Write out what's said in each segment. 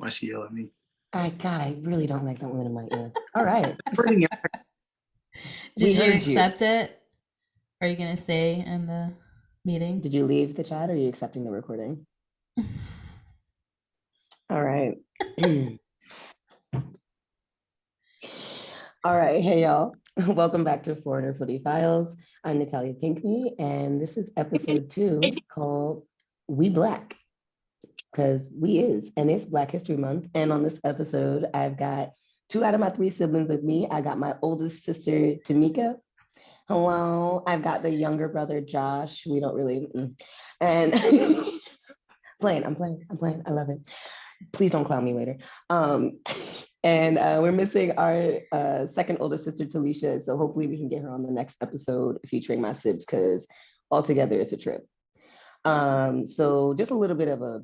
Why she yell at me? I really don't like that woman in my ear. All right. Did you accept it? Are you gonna say in the meeting? Did you leave the chat or are you accepting the recording? All right. All right. Hey, y'all. Welcome back to Foreigner Footy Files. I'm Natalia Pinkney, and this is episode 2 called We Black, because we is, and it's Black History Month. And on this episode, I've got 2 out of my 3 siblings with me. I got my oldest sister, Tamika. Hello. I've got the younger brother, Josh. We don't really, and I'm playing. I love it. Please don't clown me later. And we're missing our second oldest sister, Talisha. So hopefully we can get her on the next episode featuring my sibs, because altogether it's a trip. So just a little bit of a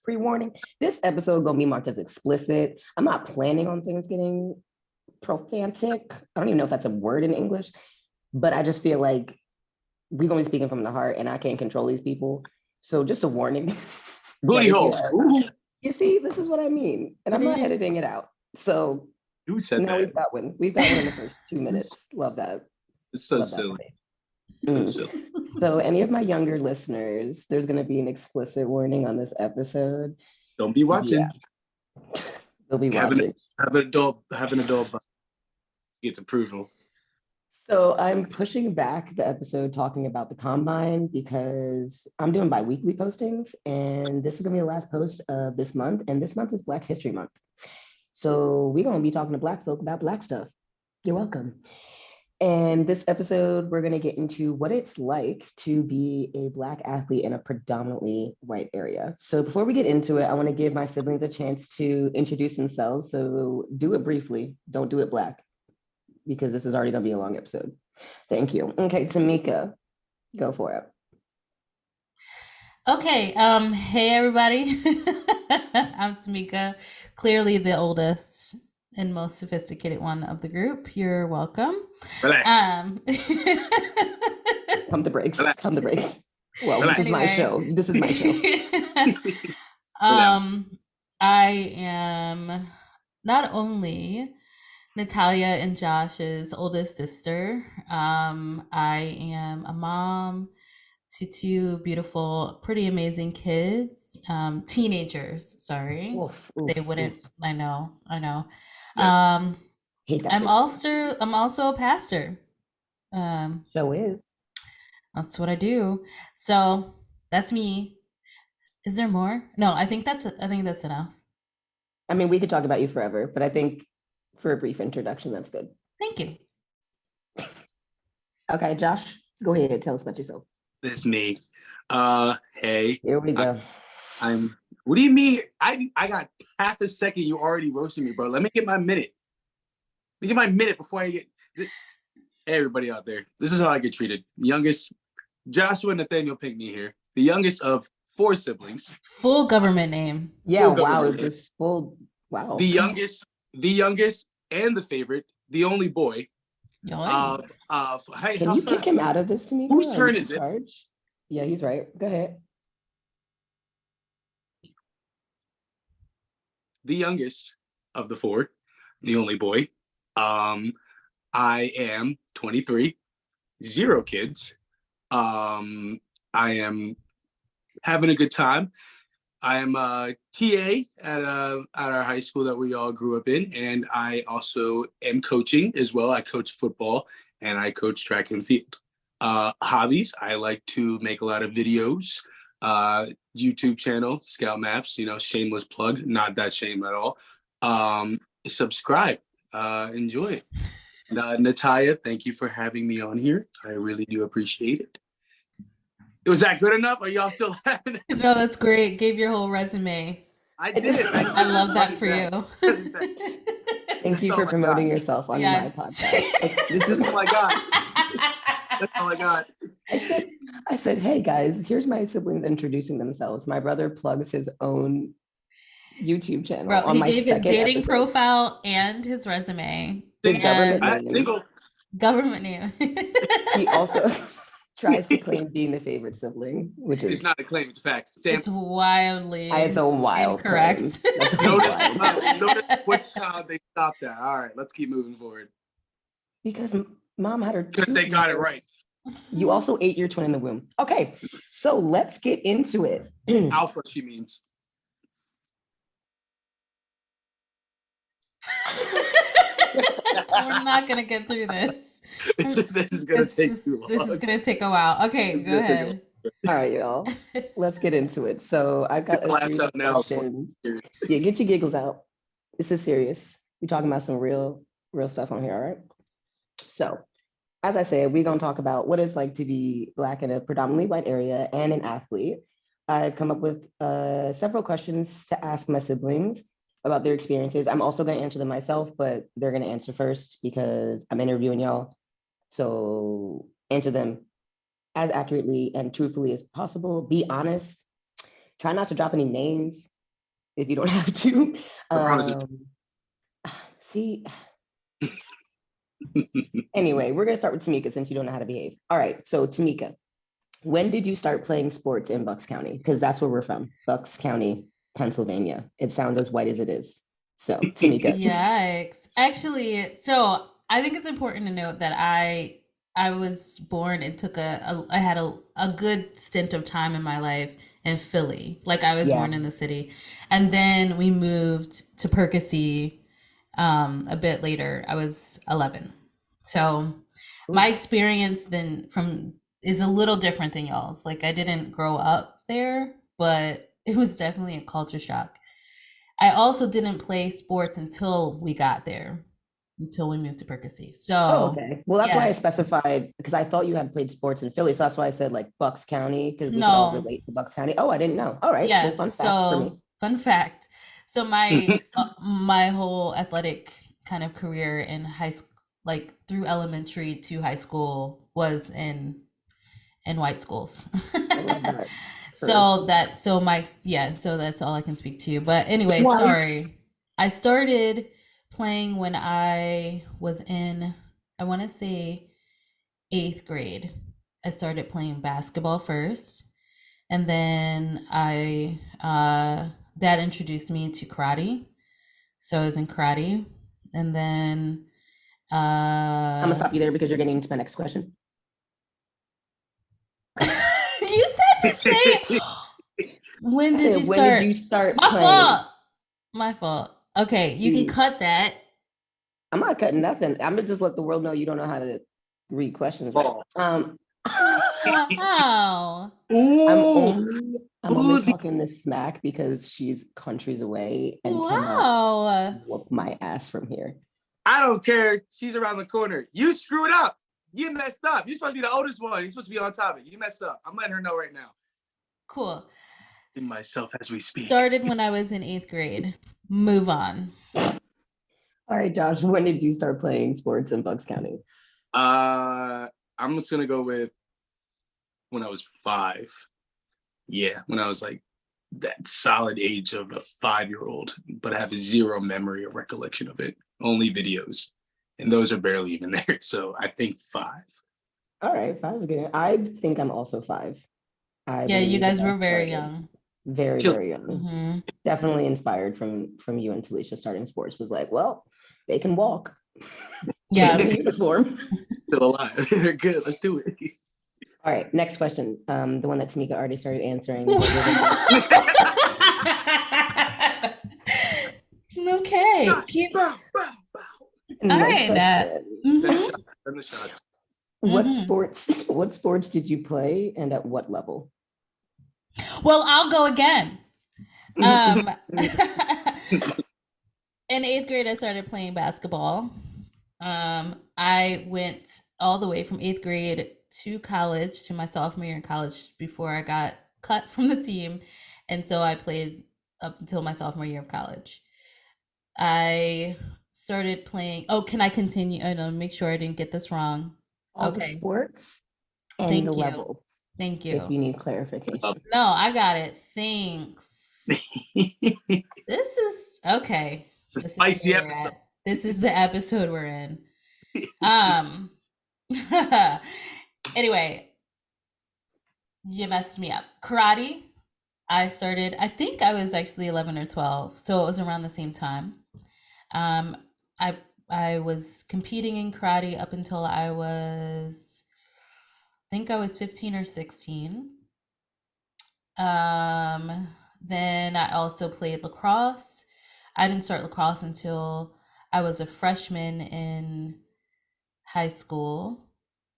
pre-warning. This episode gonna be marked as explicit. I'm not planning on things getting profantic. I don't even know if that's a word in English, but I just feel like we're gonna be speaking from the heart and I can't control these people. So just a warning. Booty hole. You see, this is what I mean. And I'm not editing it out. So who said now that? we've got one. We've got one in the first 2 minutes. Love that. It's so silly. It's silly. So any of my younger listeners, there's going to be an explicit warning on this episode. Don't be watching. Yeah. They'll be watching. Have an adult gets approval. So I'm pushing back the episode talking about the Combine because I'm doing bi-weekly postings, and this is going to be the last post of this month, and this month is Black History Month. So we're going to be talking to Black folk about Black stuff. You're welcome. And this episode, we're going to get into what it's like to be a Black athlete in a predominantly white area. So before we get into it, I want to give my siblings a chance to introduce themselves. So do it briefly. Don't do it Black, because this is already going to be a long episode. Thank you. Okay, Tamika, go for it. Okay, hey everybody. I'm Tamika, clearly the oldest and most sophisticated one of the group. You're welcome. Relax. Pump the brakes. Pump the brakes. Well, this is my show. This is my show. I am not only Natalia and Josh's oldest sister. I am a mom to 2 beautiful, pretty amazing kids, teenagers, sorry. They wouldn't, oof. I know. Yeah. I'm also a pastor. So is. That's what I do. So that's me. Is there more? No, I think that's enough. I mean, we could talk about you forever, but I think for a brief introduction, that's good. Thank you. Okay, Josh, go ahead. Tell us about yourself. This is me. Hey. Here we go. I'm. What do you mean? I got half a second. You already roasted me, bro. Let me get my minute. Before I get. Hey, everybody out there. This is how I get treated. Youngest, Joshua Nathaniel Pinkney here. The youngest of 4 siblings. Full government name. Yeah. Wow. Just full. Wow. The youngest, and the favorite. The only boy. Hey, can you kick him out of this to me? Whose turn is it? Yeah, he's right. Go ahead. The youngest of the 4, the only boy. I am 23, 0 kids. I am having a good time. I am a TA at our high school that we all grew up in, and I also am coaching as well. I coach football and I coach track and field. Hobbies, I like to make a lot of videos. YouTube channel, Scout Maps, shameless plug, not that shame at all. Subscribe, enjoy it. Natalia, thank you for having me on here. I really do appreciate it. Was that good enough? Are y'all still laughing? No, that's great. Gave your whole resume. I did. I love that for you. Thank you for promoting yourself on my podcast. This is all I got. That's all I got. I said, hey guys, here's my siblings introducing themselves. My brother plugs his own YouTube channel. Bro, on he gave his dating profile and his resume. His government name. Government name. tries to claim being the favorite sibling, which is It's not a claim, it's a fact. Sam, It's wildly it's a wild incorrect. claim. That's a notice, wild. notice which child they stopped at. All right, let's keep moving forward. Because mom had her Because they got it right. You also ate your twin in the womb. Okay, so let's get into it. Alpha, she means. We're not gonna get through this. This is gonna take too long. This is gonna take a while. Okay, It's go gonna take a ahead. All right, y'all. Let's get into it. So I've got a Laughs series out of now. questions. Yeah, get your giggles out. This is serious. We're talking about some real stuff on here, all right? So, as I said, we're gonna talk about what it's like to be Black in a predominantly white area and an athlete. I've come up with several questions to ask my siblings about their experiences. I'm also gonna answer them myself, but they're gonna answer first because I'm interviewing y'all. So answer them as accurately and truthfully as possible. Be honest. Try not to drop any names if you don't have to. See, anyway, we're going to start with Tamika since you don't know how to behave. All right, so Tamika, when did you start playing sports in Bucks County? Because that's where we're from, Bucks County, Pennsylvania. It sounds as white as it is. So, Tamika. Yikes. Actually, so I think it's important to note that I was born and took I had a good stint of time in my life in Philly. Like I was born in the city. And then we moved to Percy a bit later. I was 11. So my experience then is a little different than y'all's. Like I didn't grow up there, but it was definitely a culture shock. I also didn't play sports until we got there, until we moved to Percy. So, okay. Well, that's why I specified, because I thought you had played sports in Philly. So that's why I said like Bucks County, because we can all relate to Bucks County. Oh, I didn't know. All right. Yeah. Well, fun fact for me. Fun fact. So my my whole athletic kind of career in high school, like through elementary to high school, was in white schools. So that's all I can speak to. But anyway, sorry. I started playing when I was in, I want to say 8th grade. I started playing basketball first. And then dad introduced me to karate. So I was in karate. And then I'm gonna stop you there because you're getting into my next question. You said to say when did you start? When did you start? My fault. Okay, you can cut that. I'm not cutting nothing. I'm gonna just let the world know you don't know how to read questions. Right? Wow. I'm only talking this smack because she's countries away and cannot whoop my ass from here. I don't care. She's around the corner. You screwed up. You messed up. You're supposed to be the oldest one. You're supposed to be on top of it. You messed up. I'm letting her know right now. Cool. In myself as we speak. Started when I was in 8th grade. Move on. All right, Josh, when did you start playing sports in Bucks County? I'm just gonna go with when I was 5. Yeah, when I was like that solid age of a 5-year-old, but I have zero memory or recollection of it. Only videos. And those are barely even there. So I think 5. All right, 5 is good. I think I'm also 5. Yeah, you guys were very young. Very, very young. Mm-hmm. Definitely inspired from you and Talisha starting sports. Was like, well, they can walk. Yeah. In uniform. Still alive. They're good. Let's do it. All right, next question. The one that Tamika already started answering. Okay. Keep. All right. What sports did you play and at what level? Well, I'll go again. In 8th grade, I started playing basketball. I went all the way from 8th grade to college, to my sophomore year in college, before I got cut from the team. And so I played up until my sophomore year of college. I started playing. Oh, can I continue? I know, make sure I didn't get this wrong. All the sports and the levels. Thank you. If you need clarification. No, I got it. Thanks. This is okay. Spicy episode. This is the episode we're in. Anyway, You messed me up. Karate. I started, I think I was actually 11 or 12, so it was around the same time. Um, I I was competing in karate up until I think I was 15 or 16. Um, then I also played lacrosse. I didn't start lacrosse until I was a freshman in high school,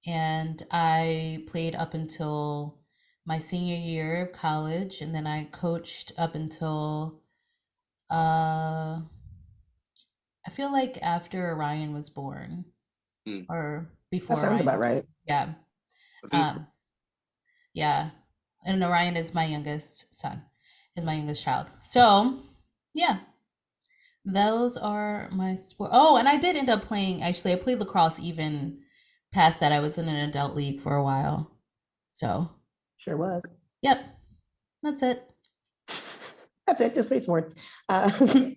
and I played up until my senior year of college, and then I coached up until uh I feel like after Orion was born Hmm. or That before sounds Orion about was born. right. Yeah. I think it's Um yeah. And Orion is my youngest son, is my youngest child. So yeah, those are my sport. Oh, and I did end up playing, actually, I played lacrosse even past that. I was in an adult league for a while. So, Sure was. yep, that's it. That's it. Just play sports. All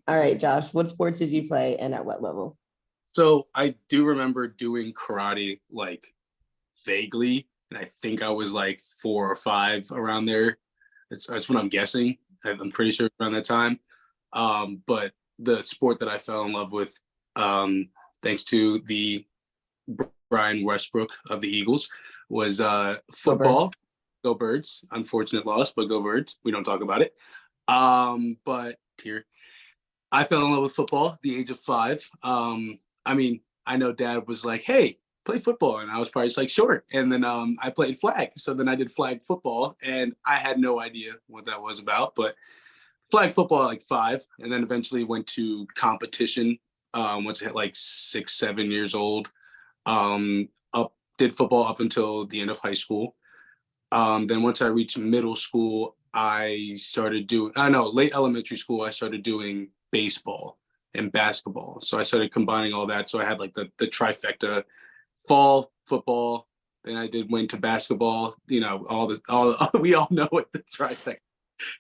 right, Josh. What sports did you play and at what level? so. I do remember doing karate like vaguely, and I think I was like 4 or 5 around there. That's what I'm guessing. I'm pretty sure around that time. But the sport that I fell in love with, thanks to the Brian Westbrook of the Eagles, was Go Birds. football. Go Birds! Unfortunate loss, but go Birds! We don't talk about it. But here, I fell in love with football at the age of 5. I mean, I know Dad was like, "Hey, play football," and I was probably just like, "Sure." And then I played flag, so then I did flag football, and I had no idea what that was about, but flag football at like 5, and then eventually went to competition once I hit like 6, 7 years old. Up did football up until the end of high school. Then once I reached middle school, I started doing. I know late elementary school, I started doing baseball and basketball. So I started combining all that. So I had like the trifecta: fall football. Then I did went to basketball. You know, all this. All we all know what the trifecta.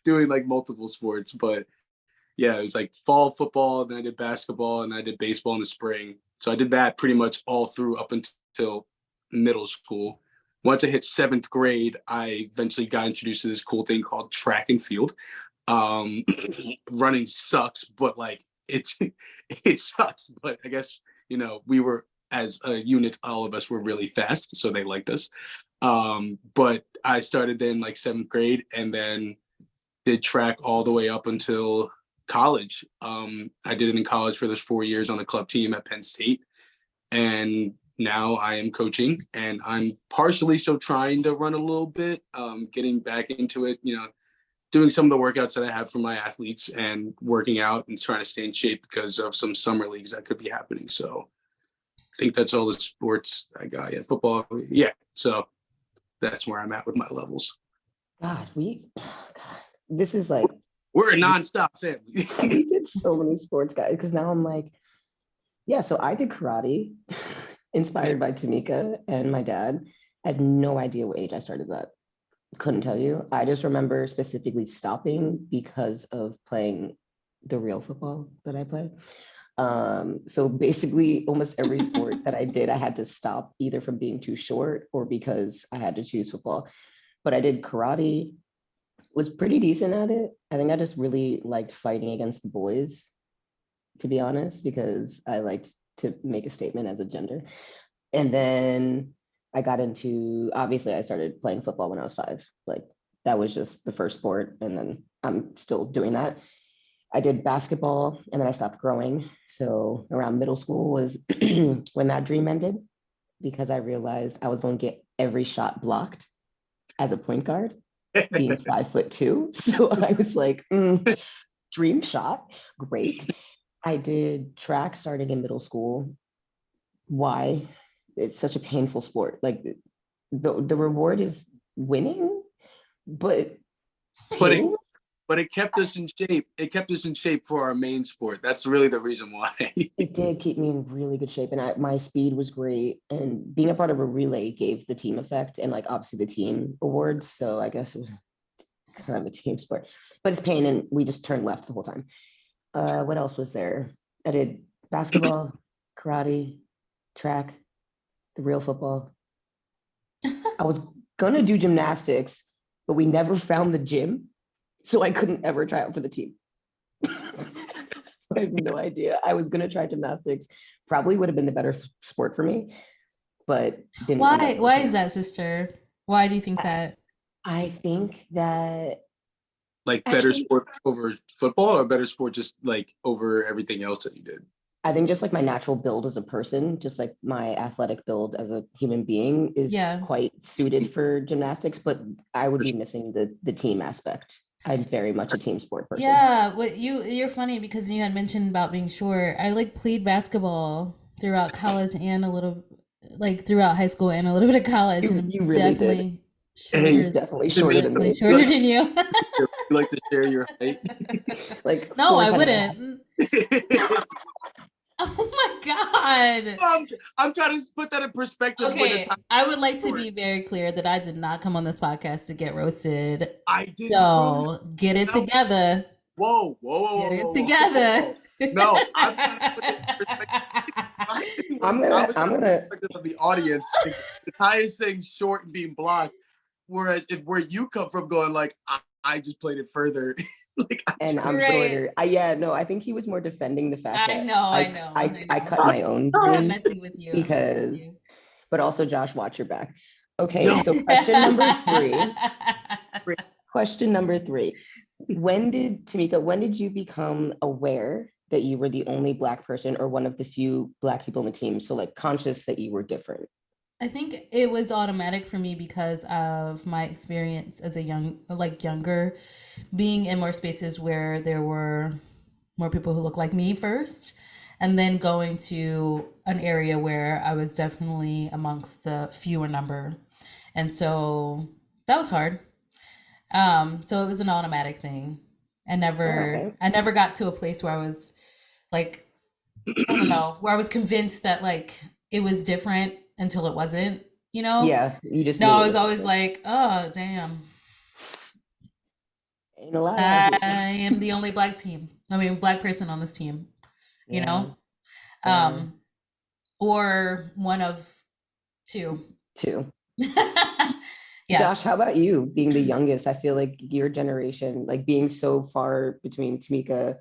Doing like multiple sports, but yeah, it was like fall football, then I did basketball, and I did baseball in the spring. So I did that pretty much all through up until middle school. Once I hit 7th grade, I eventually got introduced to this cool thing called track and field. Um, Running sucks, but like it's it sucks. But I guess we were as a unit, all of us were really fast, so they liked us. But I started in like 7th grade, and then did track all the way up until college. I did it in college for those 4 years on the club team at Penn State. And now I am coaching, and I'm partially still trying to run a little bit, getting back into it, doing some of the workouts that I have for my athletes and working out and trying to stay in shape because of some summer leagues that could be happening. So I think that's all the sports I got. Yeah, football. Yeah. So that's where I'm at with my levels. God, this is like, We're a nonstop family. we did so many sports, guys, because now I'm like, yeah, so I did karate inspired by Tamika and my dad. I had no idea what age I started that. Couldn't tell you. I just remember specifically stopping because of playing the real football that I played. So basically, almost every sport that I did, I had to stop either from being too short or because I had to choose football. But I did karate, was pretty decent at it. I think I just really liked fighting against the boys, to be honest, because I liked to make a statement as a gender. And then I got into, obviously, I started playing football when I was 5. Like that was just the first sport. And then I'm still doing that. I did basketball and then I stopped growing. So around middle school was when that dream ended because I realized I was going to get every shot blocked as a point guard, being 5'2". So I was like, dream shot, great. I did track starting in middle school. Why? It's such a painful sport. Like the reward is winning, but but it pain. but it kept us in shape. It kept us in shape for our main sport. That's really the reason why. It did keep me in really good shape, and my speed was great. And being a part of a relay gave the team effect, and like obviously the team awards. So I guess it was kind of a team sport, but it's pain, and we just turned left the whole time. What else was there? I did basketball, karate, track, the real football. I was gonna do gymnastics, but we never found the gym. So I couldn't ever try out for the team. So I have no idea. I was gonna try gymnastics. Probably would have been the better sport for me, but didn't. Why is that, sister? Why do you think that? I think that Like better actually, sport over football, or better sport just like over everything else that you did? I think just like my natural build as a person, just like my athletic build as a human being is Yeah. quite suited for gymnastics, but I would be missing the team aspect. I'm very much a team sport person. Yeah, you're funny because you had mentioned about being short. I like played basketball throughout college and a little like throughout high school and a little bit of college, and I'm You really did. definitely Hey, shorter, Definitely shorter than definitely me. shorter than you. You like to share your height? Like No, I 4'10" and a half. wouldn't. Oh my God. I'm trying to put that in perspective with the Okay, time. I would like to be very clear that I did not come on this podcast to get roasted. I didn't roast. So get it No. together. Whoa, whoa, whoa, Get whoa, it whoa, whoa, together. whoa. No, I'm trying to put this in perspective. My thing was, I was I'm trying to put gonna the perspective of the audience. The Ty is saying short and being blocked, whereas if where you come from going like I just played it further. Like and I'm Right. shorter. I think he was more defending the fact I that know, I know, I I know. cut my own I'm gym messing with you. I'm messing with because, you. but also Josh, watch your back. Okay, Yo. so question number three. Question number three. When did you become aware that you were the only Black person or one of the few Black people on the team? So like conscious that you were different. I think it was automatic for me because of my experience as a younger, being in more spaces where there were more people who look like me first, and then going to an area where I was definitely amongst the fewer number. And so that was hard. So it was an automatic thing. All right. I never got to a place where I was like, I don't know, where I was convinced that like it was different until it wasn't, you know? Yeah, you just No, knew I it was was always different. like, oh, damn, Ain't a lot out I here. am the only black person on this team, you Yeah, know? yeah, Or one of two. too. Yeah. Josh, how about you being the youngest? I feel like your generation, like being so far between Tamika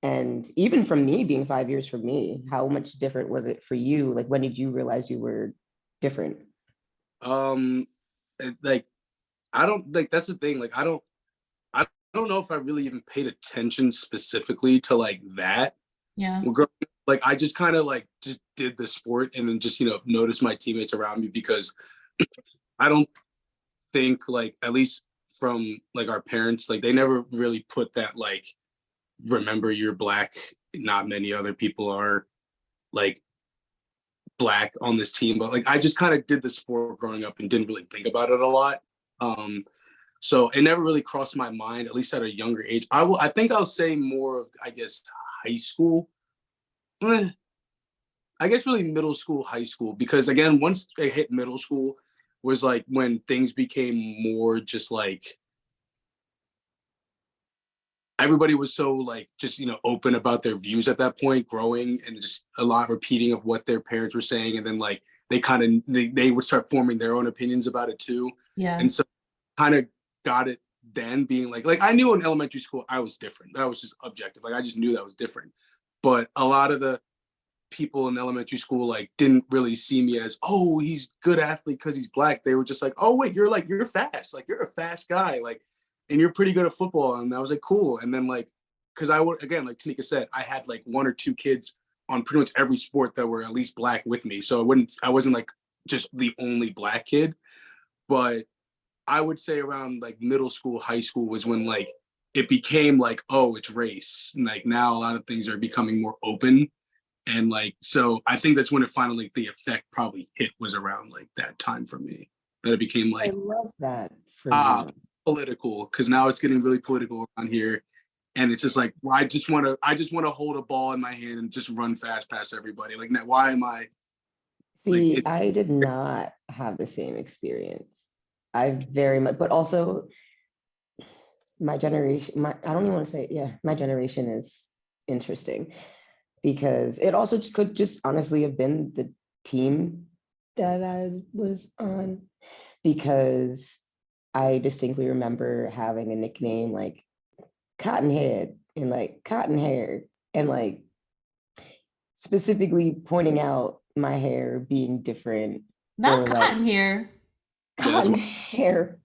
and even from me being 5 years from me, how much different was it for you? Like, when did you realize you were different? Um, like I don't like that's the thing. Like I don't know if I really even paid attention specifically to like that. Yeah. Well, like I just kind of like just did the sport and then just noticed my teammates around me because I don't think like at least from like our parents like they never really put that like remember you're Black, not many other people are like Black on this team, but like I just kind of did the sport growing up and didn't really think about it a lot. um so it never really crossed my mind, at least at a younger age. I think I'll say more of, I guess, high school. I guess really middle school, high school, because again, once I hit middle school was like when things became more just like everybody was so like just open about their views at that point, growing and just a lot repeating of what their parents were saying, and then like they would start forming their own opinions about it too. Yeah. And so kind of got it then, being like I knew in elementary school I was different. That was just objective. Like I just knew that was different. But a lot of the people in elementary school like didn't really see me as, oh, he's good athlete because he's Black. They were just like, oh wait, you're fast, like you're a fast guy, like, and you're pretty good at football. And I was like, cool. And then like, because I would, again, like Tanika said, I had like one or two kids on pretty much every sport that were at least Black with me, so I wasn't like just the only Black kid. But I would say around like middle school, high school was when like it became like, oh, it's race. And like now a lot of things are becoming more open. And like, so I think that's when it finally, the effect probably hit, was around like that time for me, that it became I like, love that for you. political, because now it's getting really political around here. And it's just like, well, I just want to hold a ball in my hand and just run fast past everybody. Like, now, why am I like See, it? I did not have the same experience. I very much, but also my generation, I don't even want to say, yeah, my generation is interesting because it also could just honestly have been the team that I was on, because I distinctly remember having a nickname like Cottonhead and like Cotton Hair, and like specifically pointing out my hair being different, Not or like cotton here. Yeah, that's cotton hair.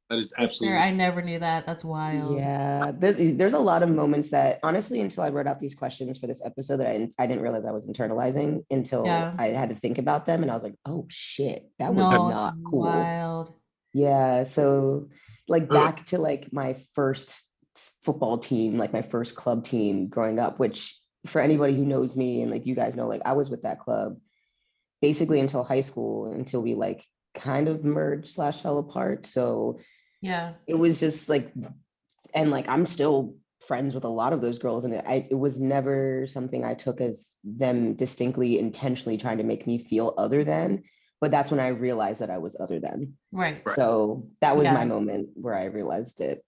that is Sister, absolutely. I never knew that. That's wild. Yeah, there's a lot of moments that honestly, until I wrote out these questions for this episode, that I didn't realize I was internalizing until Yeah. I had to think about them, and I was like, oh shit, that was No, it's not cool. wild. Yeah, so like Ugh. back to like my first football team, like my first club team growing up, which for anybody who knows me and like you guys know, like I was with that club basically until high school, until we like kind of merged slash fell apart. So Yeah. it was just like, and like I'm still friends with a lot of those girls, and it was never something I took as them distinctly intentionally trying to make me feel other than, but that's when I realized that I was other than. Right. Right. So that was my Yeah. moment where I realized it.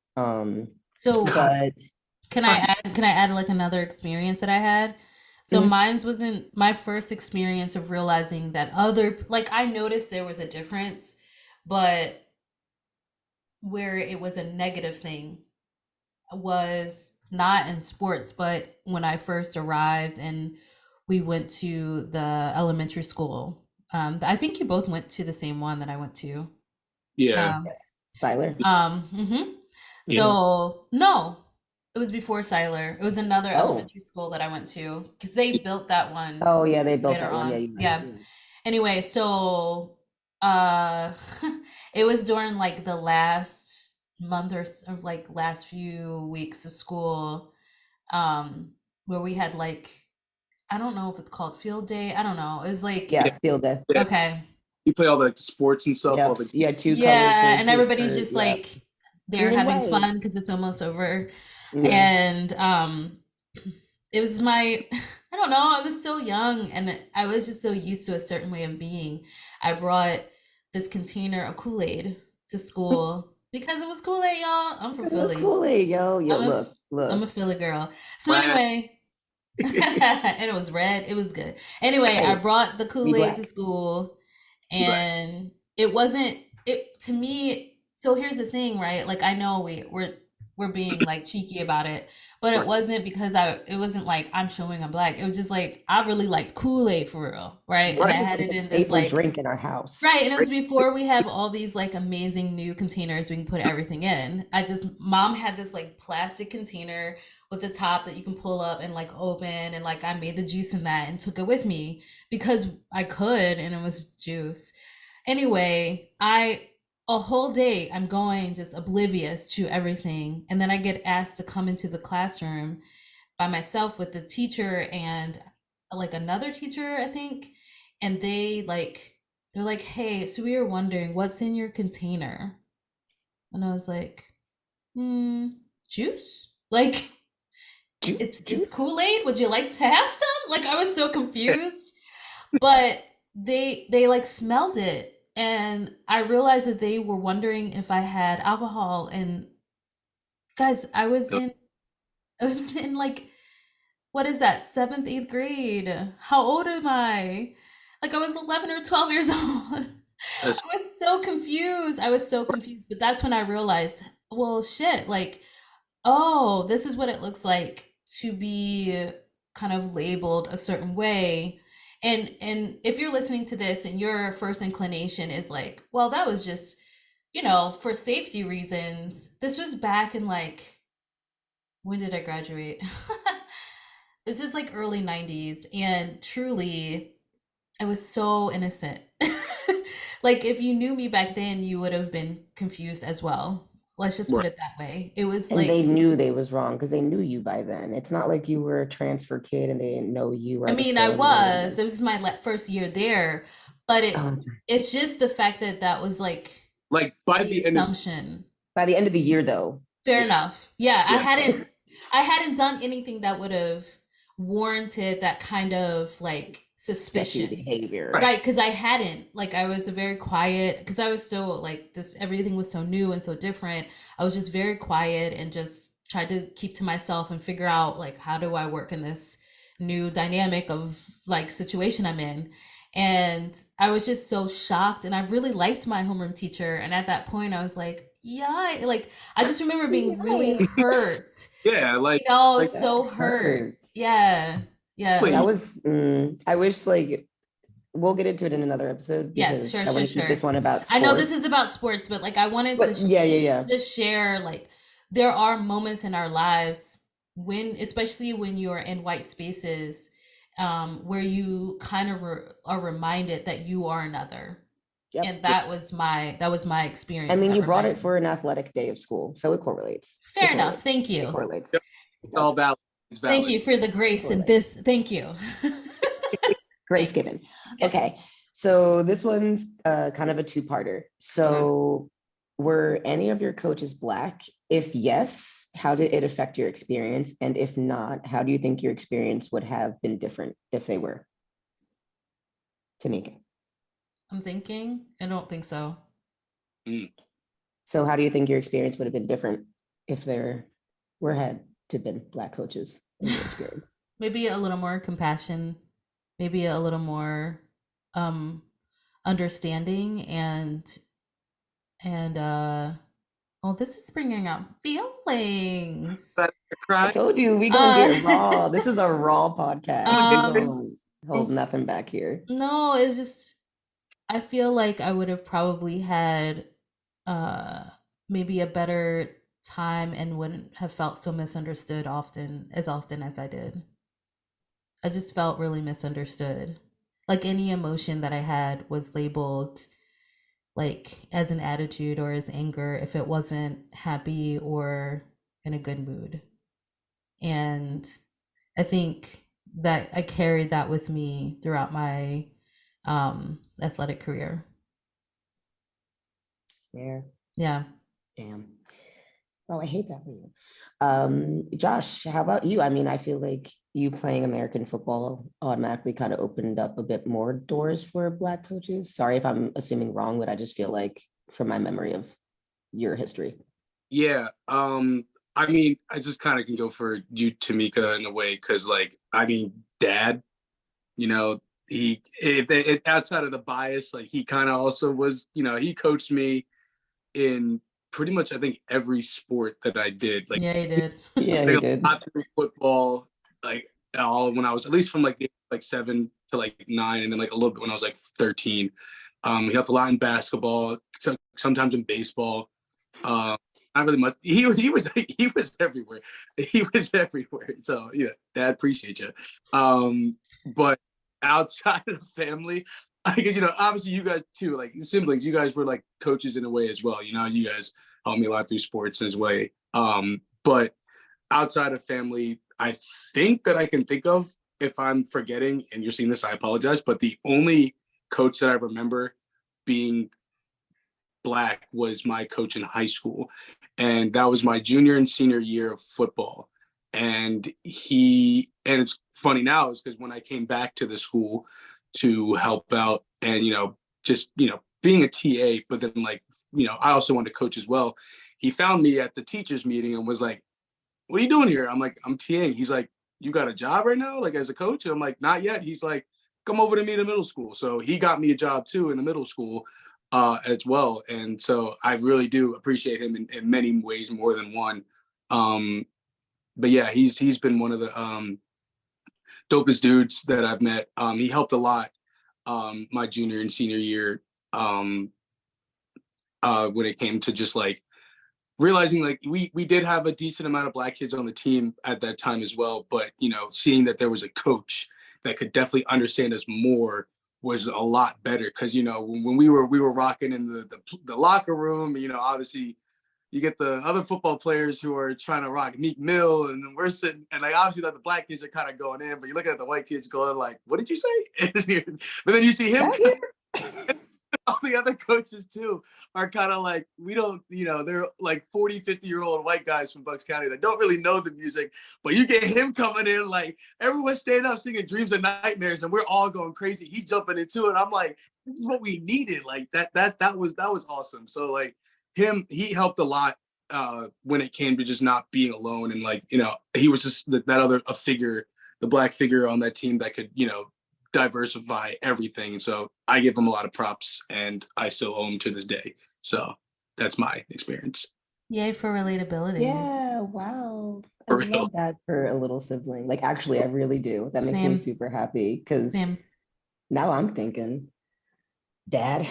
So God. But can I add like another experience that I had? So Mhm. mine's wasn't my first experience of realizing that other, like I noticed there was a difference, but where it was a negative thing was not in sports, but when I first arrived and we went to the elementary school. I think you both went to the same one that I went to. Yeah. Um, yes, Siler. mhm. Yeah. So no, it was before Siler. It was another Oh, elementary school that I went to because they built that one oh yeah, they built later that one. Yeah, on. you Yeah. mentioned. Anyway, so uh it was during like the last month or like last few weeks of school, where we had like, I don't know if it's called field day. I don't know. It was like, Yeah. Yeah, field day. Yeah. okay. You play all the sports and stuff. All Yep. the Yeah, two colors for Yeah, the and team everybody's shirt. just Yep. like they're Green and having white. fun because it's almost over. Mhm. And it was my I don't know, I was so young and I was just so used to a certain way of being. I brought this container of Kool-Aid to school because it was Kool-Aid, y'all. I'm from It was Philly. Kool-Aid, yo. Yo, I'm a look, I'm a look. Philly girl. So rat. anyway, and it was red. It was good. Anyway, I Hey, brought the we Kool-Aid to black. school Right. and it wasn't it to me. So here's the thing, right? Like I know we're being like cheeky about it, but it Right. wasn't because it wasn't like I'm showing I'm black. It was just like I really liked Kool-Aid for real, right? And I Right. had It's it a in this staple like drink in our house. right, and it was Right. before we have all these like amazing new containers we can put everything in. Mom had this like plastic container with the top that you can pull up and like open, and like I made the juice in that and took it with me because I could, and it was juice. Anyway, a whole day I'm going just oblivious to everything, and then I get asked to come into the classroom by myself with the teacher and like another teacher, I think. And they're like, hey, so we were wondering what's in your container. And I was like, juice? Like it's Juice. Kool-Aid. Would you like to have some? Like I was so confused. But they like smelled it and I realized that they were wondering if I had alcohol. And guys, I was in like, what is that, seventh, eighth grade? How old am I? Like I was 11 or 12 years old. That's I was so confused. I was so confused. But that's when I realized, well, shit, like, oh, this is what it looks like to be kind of labeled a certain way. And if you're listening to this and your first inclination is like, well, that was just, for safety reasons. This was back in like, when did I graduate? This is like early 90s, and truly I was so innocent. Like if you knew me back then, you would have been confused as well. Let's just put right. it that way. It was And they like, knew they was wrong because they knew you by then. It's not like you were a transfer kid and they didn't know you or I mean, I understand you. was. It was my first year there, but Oh, it's just the fact that that was like Like by the the end of assumption. by the end of the year, though. Fair yeah. enough. Yeah, Yeah. I hadn't done anything that would have warranted that kind of like Sketchy suspicion. behavior. Right, because I hadn't. Like I was a very quiet, because I was so like this, everything was so new and so different. I was just very quiet and just tried to keep to myself and figure out like how do I work in this new dynamic of like situation I'm in. And I was just so shocked, and I really liked my homeroom teacher. And at that point I was like, yeah, like I just remember being really hurt. Yeah, You know, like so That hurt. hurts. Yeah. Yeah. It That please. was, was, I wish like we'll get into it in another episode yes, because sure, I sure, want to keep sure. this one about I know this sports. is about sports, but like I wanted to But yeah. just share like there are moments in our lives when, especially when you're in white spaces, where you kind of are reminded that you are another. Yep. And that was my I experience mean, that you brought it reminded me. for an athletic day of school, so it correlates. It Fair enough. correlates. Thank It you. correlates. Yep, It it's all does. valid. It's Thank valid. you for the It grace and correlates. this. Thank you. Grace Thanks. given. Okay. Okay, so this one's kind of a two-parter. So, were any of your coaches Black? If yes, how did it affect your experience? And if not, how do you think your experience would have been different if they were? Tamika. I'm thinking. I don't think so. Mm. So, how do you think your experience would have been different if there were had to been Black coaches in your experience? Maybe a little more compassion, maybe a little more um understanding and oh, this is bringing out feelings. That's a I cry. told you we gonna Uh get raw. This is a raw podcast. We um don't hold nothing back here. no, it's just I feel like I would have probably had uh maybe a better time and wouldn't have felt so misunderstood often as I did. I just felt really misunderstood. Like any emotion that I had was labeled like as an attitude or as anger if it wasn't happy or in a good mood. And I think that I carried that with me throughout my athletic career. Yeah. Yeah. Damn. Oh, I hate that for you. Josh, how about you? I mean, I feel like you playing American football automatically kind of opened up a bit more doors for Black coaches. Sorry if I'm assuming wrong, but I just feel like from my memory of your history. Yeah. I mean, I just kind of can go for you, Tamika, in a way, because like, I mean, dad, you know, outside of the bias, like he kind of also was, he coached me in pretty much, I think, every sport that I did. Like, Yeah, you did. Yeah, he like a did. lot through football, like all when I was at least from like 7 to like 9, and then like a little bit when I was like 13. He helped a lot in basketball, sometimes in baseball. Not really much. He was everywhere. He was everywhere. So yeah, Dad, appreciate you. But outside of the family, I guess obviously you guys too, like siblings. You guys were like coaches in a way as well. You guys helped me a lot through sports as way. But outside of family, I think that I can think of, if I'm forgetting and you're seeing this, I apologize. But the only coach that I remember being Black was my coach in high school. And that was my junior and senior year of football. And it's funny now is because when I came back to the school to help out and, just, being a TA, but then like, I also wanted to coach as well. He found me at the teachers meeting and was like, "What are you doing here?" I'm like, "I'm TAing." He's like, "You got a job right now, like as a coach?" And I'm like, "Not yet." He's like, "Come over to me in the middle school." So he got me a job too in the middle school as well. And so I really do appreciate him in many ways, more than one. Um, but yeah, he's been one of the dopest dudes that I've met. He helped a lot my junior and senior year um, when it came to just like realizing like we did have a decent amount of Black kids on the team at that time as well, but seeing that there was a coach that could definitely understand us more was a lot better, because when we were rocking in the locker room, obviously you get the other football players who are trying to rock Meek Mill, and we're sitting, and like obviously like the Black kids are kind of going in, but you're looking at the white kids going like, "What did you say?" But then you see him all the other coaches too are kind of like, we don't, they're like 40, 50-year-old white guys from Bucks County that don't really know the music, but you get him coming in, like everyone's standing up singing Dreams and Nightmares and we're all going crazy. He's jumping into it. I'm like, this is what we needed. Like that was awesome. So like he helped a lot when it came to just not being alone. And like, he was just that other a figure, the Black figure on that team that could, diversify everything. So I give him a lot of props and I still owe him to this day. So that's my experience. Yay for relatability. Yeah, wow. I For real. love that for a little sibling. Like, actually, I really do. That makes me Same. super happy because Same. now I'm thinking, Dad,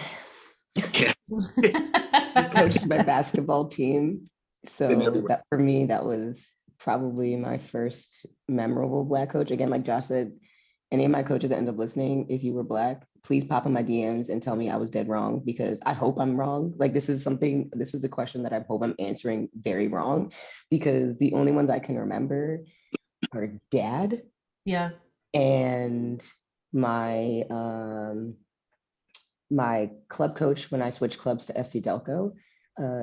Yeah. he coached my basketball team. Been So everywhere. that for me, that was probably my first memorable Black coach. Again, like Josh said, any of my coaches that end up listening, if you were Black, please pop in my DMs and tell me I was dead wrong because I hope I'm wrong. Like this is a question that I hope I'm answering very wrong because the only ones I can remember are Dad Yeah. and my my club coach when I switched clubs to FC Delco,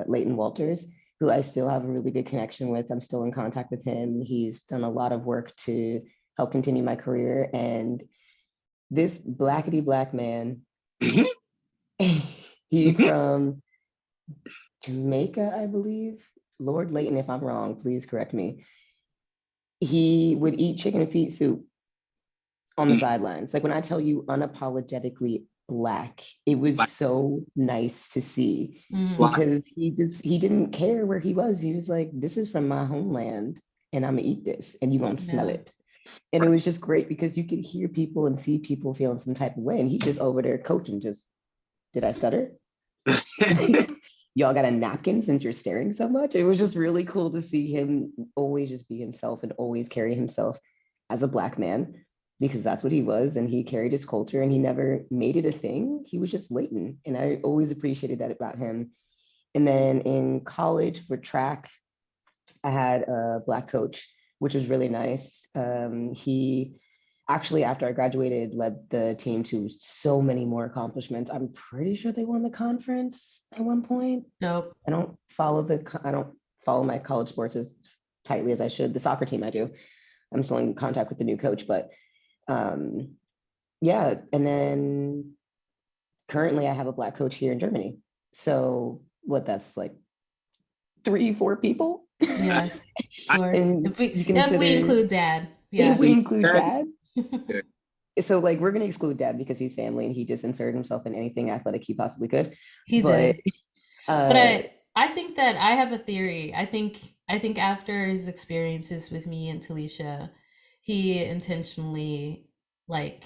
Leighton Walters, who I still have a really good connection with. I'm still in contact with him. He's done a lot of work to help continue my career. And this blackety black man, Mhm. he from Jamaica, I believe. Lord Leighton, if I'm wrong, please correct me. He would eat chicken and feet soup on the Mhm. sidelines. Like when I tell you unapologetically Black, it was Black, so nice to see Mhm. black. because he didn't care where he was. He was like, this is from my homeland and I'm gonna eat this and you're gonna smell Yeah. it. And it was just great because you could hear people and see people feeling some type of way. And he just over there coaching, just, did I stutter? Y'all got a napkin since you're staring so much. It was just really cool to see him always just be himself and always carry himself as a Black man because that's what he was. And he carried his culture and he never made it a thing. He was just latent. And I always appreciated that about him. And then in college for track, I had a Black coach, which was really nice. He actually, after I graduated, led the team to so many more accomplishments. I'm pretty sure they won the conference at one point. Dope. I don't follow my college sports as tightly as I should. The soccer team I do. I'm still in contact with the new coach, but um, yeah. And then currently I have a Black coach here in Germany. So what that's like 3, 4 people. Yeah. I 4. And If we you if we consider include dad. if Yeah. we include that. Dad. Yeah. So like we're gonna exclude Dad because he's family and he just inserted himself in anything athletic he possibly could. He But did. But uh I think that I have a theory. I think after his experiences with me and Talisha, he intentionally like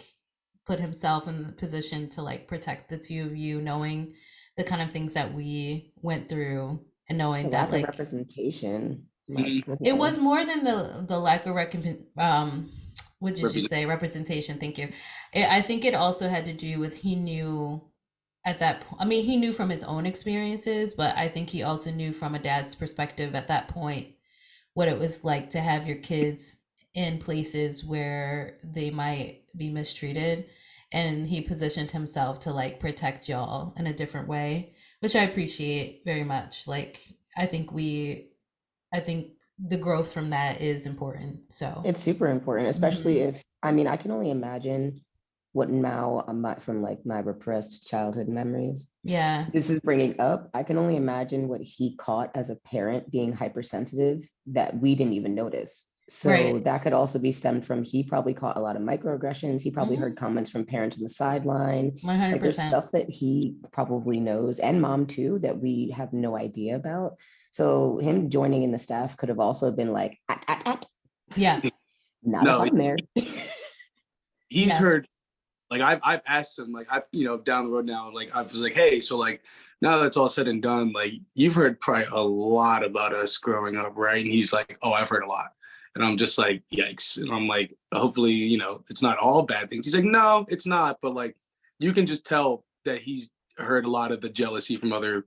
put himself in the position to like protect the two of you, knowing the kind of things that we went through and the knowing that lack of like representation, my Mhm. it was goodness. more than the lack of what did you Represent. say? Representation. Thank you. I think it also had to do with he knew at that point. I mean, he knew from his own experiences, but I think he also knew from a dad's perspective at that point what it was like to have your kids in places where they might be mistreated. And he positioned himself to like protect y'all in a different way, which I appreciate very much. Like, I think the growth from that is important. So, It's super important, especially mhm. if I mean I can only imagine what now from like my repressed childhood memories. Yeah, This is bringing up. I can only imagine what he caught as a parent being hypersensitive that we didn't even notice. So right. that could also be stemmed from he probably caught a lot of microaggressions. He probably heard Hmm. comments from parents on the sideline. Like there's 100%. stuff that he probably knows and mom too that we have no idea about. So him joining in the staff could have also been like, at. Yeah, Not if No, I'm there. he's yeah. heard. Like I've asked him, like I've down the road now, like I was like, hey, so like now that's all said and done, like you've heard probably a lot about us growing up, right? And he's like, oh, I've heard a lot. And I'm just like, yikes. And I'm like, hopefully, it's not all bad things. He's like, no, it's not. But like, you can just tell that he's heard a lot of the jealousy from other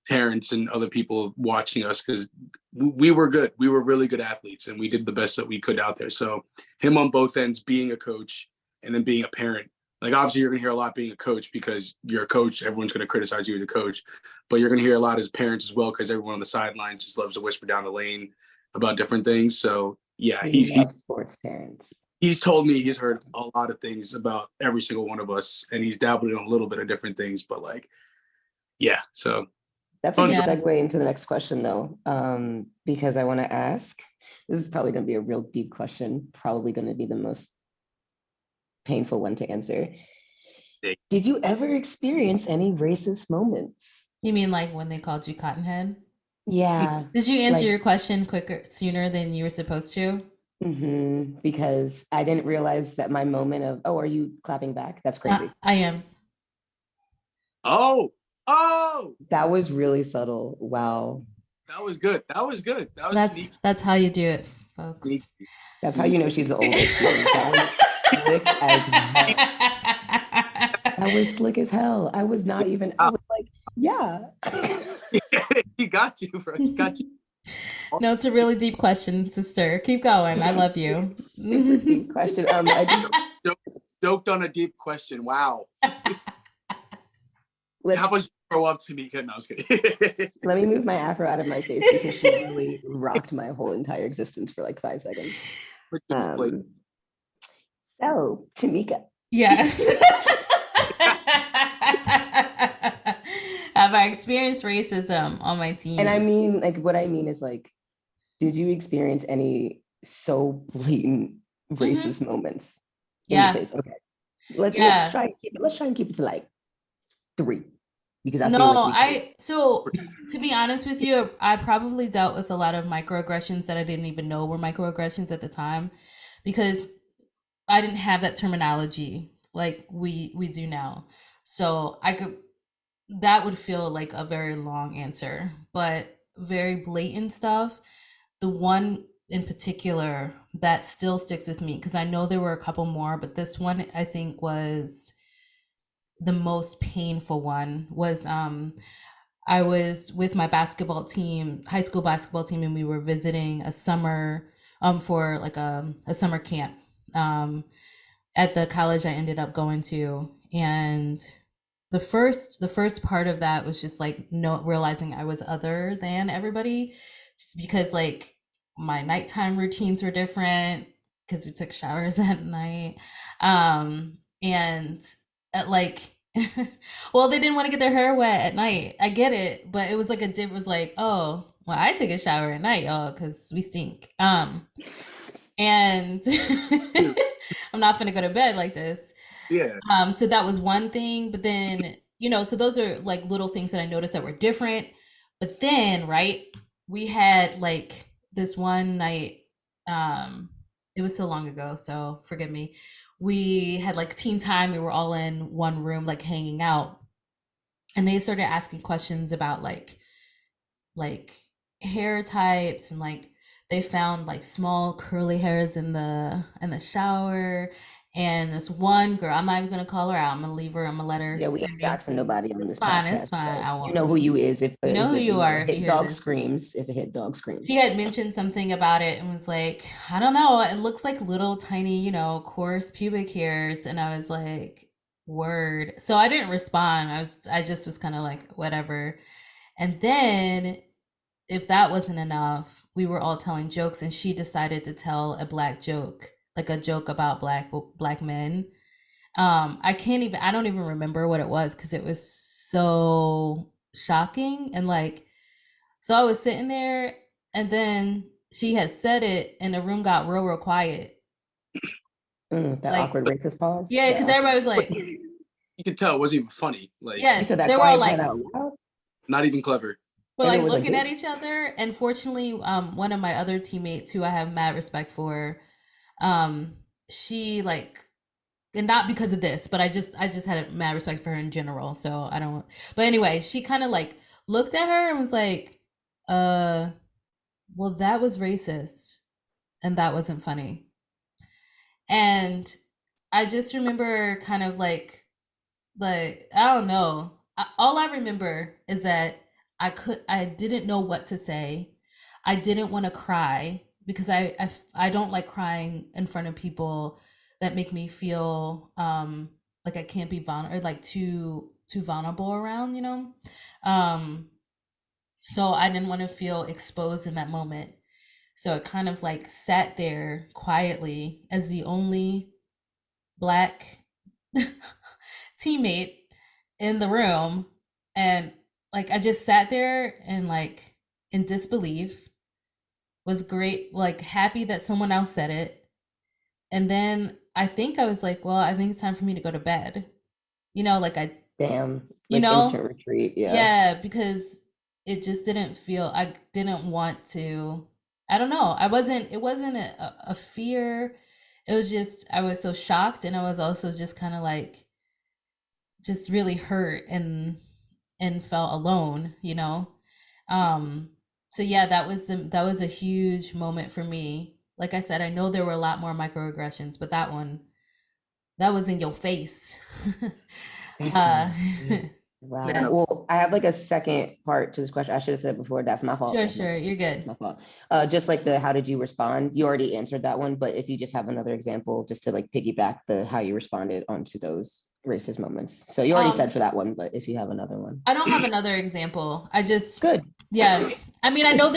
parents and other people watching us because we were good. We were really good athletes and we did the best that we could out there. So him on both ends, being a coach and then being a parent. Like obviously you're gonna hear a lot being a coach because you're a coach. Everyone's gonna criticize you as a coach, but you're gonna hear a lot as parents as well because everyone on the sidelines just loves to whisper down the lane about different things. So yeah, We he's love sports parents. he's told me he's heard a lot of things about every single one of us, and he's dabbled in a little bit of different things. But like, yeah, so That's a fun good job. Yeah. segue into the next question, though, because I want to ask. This is probably going to be a real deep question, probably going to be the most painful one to answer. Did you ever experience any racist moments? You mean like when they called you Cottonhead? Yeah. Did you answer Like, your question sooner than you were supposed to? because I didn't realize that my moment of, oh, are you clapping back? That's crazy. I am. Oh, oh, That was really subtle. Wow. that was good. That was good. That was sneaky. That's how you do it, folks. Sneaky. That's how you know she's the oldest. That was slick as hell. That was slick as hell. I was not even, I was like, yeah. He got you, bro. He got you. No, it's a really deep question, sister. Keep going. I love you. Super deep question. I just Joked on a deep question. Wow. let's, How much you grow up, Tamika? No, I was kidding. let me move my afro out of my face because she really rocked my whole entire existence for like 5 seconds. So Tamika. Yes. Have I experienced racism on my team? And I mean, like, what I mean is like, did you experience any so blatant racist moments in Yeah. the face? Okay. Let's try and keep it to like 3. Because I feel like so to be honest with you, I probably dealt with a lot of microaggressions that I didn't even know were microaggressions at the time, because I didn't have that terminology like we do now. So that would feel like a very long answer, but very blatant stuff. The one in particular that still sticks with me, because I know there were a couple more, but this one I think was the most painful one, was I was with my basketball team, high school basketball team, and we were visiting a summer for like a summer camp at the college I ended up going to. And the first part of that was just like realizing I was other than everybody, just because like my nighttime routines were different because we took showers at night. And at like well, they didn't want to get their hair wet at night. I get it, but it was like it was like, oh, well, I take a shower at night, y'all, because we stink. And I'm not gonna go to bed like this. Yeah. So that was one thing, but then, so those are like little things that I noticed that were different. But then, right, we had like this one night, it was so long ago, so forgive me. We had like teen time, we were all in one room, like hanging out, and they started asking questions about like hair types, and like they found like small curly hairs in the shower. And this one girl, I'm not even gonna call her out, I'm gonna leave her, I'm gonna let her. Yeah, we ain't doxing nobody on this fine, podcast. it's fine. I won't. You know who you is if you know who you are if you hit hear dog this. screams. If a hit dog screams. She had mentioned something about it and was like, I don't know, it looks like little tiny, coarse pubic hairs. And I was like, word. So I didn't respond. I just was kind of like, whatever. And then, if that wasn't enough, we were all telling jokes, and she decided to tell a black joke, like a joke about black men. I don't even remember what it was because it was so shocking. And like, so I was sitting there, and then she had said it and the room got real quiet. That like, awkward racist pause. Yeah, because everybody was like, you could tell it wasn't even funny. Like, yeah, you said that they were all like, not even clever. But like looking at each other. And fortunately, one of my other teammates who I have mad respect for, she like, and not because of this, but I just had a mad respect for her in general. So I don't, but anyway, she kind of like looked at her and was like, well, that was racist and that wasn't funny. And I just remember kind of like, I don't know. All I remember is that I didn't know what to say. I didn't want to cry because I don't like crying in front of people that make me feel like I can't be vulnerable, or like too vulnerable around, so I didn't want to feel exposed in that moment. So it kind of like sat there quietly as the only black teammate in the room, and like I just sat there and like in disbelief, was great, like happy that someone else said it. And then I think I was like, well, I think it's time for me to go to bed. Like Damn. You Like know? instant retreat. Yeah. Yeah, because it just didn't feel, I didn't want to, I don't know. It wasn't a fear. It was just, I was so shocked, and I was also just kind of like, just really hurt and felt alone, you know? Um, so yeah, that was a huge moment for me. Like I said, I know there were a lot more microaggressions, but that was in your face. That's uh, wow. yeah, Well, I have like a second part to this question. I should have said it before. That's my fault. sure, That's my sure, fault. you're That's good. my fault. Just like the how did you respond? You already answered that one, but if you just have another example, just to like piggyback the how you responded onto those racist moments. So you already said Um, for that one, but if you have another one, I don't have another example. I just, good. yeah. I mean, I know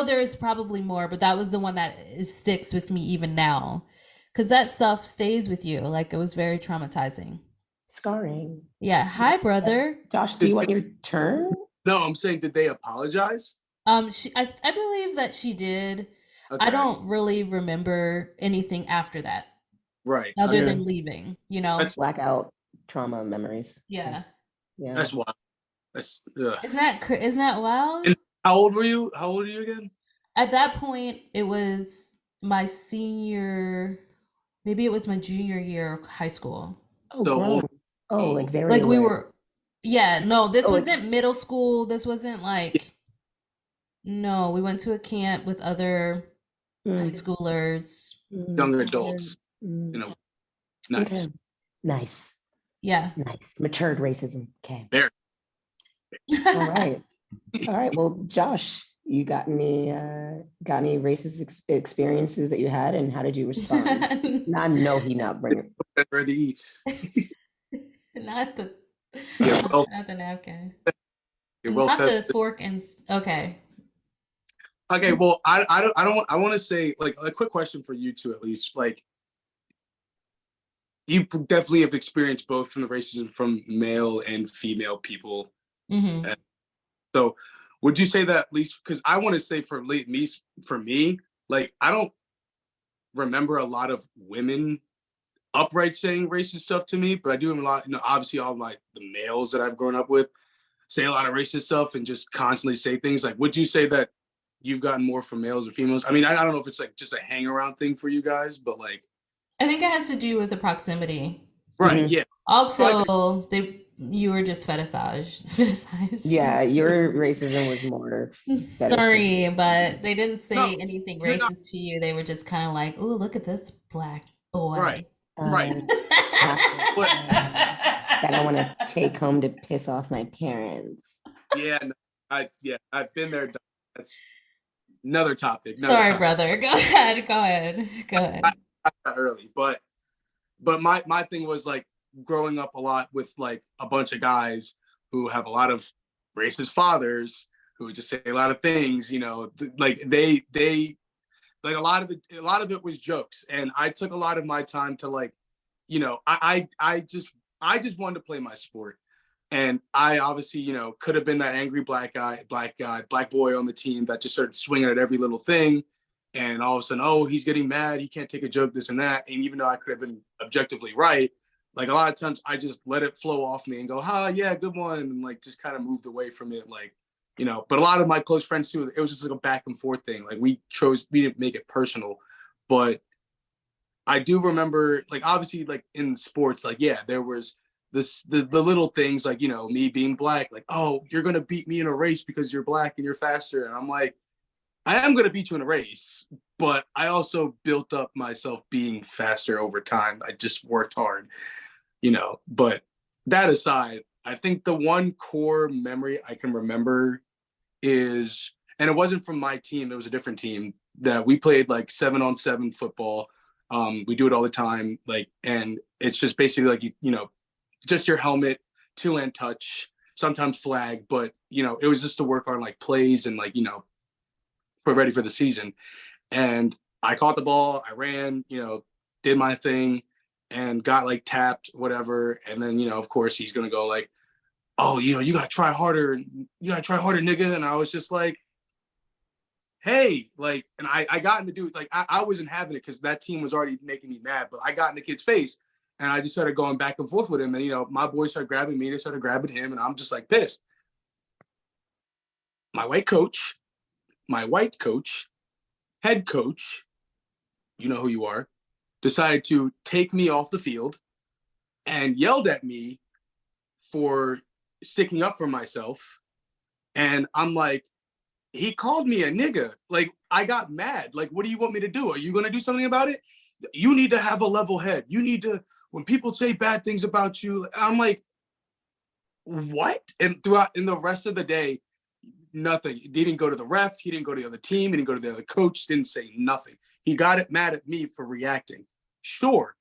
there's probably more, but that was the one that sticks with me even now, because that stuff stays with you. Like, it was very traumatizing. Scarring. Yeah. Hi, brother. Josh, do Did you they, want your turn? no, I'm saying, did they apologize? I believe that she did. I Okay, don't really remember anything after that, right. other Okay, Yeah. than leaving, you know? that's Blackout trauma memories. Okay. Yeah. Yeah. that's wild. That's ugh. Isn't that wild? And how old were you? How old are you again? At that point, it was my maybe it was my junior year of high school. Oh, So old. grown. Oh, like Oh, very Like we aware. were, yeah, no, this Oh, like wasn't middle school. This wasn't yeah, like, no, we went to a camp with other high mm, schoolers. young okay. adults. You know, Okay. nice. Nice. Yeah. Nice. Matured racism. Okay. Very. All right. All right. Well, Josh, you got any racist experiences that you had, and how did you respond? Now I know he not bringing. Ready to eat. Not the You're well. not the napkin. You're well Not fed. the fork and okay. Okay. Well, I don't want. I want to say like a quick question for you two at least. Like you definitely have experienced both from the racism from male and female people. Mm-hmm. And so, would you say that at least? Because I want to say for me, like I don't remember a lot of women upright saying racist stuff to me, but I do have a lot. You know, obviously all my the males that I've grown up with say a lot of racist stuff and just constantly say things. Like, would you say that you've gotten more from males or females? I mean, I don't know if it's like just a hang around thing for you guys, but like, I think it has to do with the proximity. right, Mhm. yeah. So I think, Also, you were just fetishized. Yeah, your racism was more Sorry, fetishes. but they didn't no, say anything you're not racist to you. They were just kind of like, "Oh, look at this black right, boy." right. Chocolate But that I want to take home to piss off my parents. yeah, no, I've been there. That's another topic. Another Sorry, topic. brother. Go ahead. Go ahead. Go ahead. Early, but my thing was like growing up a lot with like a bunch of guys who have a lot of racist fathers who just say a lot of things, you know, like they like a lot of it was jokes, and I took a lot of my time to like, you know, I just wanted to play my sport, and I obviously, you know, could have been that angry black boy on the team that just started swinging at every little thing. And all of a sudden, oh, he's getting mad. He can't take a joke, this and that. And even though I could have been objectively right, like a lot of times I just let it flow off me and go, yeah, good one. And like just kind of moved away from it. Like, you know, but a lot of my close friends too, it was just like a back and forth thing. Like we didn't make it personal. But I do remember, like, obviously, like in sports, like, yeah, there was the little things like, you know, me being black, like, oh, you're going to beat me in a race because you're black and you're faster. And I'm like, I am going to beat you in a race, but I also built up myself being faster over time. I just worked hard, you know. But that aside, I think the one core memory I can remember is, and it wasn't from my team, it was a different team that we played like 7-on-7 football. We do it all the time, like, and it's just basically like you know, just your helmet, two-hand touch, sometimes flag, but you know, it was just to work on like plays and like, you know, for ready for the season. And I caught the ball, I ran, you know, did my thing and got like tapped, whatever. And then, you know, of course he's gonna go like, oh, you know, you gotta try harder, nigga. And I was just like, hey, like, and I got in the dude, like I wasn't having it because that team was already making me mad, but I got in the kid's face And I just started going back and forth with him. And, you know, my boys started grabbing me, they started grabbing him. And I'm just like pissed. My white coach, head coach, you know who you are, decided to take me off the field and yelled at me for sticking up for myself. And I'm like, he called me a nigga. Like, I got mad. Like, what do you want me to do? Are you going to do something about it? You need to have a level head. You need to, when people say bad things about you, I'm like, what? And in the rest of the day, nothing. He didn't go to the ref. He didn't go to the other team. He didn't go to the other coach. Didn't say nothing. He got it mad at me for reacting. Sure.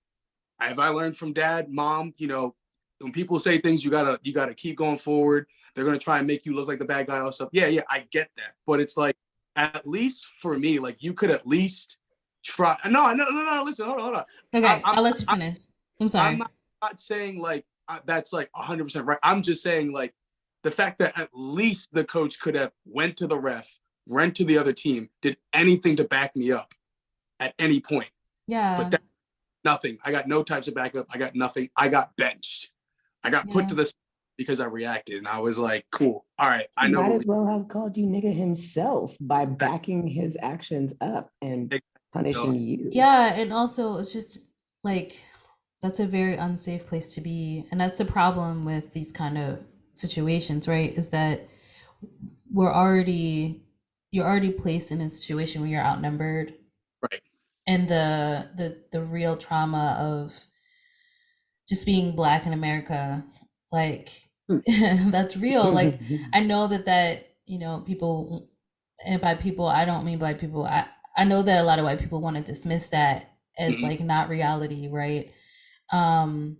Have I learned from dad, mom, you know, when people say things, you gotta keep going forward. They're gonna try and make you look like the bad guy or stuff. Yeah, I get that. But it's like, at least for me, like you could at least try. No, listen, hold on. Okay, I'll let you finish. I'm sorry. I'm not saying like that's like 100% right. I'm just saying like the fact that at least the coach could have went to the ref, went to the other team, did anything to back me up at any point. Yeah. But nothing. I got no types of backup. I got nothing. I got benched. I got put to the side because I reacted, and I was like, cool. All right. I know. Might as well have called you nigga himself by backing his actions up and punishing you. Yeah, and also it's just like that's a very unsafe place to be. And that's the problem with these kind of situations, right? Is that you're already placed in a situation where you're outnumbered. Right. And the real trauma of just being Black in America, like that's real. Like I know that, you know, people, and by people, I don't mean Black people. I know that a lot of white people want to dismiss that as like not reality, right? And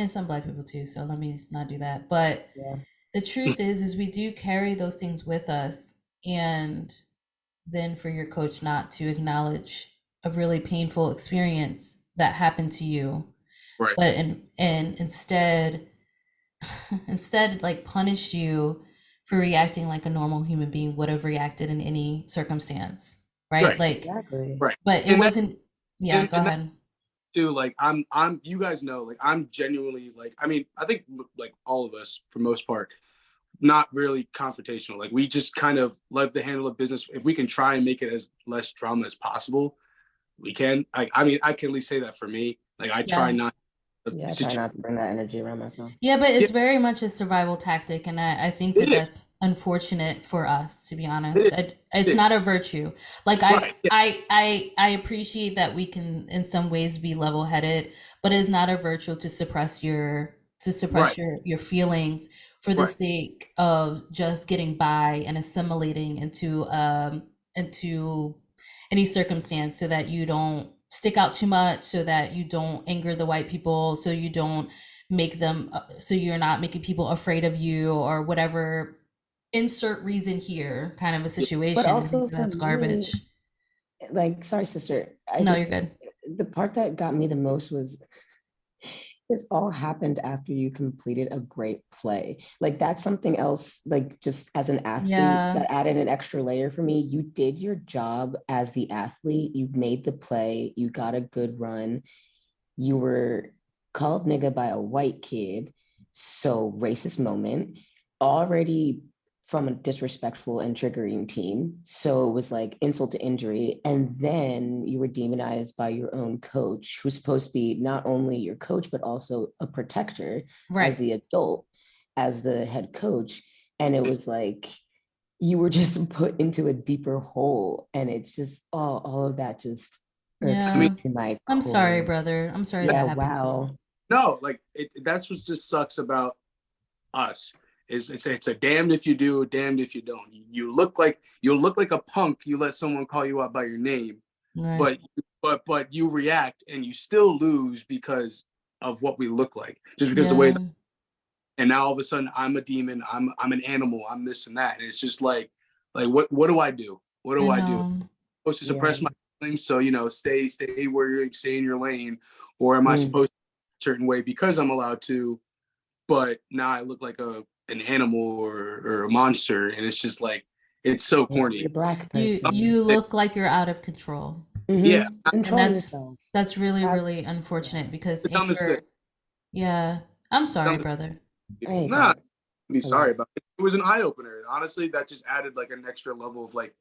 some Black people too. So let me not do that. But the truth is we do carry those things with us. And then for your coach not to acknowledge a really painful experience that happened to you, right? But and instead like punish you for reacting like a normal human being would have reacted in any circumstance, right? Like, exactly. Right. But it wasn't. Yeah, go ahead. Too, like I'm you guys know, like I'm genuinely like, I mean, I think like all of us for most part, not really confrontational. Like we just kind of love to handle a business. If we can try and make it as less drama as possible, we can. I mean, I can at least say that for me. Like I try not. I try not to bring that energy around myself. Yeah, but it's very much a survival tactic, and I think that's unfortunate for us, to be honest. It's not a virtue. Like I appreciate that we can in some ways be level-headed, but it's not a virtue to suppress your your feelings for the sake of just getting by and assimilating into any circumstance so that you don't stick out too much, so that you don't anger the white people, so you don't make them, so you're not making people afraid of you or whatever, insert reason here kind of a situation. But also that's garbage. Like, sorry, sister. You're good. The part that got me the most was this all happened after you completed a great play. Like that's something else, like just as an athlete that added an extra layer for me. You did your job as the athlete. You made the play. You got a good run. You were called nigga by a white kid. So racist moment already from a disrespectful and triggering team. So it was like insult to injury. And then you were demonized by your own coach, who's supposed to be not only your coach, but also a protector as the adult, as the head coach. And it was like, you were just put into a deeper hole. And it's just all of that just irks me to my core. I'm sorry, brother. I'm sorry that happened to you. No, like that's what just sucks about us. It's a damned if you do, damned if you don't. You'll look like a punk. You let someone call you out by your name, but you react and you still lose because of what we look like, just because the way. And now all of a sudden I'm a demon. I'm an animal. I'm this and that. And it's just like what do I do? What do I do? I'm supposed to suppress my feelings, so stay where you're, stay in your lane, or am I supposed to a certain way because I'm allowed to? But now I look like an animal or a monster, and it's just like, it's so corny. You're a black person. You look like you're out of control. Yeah, and that's really really unfortunate, because Yeah. I'm sorry, Some brother. people, I nah, got be a lot. sorry about it. It was an eye opener. Honestly, that just added like an extra level of like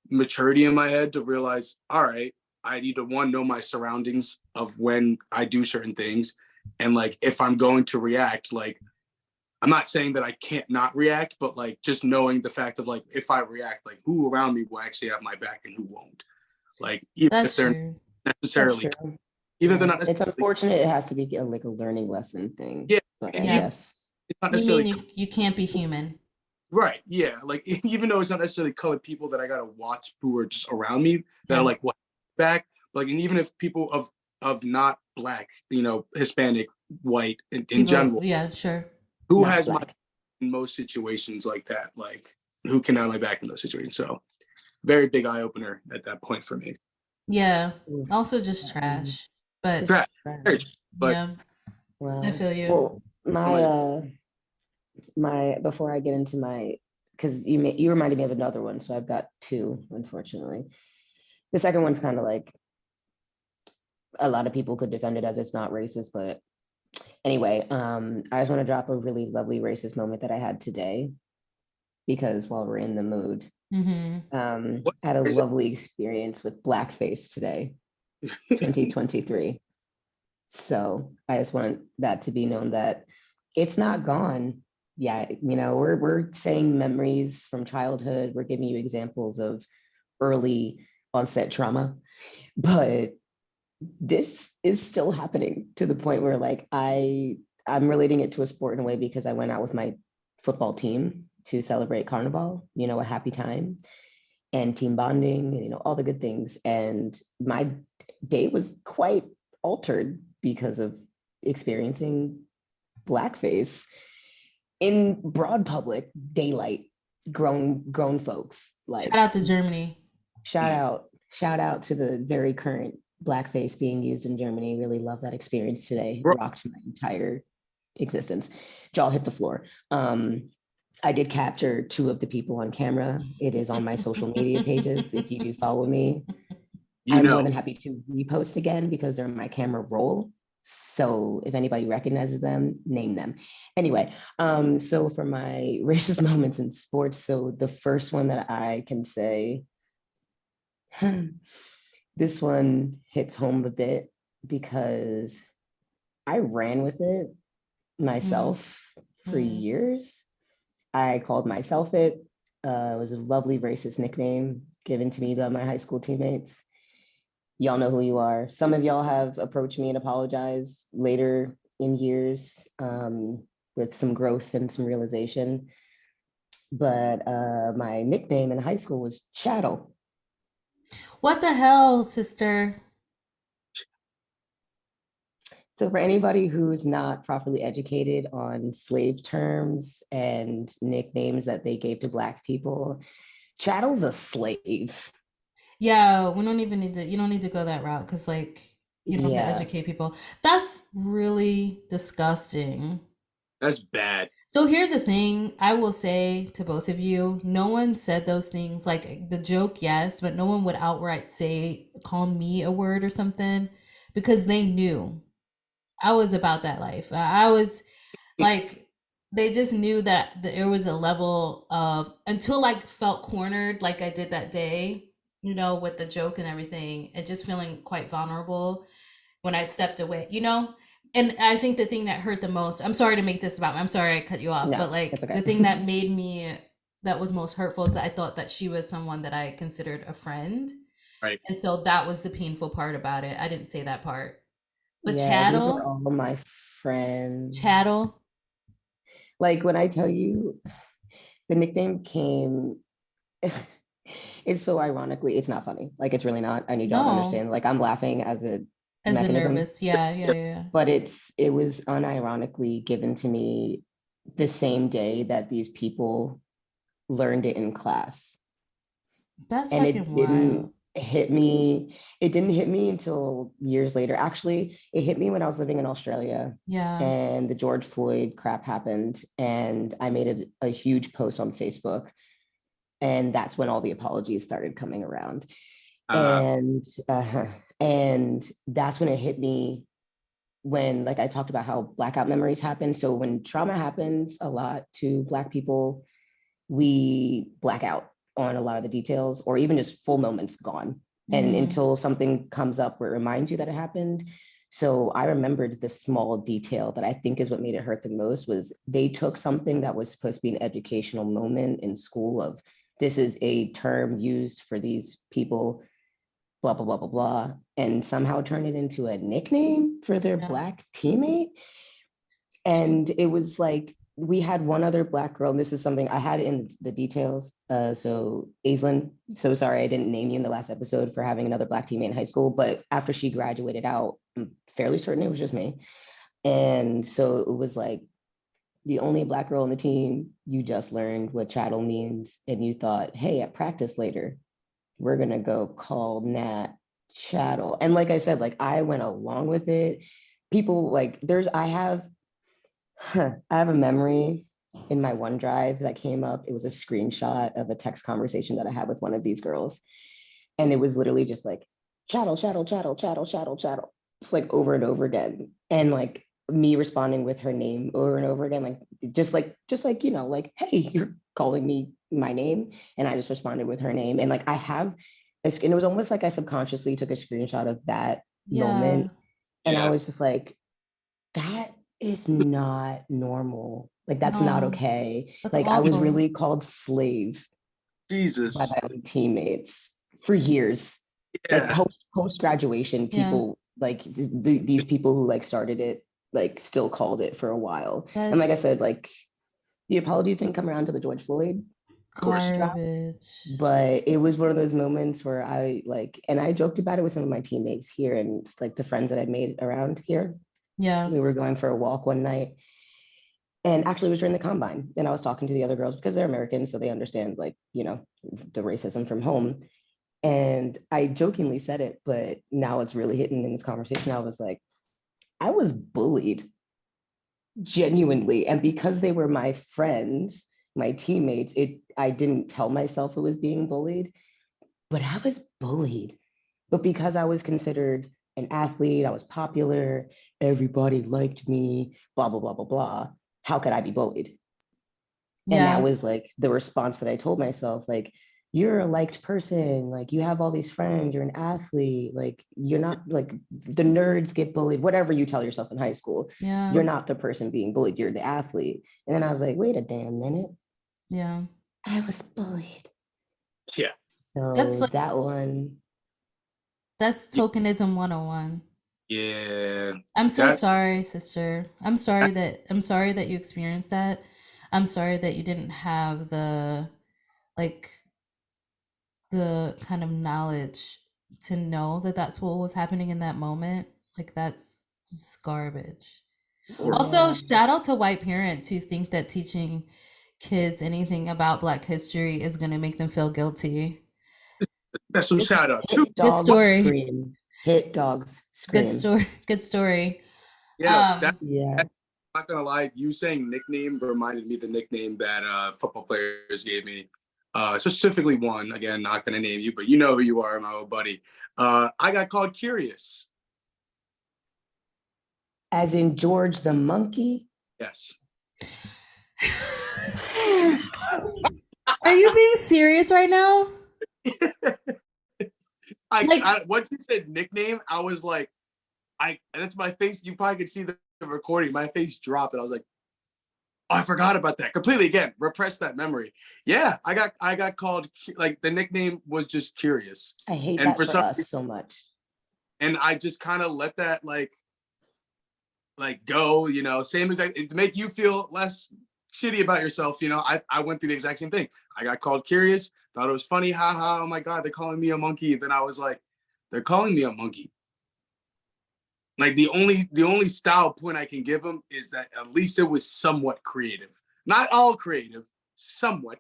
maturity in my head to realize, all right, I need to one know my surroundings of when I do certain things, and like if I'm going to react, like I'm not saying that I can't not react, but like just knowing the fact of like if I react, like who around me will actually have my back and who won't. Like even if That's they're true. That's necessarily, true. even if they're Yeah. not It's necessarily, unfortunate it has to be like a learning lesson thing, yeah, but and I even Yeah. guess. it's not You mean necessarily you can't be human? right, yeah. Like even though it's not necessarily colored people that I gotta watch who are just around me that are Yeah. like what back, like and even if people of not black, Hispanic, white in People, general, yeah, sure. who Not has my black. in most situations like that, like who can have my back in those situations. So very big eye opener at that point for me. Yeah. Oof. Also just Um, trash. But just Trash, very trash, trash. but yeah, I Wow. feel you. Well, I'm like, my before I get into my, because you reminded me of another one, so I've got two, unfortunately. The second one's kind of like a lot of people could defend it as it's not racist, but anyway, I just want to drop a really lovely racist moment that I had today because while we're in the mood, Mm-hmm. what I had a is it? lovely experience with blackface today, 2023. So I just want that to be known that it's not gone. Yeah, we're saying memories from childhood. We're giving you examples of early onset trauma, but this is still happening to the point where like I'm relating it to a sport in a way because I went out with my football team to celebrate Carnival, a happy time and team bonding, and all the good things. And my day was quite altered because of experiencing blackface in broad public daylight, grown folks. Shout Like out to Germany. shout out to the very current blackface being used in Germany. Really love that experience today. Bro, Rocked my entire existence. Jaw hit the floor. I did capture two of the people on camera. It is on my social media pages. If you do follow me, you I'm more know, than happy to repost again because they're in my camera roll. So if anybody recognizes them, name them. Anyway, so for my racist moments in sports, so the first one that I can say, this one hits home a bit because I ran with it Mm, myself for mm. years. I called myself it. It was a lovely racist nickname given to me by my high school teammates. Y'all know who you are. Some of y'all have approached me and apologized later in years, with some growth and some realization. But my nickname in high school was Chattel. What the hell, sister? So for anybody who's not properly educated on slave terms and nicknames that they gave to Black people, Chattel's a slave. Yeah, we don't even need to, you don't need to go that route because, like, you don't have to Yeah. educate people. That's really disgusting. that's bad. So here's the thing I will say to both of you, no one said those things. Like the joke, yes, but no one would outright say, call me a word or something because they knew I was about that life. I was like, they just knew that there was a level of, until like felt cornered like I did that day, with the joke and everything, and just feeling quite vulnerable when I stepped away, And I think the thing that hurt the most, I'm sorry to make this about me, I'm sorry I cut you off, No, but it's like okay. the thing that made me, that was most hurtful is that I thought that she was someone that I considered a friend. Right. And so that was the painful part about it. I didn't say that part. But Yeah, these were chattel, all my friends. chattel, Like when I tell you the nickname came, it's so ironically, it's not funny. Like it's really not. I need y'all to no, understand. Like I'm laughing as a as a mechanism, nervous. Yeah, yeah, yeah. but it was unironically given to me the same day that these people learned it in class. That's And fucking wild. it didn't hit me until years later. Actually, it hit me when I was living in Australia Yeah. and the George Floyd crap happened and I made a huge post on Facebook, and that's when all the apologies started coming around. Uh, And and that's when it hit me when like I talked about how blackout memories happen. So when trauma happens a lot to Black people, we black out on a lot of the details, or even just full moments gone. And until something comes up where it reminds you that it happened. So I remembered the small detail that I think is what made it hurt the most was they took something that was supposed to be an educational moment in school of this is a term used for these people, blah, blah, blah, blah, blah, and somehow turned it into a nickname for their Black teammate. And it was like, we had one other Black girl, and this is something I had in the details. So Aislinn, so sorry I didn't name you in the last episode for having another Black teammate in high school, but after she graduated out, I'm fairly certain it was just me. And so it was like, the only Black girl on the team, you just learned what chattel means, and you thought, hey, at practice later, we're gonna go call Nat chattel. And like I said, like I went along with it. People like I have a memory in my OneDrive that came up. It was a screenshot of a text conversation that I had with one of these girls. And it was literally just like chattel, chattel, chattel, chattel, chattel, chattel. It's like over and over again. And like me responding with her name over and over again, like just like, you know, like, hey, you're calling me my name. And I just responded with her name. And like I have, and it was almost like I subconsciously took a screenshot of that moment. And I was just like, that is not normal. Like that's not okay. That's like awful. I was really called slave Jesus. by my own teammates for years. Like post graduation, people like these people who like started it like still called it for a while. And like I said, like the apologies didn't come around to the George Floyd dropped, but it was one of those moments where I like, and I joked about it with some of my teammates here and like the friends that I made around here. We were going for a walk one night, and actually it was during the combine, and I was talking to the other girls because they're American, so they understand like, you know, the racism from home. And I jokingly said it, but now it's really hitting in this conversation. I was like, I was bullied genuinely, and because they were my friends, my teammates, I didn't tell myself it was being bullied, but I was bullied. But because I was considered an athlete, I was popular, everybody liked me, blah, blah, blah, blah, blah. How could I be bullied? And that was like the response that I told myself, like, you're a liked person, like you have all these friends, you're an athlete, like you're not like the nerds get bullied, whatever you tell yourself in high school. You're not the person being bullied, you're the athlete. And then I was like, wait a damn minute. I was bullied. So that's like, that one. That's tokenism 101. I'm so sorry, sister. I'm sorry that you experienced that. I'm sorry that you didn't have the kind of knowledge to know that that's what was happening in that moment. Like that's just garbage. Also, shout out to white parents who think that teaching kids anything about Black history is going to make them feel guilty. Special shout out to Good story. Scream. Hit dogs scream. Good story. I'm not gonna lie, you saying nickname reminded me of the nickname that football players gave me. Specifically one, again, not gonna name you, but you know who you are, my old buddy. I got called Curious. As in George the monkey? Yes. Are you being serious right now? Once you said nickname, I was like, that's my face. You probably could see the recording. My face dropped, and I was like, oh, I forgot about that completely. Again, repress that memory. Yeah, I got called, like the nickname was just Curious. I hate that for us so much. And I just kind of let that like go, you know, same exact to make you feel less shitty about yourself. You know, I went through the exact same thing. I got called Curious, thought it was funny, haha, oh my God, they're calling me a monkey. And then I was like, they're calling me a monkey. Like the only style point I can give them is that at least it was somewhat creative. Not all creative, somewhat.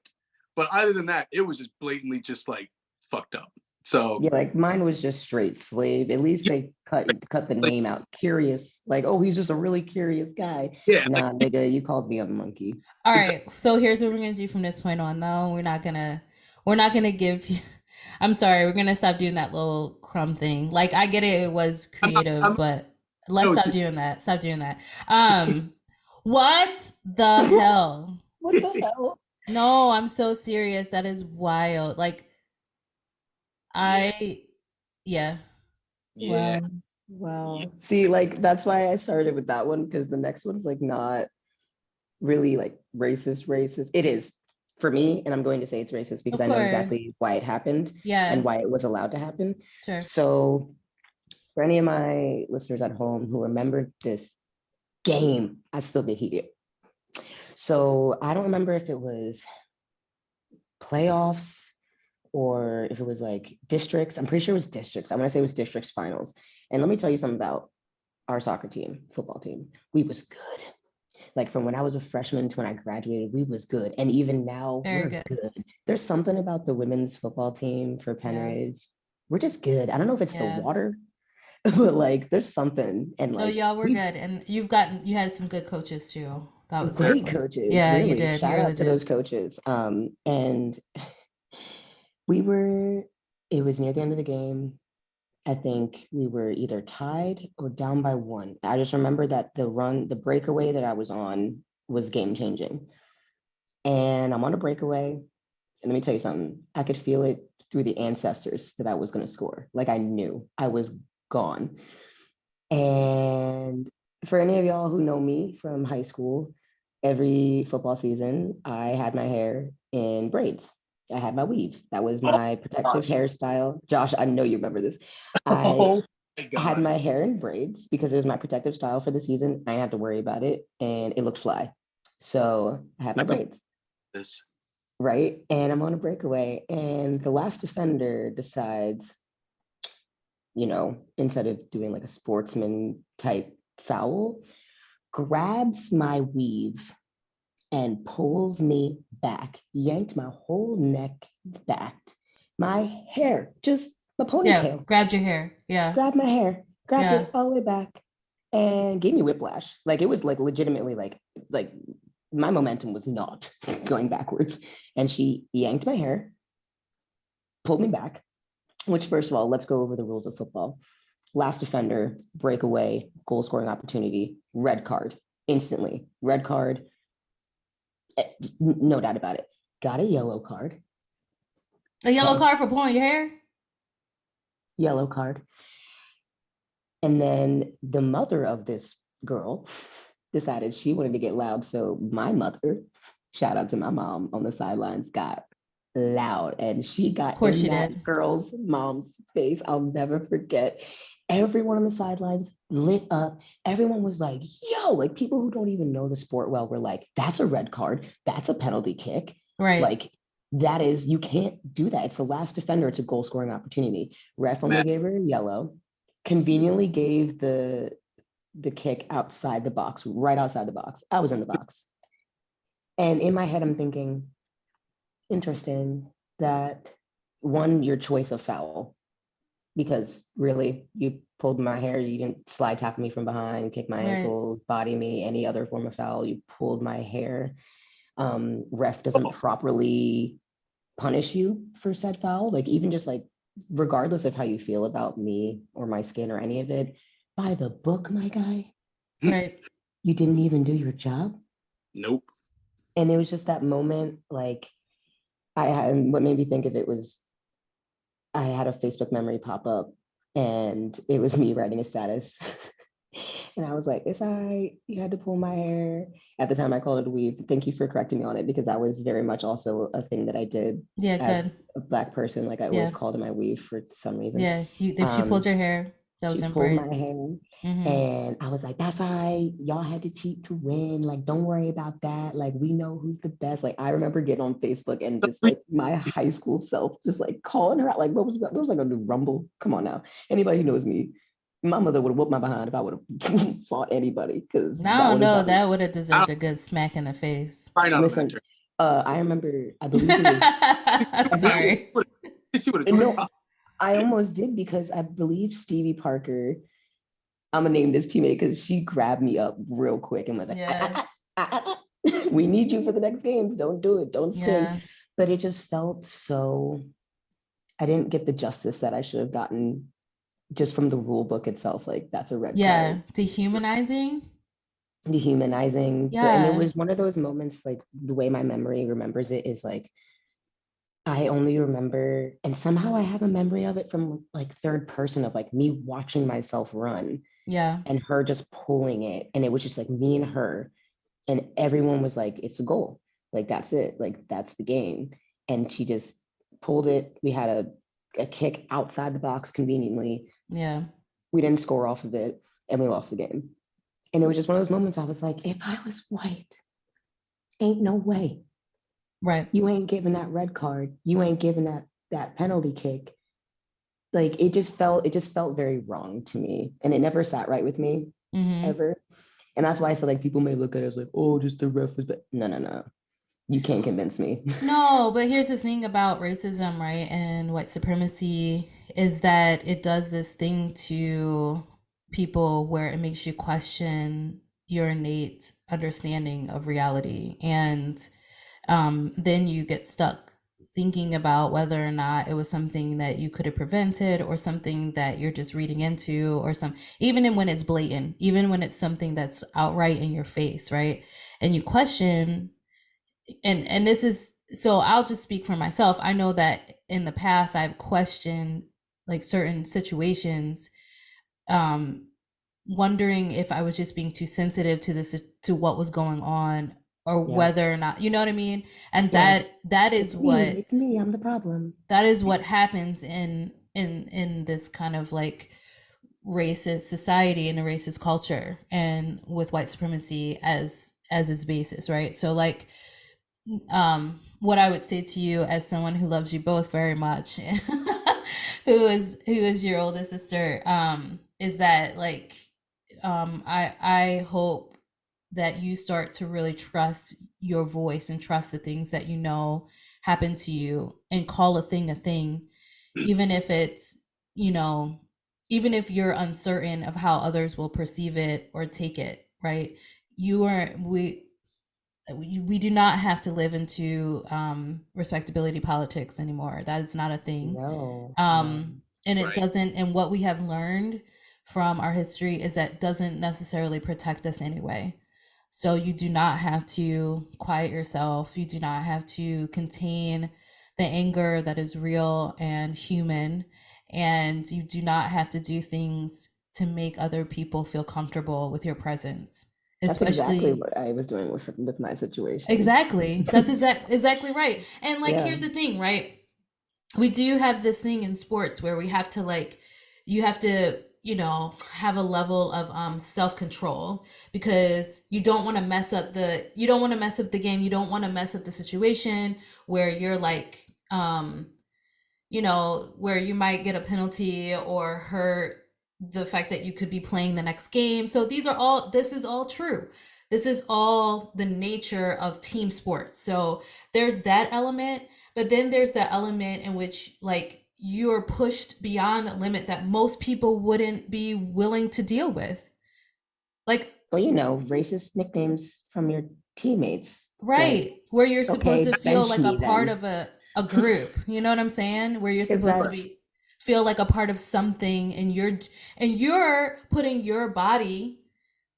But other than that, it was just blatantly just like fucked up. So yeah, like mine was just straight slave. At least they cut the name out. Curious, like, oh, he's just a really curious guy. Yeah, nah, nigga, you called me a monkey. All right, so here's what we're gonna do from this point on. Though we're not gonna give you. I'm sorry, we're gonna stop doing that little crumb thing. Like I get it, it was creative, but Let's No, stop doing that. Stop doing that. What the hell? What the hell? No, I'm so serious. That is wild. Like Yeah. yeah. Yeah. Wow. Yeah. Wow. See, like that's why I started with that one because the next one's like not really like racist. It is for me, and I'm going to say it's racist because Of I know course. exactly why it happened and Yeah, why it was allowed to happen. sure. So for any of my listeners at home who remember this game, I still get heated. So I don't remember if it was playoffs or if it was like districts. I'm pretty sure it was districts. I'm gonna say it was districts finals. And let me tell you something about our soccer team, football team. We was good. Like from when I was a freshman to when I graduated, we was good. And even now, Very we're good. good. There's something about the women's football team for Yeah. Penridge. We're just good. I don't know if it's the Yeah. water, but like there's something. And No, like y'all were we good. And you had some good coaches too. That was great helpful. coaches, Yeah, you really. did. You Shout really out to those did. coaches. And we were, it was near the end of the game. I think we were either tied or down by one. I just remember that the breakaway that I was on was game changing. And I'm on a breakaway. And let me tell you something, I could feel it through the ancestors that I was going to score. Like I knew I was gone. And for any of y'all who know me from high school, every football season, I had my hair in braids. I had my weave. That was Oh my protective gosh. hairstyle. Josh, I know you remember this. I Oh my had God. my hair in braids because it was my protective style for the season. I didn't have to worry about it and it looked fly. So I had my I can braids, this. right? And I'm on a breakaway and the last defender decides, instead of doing like a sportsman type foul, grabs my weave and pulls me back, yanked my whole neck back. My hair, just my Yeah, ponytail, grabbed your hair. Yeah. grabbed my hair, grabbed Yeah. it all the way back, and gave me whiplash. Like it was like legitimately like my momentum was not going backwards. And she yanked my hair, pulled me back, which first of all, let's go over the rules of football. Last defender, breakaway, goal scoring opportunity, red card, instantly. Red card, no doubt about it. Got a yellow card. A yellow Okay. card for pulling your hair? Yellow card. And then the mother of this girl decided she wanted to get loud. So my mother, shout out to my mom on the sidelines, got loud and she Of got course in she that did. girl's mom's face. I'll never forget. Everyone on the sidelines lit up. Everyone was like, yo, like people who don't even know the sport well were like, that's a red card. That's a penalty kick. Right. Like, that is, you can't do that. It's the last defender. It's a goal scoring opportunity. Ref Man, only gave her a yellow, conveniently gave the kick outside the box, right outside the box. I was in the box. And in my head, I'm thinking, interesting that one, your choice of foul, because really you pulled my hair, you didn't slide tackle me from behind, kick my Right. ankles, body me, any other form of foul, you pulled my hair. Ref doesn't properly punish you for said foul, like even just like regardless of how you feel about me or my skin or any of it, by the book, my guy, Right. you didn't even do your job. nope. And it was just that moment, like I had, what made me think of it was I had a Facebook memory pop up and it was me writing a status. And I was like, it's all right. You had to pull my hair. At the time, I called it a weave. Thank you for correcting me on it because that was very much also a thing that I did Yeah, as good. a Black person. Like I always Yeah. called it my weave for some reason. Yeah. If she pulled Um, your hair, that was she in pulled my braids. hair Mm-hmm. and I was like, that's all right. Y'all had to cheat to win. Like, don't worry about that. Like, we know who's the best. Like, I remember getting on Facebook and just like my high school self, just like calling her out. Like, what was there was like a new rumble? Come on now. Anybody who knows me, my mother would have whooped my behind if I would have fought anybody because I that don't would have know. got me. That would have I deserved don't a good smack in the face. probably not on that Listen, turn. I remember, I believe it was, I think it, Sorry. She would have threw no, I almost did because I believe Stevie Parker, I'm gonna name this teammate because she grabbed me up real quick and was like, Yeah. we need you for the next games. Don't do it. Don't sing. Yeah. But it just felt so, I didn't get the justice that I should have gotten just from the rule book itself, like that's a red Yeah, card. dehumanizing. Dehumanizing. And it Yeah, was one of those moments, like the way my memory remembers it is like I only remember, and somehow I have a memory of it from like third person of like me watching myself run yeah, and her just pulling it. And it was just like me and her. And everyone was like, it's a goal. Like that's it. Like that's the game. And she just pulled it. We had a kick outside the box conveniently. yeah, We didn't score off of it and we lost the game. And it was just one of those moments I was like, if I was white, ain't no way. right. You ain't giving that red card. You ain't giving that penalty kick. Like it just felt very wrong to me. And it never sat right with me Hmm. ever. And that's why I said like people may look at it as like, oh, just the ref was, but no, no, no. You can't convince me. No, but here's the thing about racism, right, and white supremacy is that it does this thing to people where it makes you question your innate understanding of reality. And then you get stuck thinking about whether or not it was something that you could have prevented or something that you're just reading into or some even when it's blatant, even when it's something that's outright in your face, right? And you question and this is so I'll just speak for myself. I know that in the past I've questioned like certain situations, um, wondering if I was just being too sensitive to this to what was going on or Yeah. whether or not, you know what I mean? And Yeah. that is It's me. what It's me. I'm the problem. happens in this kind of like racist society and a racist culture and with white supremacy as its basis, right? So like what I would say to you as someone who loves you both very much, who is your older sister, is that like I hope that you start to really trust your voice and trust the things that you know happen to you and call a thing, even if it's, you know, even if you're uncertain of how others will perceive it or take it, right? You are we do not have to live into respectability politics anymore. That is not a thing. No, no. um and it Right. doesn't, and what we have learned from our history is that doesn't necessarily protect us anyway. So you do not have to quiet yourself, you do not have to contain the anger that is real and human, and you do not have to do things to make other people feel comfortable with your presence, That's exactly especially. what I was doing with my situation. Exactly. That's exactly right. And like Yeah. here's the thing, right? We do have this thing in sports where we have to like you have to, you know, have a level of self-control because you don't want to mess up the game, you don't want to mess up the situation where you're like you know, where you might get a penalty or hurt the fact that you could be playing the next game. So this is all true. This is all the nature of team sports. So there's that element, but then there's the element in which like you're pushed beyond a limit that most people wouldn't be willing to deal with. Like, Well, racist nicknames from your teammates. Like, right, where you're supposed okay, to feel bench like a me part then. of a group, you know what I'm saying? Where you're Because supposed to that's be feel like a part of something and you're putting your body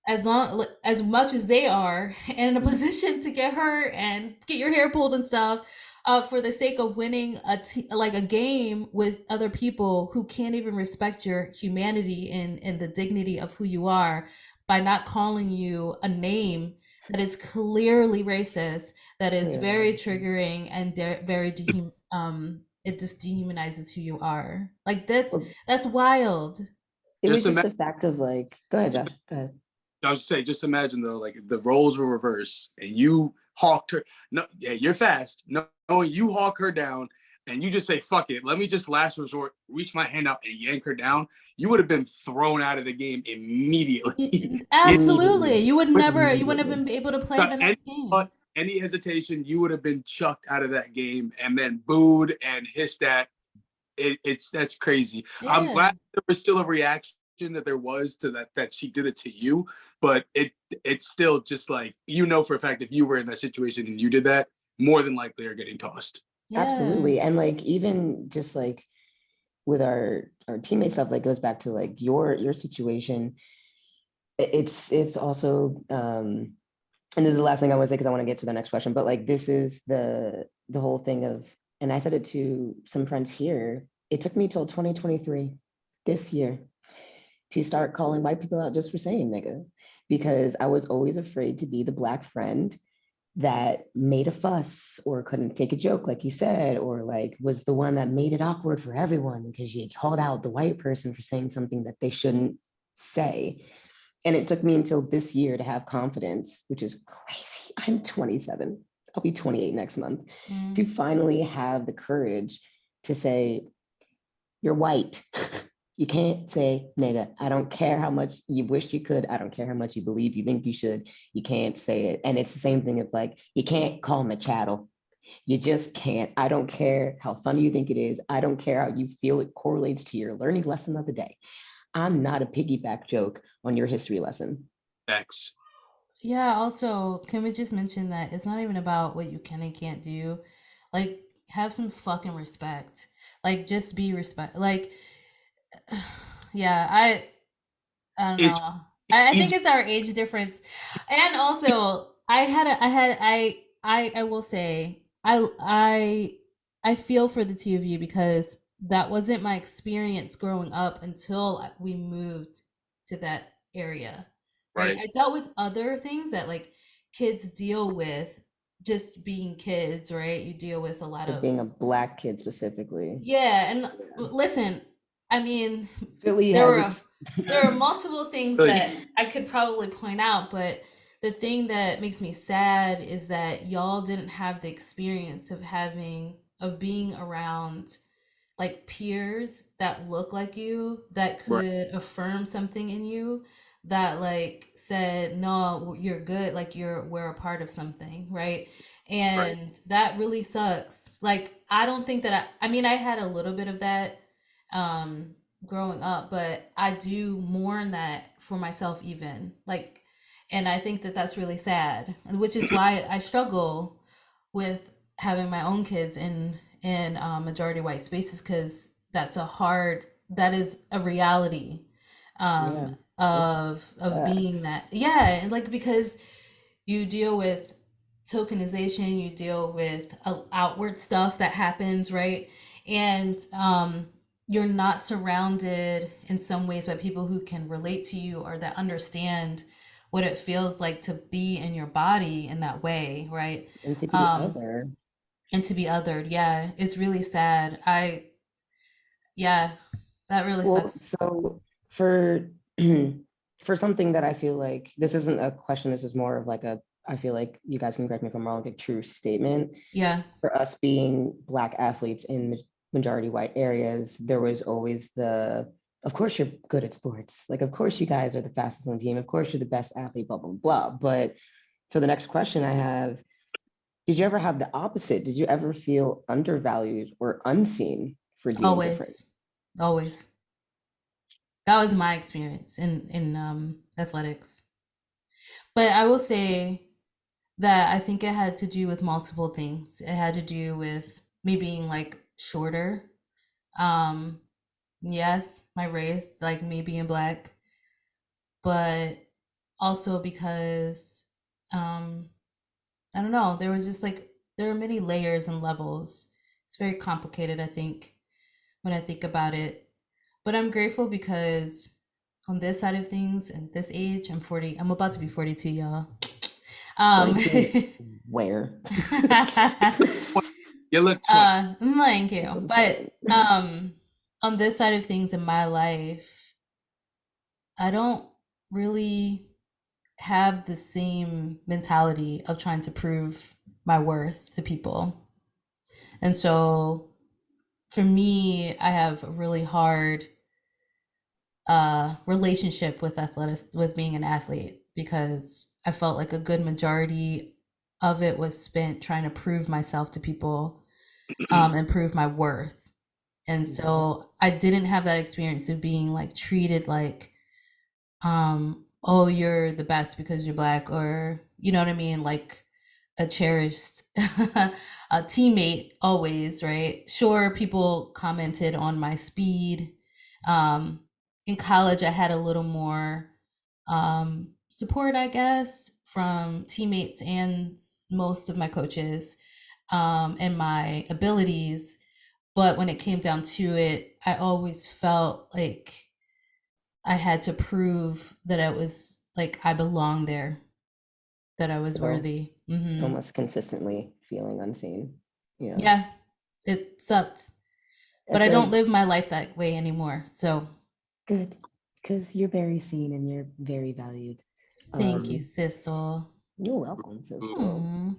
as much as they are in a position to get hurt and get your hair pulled and stuff for the sake of winning like a game with other people who can't even respect your humanity and the dignity of who you are by not calling you a name that is clearly racist, that is very clearly. triggering and it just dehumanizes who you are. Like Well, that's wild. it was Just just imagine. the fact of like, go ahead, Josh. Go ahead. I was just saying, just imagine though, like the roles were reversed and you hawked her. No, yeah, you're fast. No, you hawk her down and you just say, fuck it. Let me just last resort, reach my hand out and yank her down. You would have been thrown out of the game immediately. Absolutely. Immediately. You wouldn't have Immediately. been able to play Without the any next game. thought, any hesitation, you would have been chucked out of that game and then booed and hissed at. That's crazy. I'm Yeah. glad there was still a reaction that there was to that she did it to you, but it's still just like, for a fact if you were in that situation and you did that, more than likely are getting tossed. Yeah. Absolutely. And like even just like with our teammate stuff, like goes back to like your situation. It's also and this is the last thing I want to say because I want to get to the next question. But like this is the whole thing of, and I said it to some friends here. It took me till 2023, this year, to start calling white people out just for saying nigga, because I was always afraid to be the Black friend that made a fuss or couldn't take a joke, like you said, or like was the one that made it awkward for everyone because you called out the white person for saying something that they shouldn't say. And it took me until this year to have confidence, which is crazy. I'm 27. I'll be 28 next month, to finally have the courage to say, you're white. You can't say nigga. I don't care how much you wish you could. I don't care how much you believe you think you should. You can't say it. And it's the same thing. It's like, you can't call him a chattel. You just can't. I don't care how funny you think it is. I don't care how you feel it correlates to your learning lesson of the day. I'm not a piggyback joke on your history lesson. X. Yeah, also, can we just mention that it's not even about what you can and can't do? Like, have some fucking respect. Like, just be respect. Like, yeah, I don't It's know. I think easy. it's our age difference. And also, I will say, I feel for the two of you because that wasn't my experience growing up until we moved to that area, right? Right. I dealt with other things that like kids deal with just being kids, right? You deal with a lot Like of, being a Black kid specifically. yeah, and Yeah. listen, I mean, Philly there has were its there are multiple things Good. that I could probably point out, but the thing that makes me sad is that y'all didn't have the experience of being around like peers that look like you, that Right. could affirm something in you, that like said, no, you're good, like we're a part of something, right? Right. And that really sucks. Like, I don't think that I mean, I had a little bit of that um growing up, but I do mourn that for myself even. Like, and I think that that's really sad, which is why I struggle with having my own kids in majority white spaces, because that is a reality yeah. of being Facts. that, yeah. And like, because you deal with tokenization, you deal with outward stuff that happens, right? And you're not surrounded in some ways by people who can relate to you or that understand what it feels like to be in your body in that way, right? And to be um other. and to be othered, yeah, it's really sad. Yeah, that really Well, sucks. so for for something that I feel like this isn't a question, this is more of like a, I feel like you guys can correct me if I'm wrong, like a true statement. Yeah. For us being Black athletes in majority white areas, there was always the, of course you're good at sports. Like, of course you guys are the fastest on the team. Of course you're the best athlete, blah, blah, blah. But for the next question I have, did you ever have the opposite? Did you ever feel undervalued or unseen for being different? Always. Always. That was my experience in athletics. But I will say that I think it had to do with multiple things. It had to do with me being like shorter. Um, yes, my race, like me being Black, but also because um, I don't know, there was just like there are many layers and levels. It's very complicated, I think, when I think about it. But I'm grateful because on this side of things, at this age, I'm 40. I'm about to be 42, y'all. 42 where? You look 20. Thank you. That's what I'm But saying. on this side of things in my life, I don't really have the same mentality of trying to prove my worth to people. And so for me, I have a really hard relationship with with being an athlete, because I felt like a good majority of it was spent trying to prove myself to people, and prove my worth. And Yeah. so I didn't have that experience of being like treated like, oh, you're the best because you're Black, or you know what I mean? Like, a cherished a teammate always, right? Sure, people commented on my speed. In college, I had a little more support, I guess, from teammates and most of my coaches, and my abilities. But when it came down to it, I always felt like I had to prove that I was like I belonged there, that I was So worthy. almost consistently feeling unseen. Yeah. Yeah, it sucked. I But I feel don't like live my life that way anymore. So good because you're very seen and you're very valued. thank you, Um, sister. you're welcome, sister. Hmm.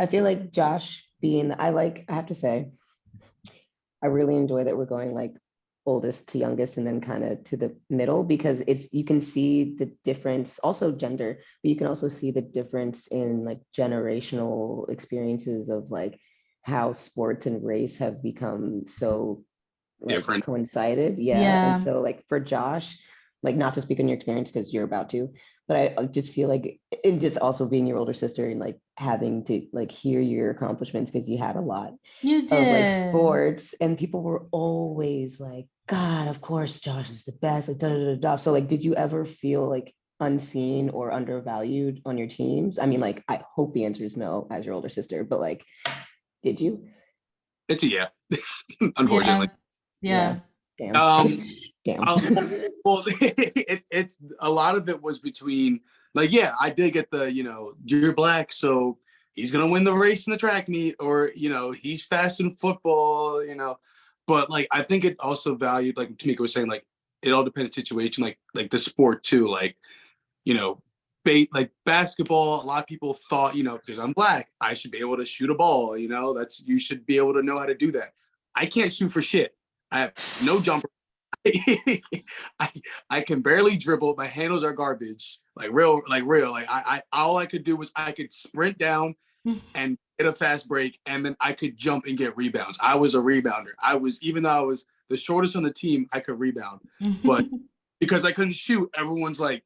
I feel like Josh being, I have to say, I really enjoy that we're going like oldest to youngest and then kind of to the middle because it's you can see the difference, also gender, but you can also see the difference in like generational experiences of like how sports and race have become so like Different. coincided. Yeah. And Yeah. so like for Josh, like not to speak on your experience because you're about to, but I just feel like and just also being your older sister and like having to like hear your accomplishments because you had a lot You of like did. sports and people were always like, God, of course Josh is the best, like da da da da. So like did you ever feel like unseen or undervalued on your teams? I mean, like I hope the answer is no as your older sister, but like, did you? It's a yeah, Yeah. unfortunately. Yeah. Yeah. Damn. Um, Damn. well, it's a lot of it was between like, yeah, I did get the, you're black, so he's gonna win the race in the track meet, or he's fast in football, But like, I think it also valued, like Tamika was saying, like it all depends situation, like the sport too, like you know, like basketball. A lot of people thought, because I'm black, I should be able to shoot a ball. That's you should be able to know how to do that. I can't shoot for shit. I have no jumper. I I can barely dribble. My handles are garbage. Like real, like real. Like I all I could do was I could sprint down and get a fast break, and then I could jump and get rebounds. I was a rebounder. Even though I was the shortest on the team, I could rebound. But because I couldn't shoot, everyone's like,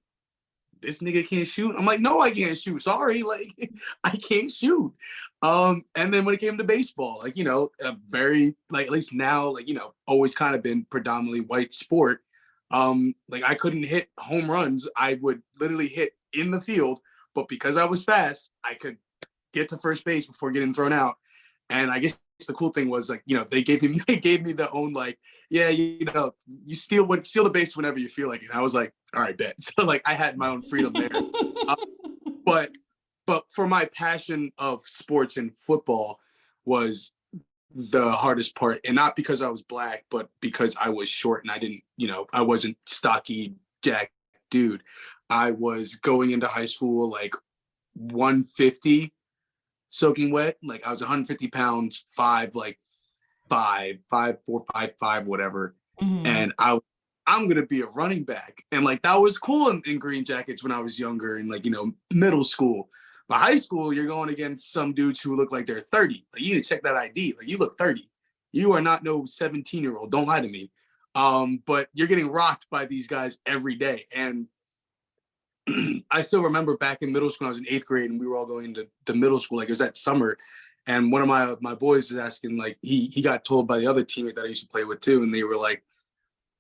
this nigga can't shoot. I'm like, no, I can't shoot. Sorry, like I can't shoot. And then when it came to baseball, like, a very like at least now, like, always kind of been predominantly white sport. Like I couldn't hit home runs. I would literally hit in the field, but because I was fast, I could get to first base before getting thrown out. And I guess the cool thing was like, they gave me the own like, yeah, you steal the base whenever you feel like it. And I was like, all right, bet. So like I had my own freedom there. Uh, but for my passion of sports and football was the hardest part. And not because I was black, but because I was short and I didn't, I wasn't stocky jack dude. I was going into high school like 150 soaking wet. Like I was 150 pounds, five, 4, 5, whatever. Mhm. And I'm gonna be a running back. And like that was cool in Green Jackets when I was younger and like, middle school. But high school, you're going against some dudes who look like they're 30. Like you need to check that ID. Like you look 30. You are not no 17-year-old. Don't lie to me. But you're getting rocked by these guys every day. And I still remember back in middle school, I was in 8th grade and we were all going to middle school. Like it was that summer. And one of my boys was asking, like, he got told by the other teammate that I used to play with too. And they were like,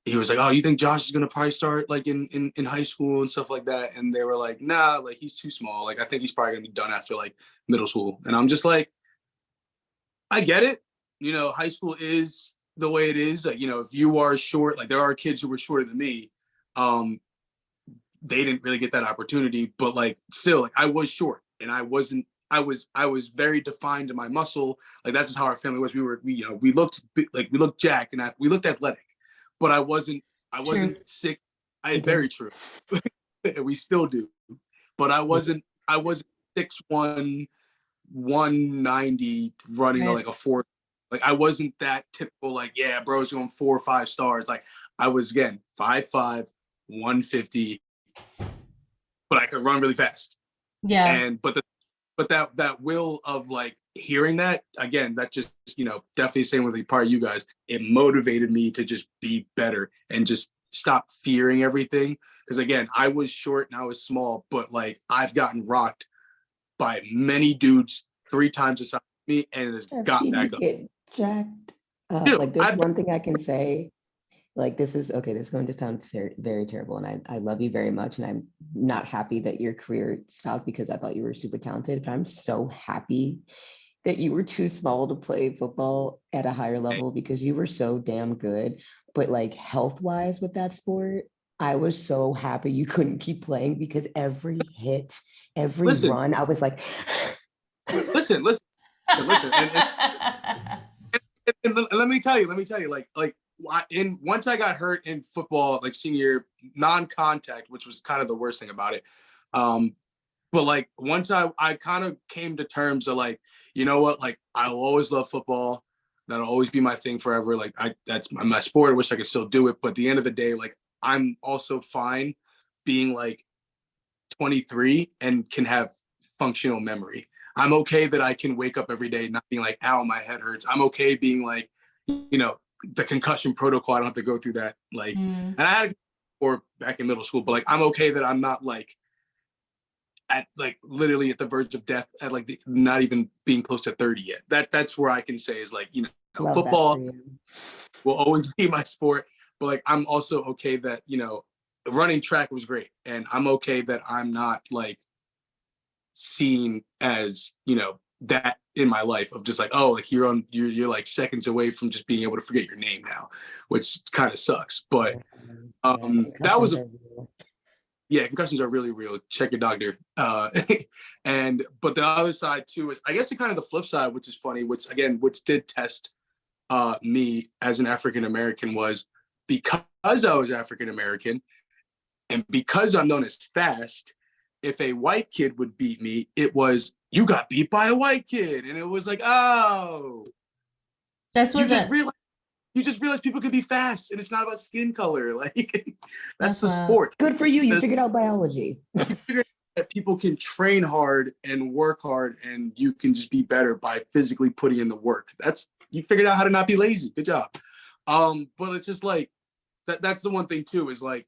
he was like, oh, you think Josh is going to probably start like in high school and stuff like that? And they were like, nah, like he's too small. Like, I think he's probably going to be done after like middle school. And I'm just like, I get it. High school is the way it is. Like, if you are short, like there are kids who were shorter than me. They didn't really get that opportunity, but like still, like I was short and I was very defined in my muscle. Like that's just how our family was. We looked jacked and we looked athletic, but I True. wasn't sick. You Very did. true. We still do, but I wasn't 6'1", 190 running Right. like a 4. Like I wasn't that typical, like, yeah, bro's going 4 or 5 stars. Like I was again 5'5", 150, but I could run really fast. Yeah. And but that will of like hearing that again, that just definitely same with the part of you guys. It motivated me to just be better and just stop fearing everything. Because again, I was short and I was small, but like I've gotten rocked by many dudes 3 times the size of me, and it has I've got seen you back up. get jacked up. Dude, Like, there's one thing I can say. Like, this is okay. This is going to sound very terrible, and I love you very much, and I'm not happy that your career stopped because I thought you were super talented. But I'm so happy that you were too small to play football at a higher level because you were so damn good. But like health-wise with that sport, I was so happy you couldn't keep playing because every hit, every listen, run, I was like, listen, and let me tell you, once I got hurt in football, like senior year, non-contact, which was kind of the worst thing about it. But like once I kind of came to terms of like, you know what, like I'll always love football. That'll always be my thing forever. Like that's my sport. I wish I could still do it. But at the end of the day, like I'm also fine being like 23 and can have functional memory. I'm okay that I can wake up every day not being like, ow, my head hurts. I'm okay being like, you know, the concussion protocol. I don't have to go through that. Like, and I had or back in middle school, but like, I'm okay that I'm not like at like literally at the verge of death at like not even being close to 30 yet. That's where I can say is like, you know, love football that for you. will always be my sport, but like, I'm also okay that, you know, running track was great. And I'm okay that I'm not like seen as, you know, that in my life of just like, oh, like you're like seconds away from just being able to forget your name now, which kind of sucks. But that was concussions are really real. Check your doctor. But the other side too is, I guess, the kind of the flip side, which is funny, which did test me as an African American, was because I was African American and because I'm known as fast. If a white kid would beat me, it was, you got beat by a white kid, and it was like, oh, That's what you just realize people can be fast, and it's not about skin color. Like that's the wild. sport. Good for you. You figured out biology. That people can train hard and work hard, and you can just be better by physically putting in the work. You figured out how to not be lazy. Good job. But it's just like that's the one thing too, is like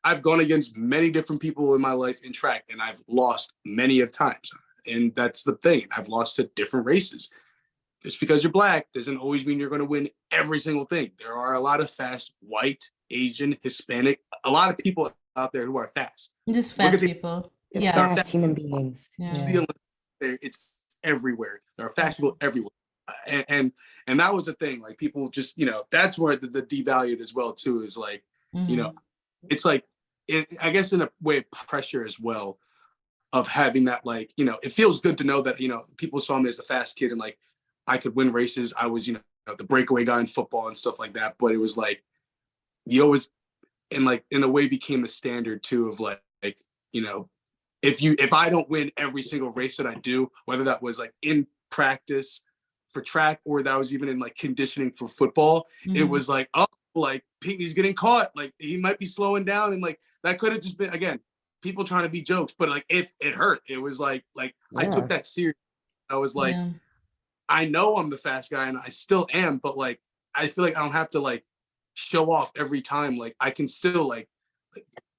I've gone against many different people in my life in track, and I've lost many of times. And that's the thing. I've lost to different races. Just because you're black doesn't always mean you're going to win every single thing. There are a lot of fast white, Asian, Hispanic, a lot of people out there who are fast. Just fast people. Just Yeah. fast human beings. Yeah. It's everywhere. There are fast people everywhere. And that was the thing. Like people just, you know, that's where the devalued as well too, is like, you know, it's like, I guess in a way pressure as well of having that, like, you know, it feels good to know that, you know, people saw me as a fast kid and like I could win races. I was, you know, the breakaway guy in football and stuff like that. But it was like, you always, and like in a way became the standard too of like, you know, if I don't win every single race that I do, whether that was like in practice for track or that was even in like conditioning for football, it was like, oh, like Pinckney's getting caught, like he might be slowing down, and like that could have just been, again, people trying to be jokes, but like it hurt. It was like I took that serious. I was like, I know I'm the fast guy and I still am, but like I feel like I don't have to like show off every time. Like I can still like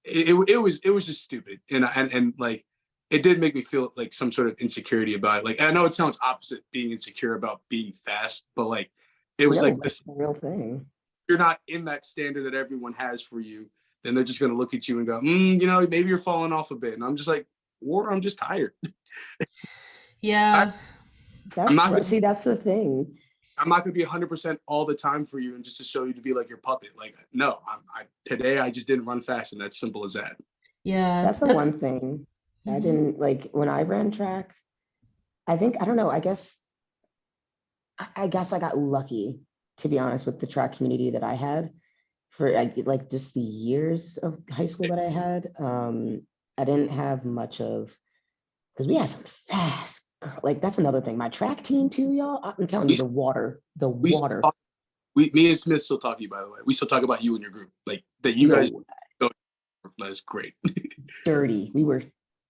it was just stupid, and like it did make me feel like some sort of insecurity about it. Like I know it sounds opposite, being insecure about being fast, but like it was like this real thing. You're not in that standard that everyone has for you, then they're just going to look at you and go, you know, maybe you're falling off a bit. And I'm just like, or I'm just tired. Yeah. That's the thing. I'm not going to be 100% all the time for you and just to show you to be like your puppet. Like, no, today I just didn't run fast, and that's simple as that. Yeah. That's the one thing. I didn't like when I ran track. I don't know. I guess I got lucky, to be honest, with the track community that I had for like just the years of high school that I had. I didn't have much of, because we had some fast, like that's another thing. My track team too, y'all. I'm telling you, the water. Me and Smith still talk to you, by the way. We still talk about you and your group, like that. You guys, that's great. Dirty. We were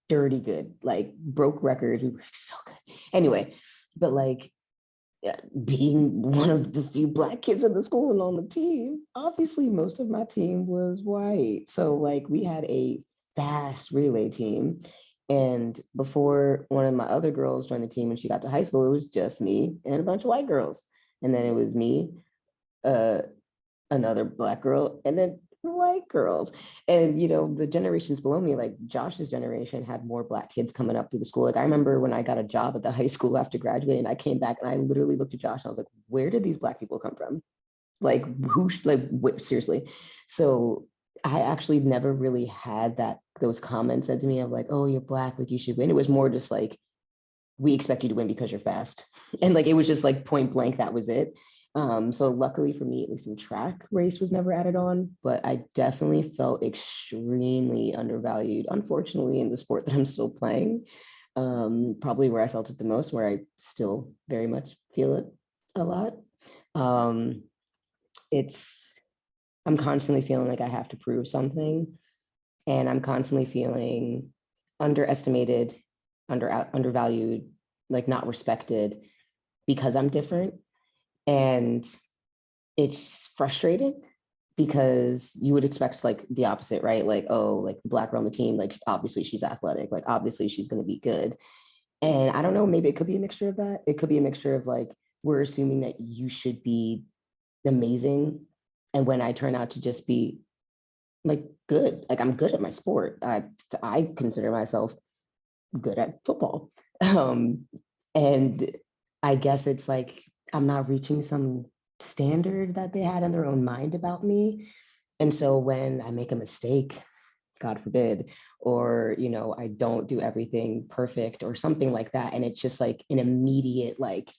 dirty good. Like broke record. We were so good. Anyway, but like being one of the few Black kids in the school and on the team, obviously most of my team was white. So like we had a fast relay team, And before one of my other girls joined the team when she got to high school, it was just me and a bunch of white girls. And then it was me, uh, another Black girl, and then white girls. And, you know, the generations below me, like Josh's generation, had more Black kids coming up through the school. Like I remember when I got a job at the high school after graduating, I came back and I literally looked at Josh and I was like, where did these Black people come from? Like seriously. So I actually never really had those comments said to me of like, oh, you're Black, like you should win. It was more just like, we expect you to win because you're fast. And like, it was just like point blank, that was it. So luckily for me, at least in track, race was never added on, but I definitely felt extremely undervalued, unfortunately, in the sport that I'm still playing. Probably where I felt it the most, where I still very much feel it a lot. I'm constantly feeling like I have to prove something, and I'm constantly feeling underestimated, undervalued, like not respected because I'm different. And it's frustrating because you would expect like the opposite, right? Like, oh, like the Black girl on the team, like obviously she's athletic, like obviously she's going to be good. And I don't know, maybe it could be a mixture of that. It could be a mixture of like, we're assuming that you should be amazing. And when I turn out to just be like good, like I'm good at my sport. I consider myself good at football. And I guess it's like I'm not reaching some standard that they had in their own mind about me. And so when I make a mistake, God forbid, or you know, I don't do everything perfect or something like that, and it's just like an immediate like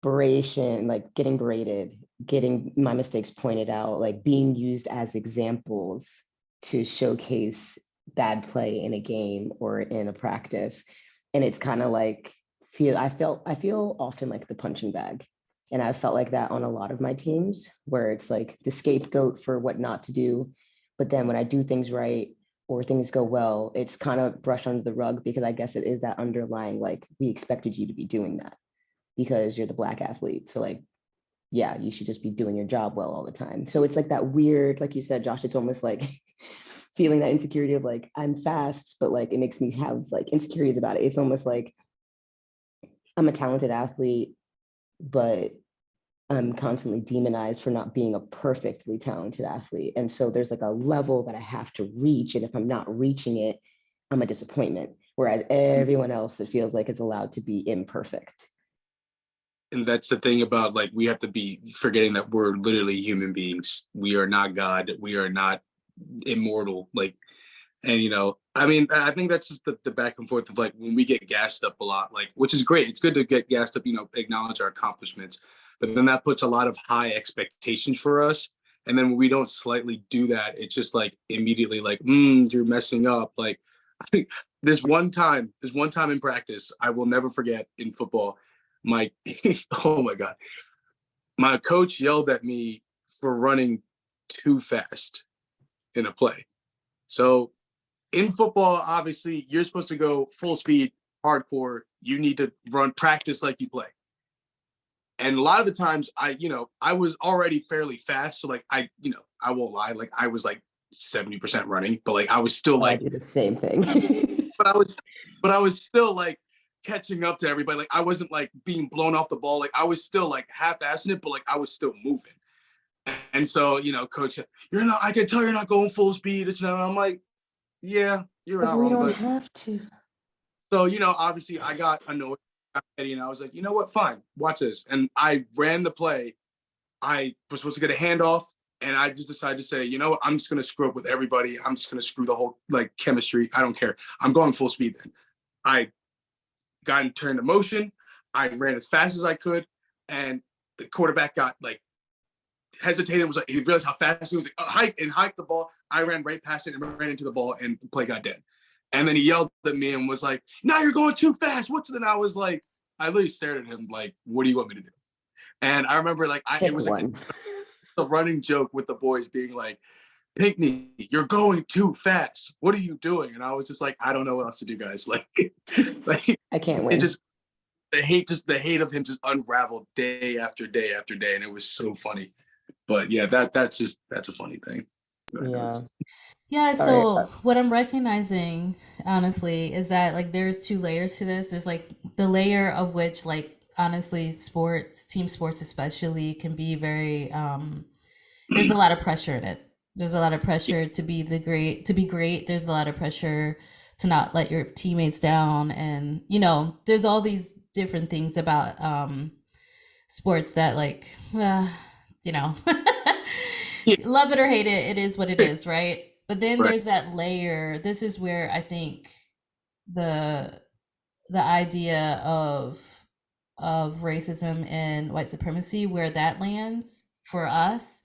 beration, like getting berated, getting my mistakes pointed out, like being used as examples to showcase bad play in a game or in a practice. And it's kind of like I feel often like the punching bag. And I felt like that on a lot of my teams, where it's like the scapegoat for what not to do. But then when I do things right or things go well, it's kind of brushed under the rug because I guess it is that underlying, like, we expected you to be doing that because you're the Black athlete. So like, yeah, you should just be doing your job well all the time. So it's like that weird, like you said, Josh, it's almost like feeling that insecurity of like, I'm fast, but like, it makes me have like insecurities about it. It's almost like I'm a talented athlete, but I'm constantly demonized for not being a perfectly talented athlete. And so there's like a level that I have to reach. And if I'm not reaching it, I'm a disappointment. Whereas everyone else, it feels like is allowed to be imperfect. And that's the thing about, like, we have to be forgetting that we're literally human beings. We are not God. We are not immortal. Like, and you know, I mean, I think that's just the back and forth of like when we get gassed up a lot, like, which is great. It's good to get gassed up, you know, acknowledge our accomplishments, but then that puts a lot of high expectations for us. And then when we don't slightly do that, it's just like immediately like, you're messing up. Like, this one time in practice, I will never forget in football. My oh my God, my coach yelled at me for running too fast in a play. So in football, obviously, you're supposed to go full speed, hardcore. You need to run practice like you play. And a lot of the times, I was already fairly fast. So like, I won't lie, like I was like 70% running, but like I was still I like, do the same thing. but I was still like catching up to everybody. Like I wasn't like being blown off the ball. Like I was still like half-assing it, but like I was still moving. And so, coach, I can tell you're not going full speed. And I'm like, yeah, you're Because not we wrong. don't But have to. so, obviously I got annoyed, and I was like, you know what, fine, watch this. And I ran the play. I was supposed to get a handoff, and I just decided to say, you know what, I'm just going to screw up with everybody. I'm just going to screw the whole like chemistry. I don't care. I'm going full speed then. I got turned to motion. I ran as fast as I could, and the quarterback got like hesitated. Was like, he realized how fast he was. Like, hiked the ball. I ran right past it and ran into the ball, and the play got dead. And then he yelled at me and was like, "Now you're going too fast." Then I was like, I literally stared at him like, "What do you want me to do?" And I remember like it was like a running joke with the boys being like, "Pinkney, you're going too fast. What are you doing?" And I was just like, I don't know what else to do, guys. Like, I can't win. The hate of him just unraveled day after day after day, and it was so funny. But yeah, that's a funny thing. Yeah. Yeah, All right. so what I'm recognizing, honestly, is that like there's two layers to this. There's like the layer of which, like, honestly, sports, team sports especially, can be very there's a lot of pressure in it. There's a lot of pressure to be great. There's a lot of pressure to not let your teammates down, and there's all these different things about sports that, like, you know, Yeah. love it or hate it, it is what it is, right? But then Right. there's that layer. This is where I think the the idea of racism and white supremacy, where that lands for us,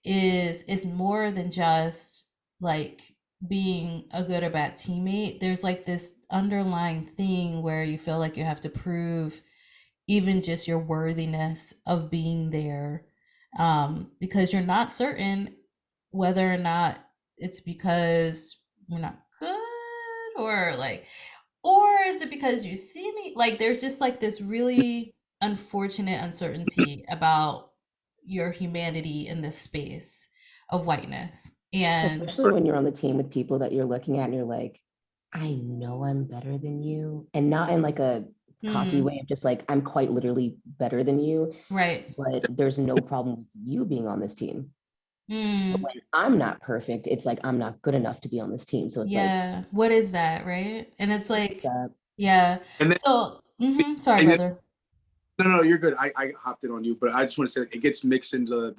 is more than just like being a good or bad teammate. There's like this underlying thing where you feel like you have to prove even just your worthiness of being there, because you're not certain whether or not it's because you're not good, or like, or is it because you see me, like there's just like this really unfortunate uncertainty about your humanity in this space of whiteness. And Especially when you're on the team with people that you're looking at and you're like, I know I'm better than you. And not in like a cocky mm, way of just like, I'm quite literally better than you, right. but there's no problem with you being on this team. But Mm, when I'm not perfect, it's like I'm not good enough to be on this team. So it's like, yeah, what is that, right? And it's what is like, that? yeah. And then, So, sorry, and then brother. no, you're good. I hopped in on you, but I just want to say it gets mixed into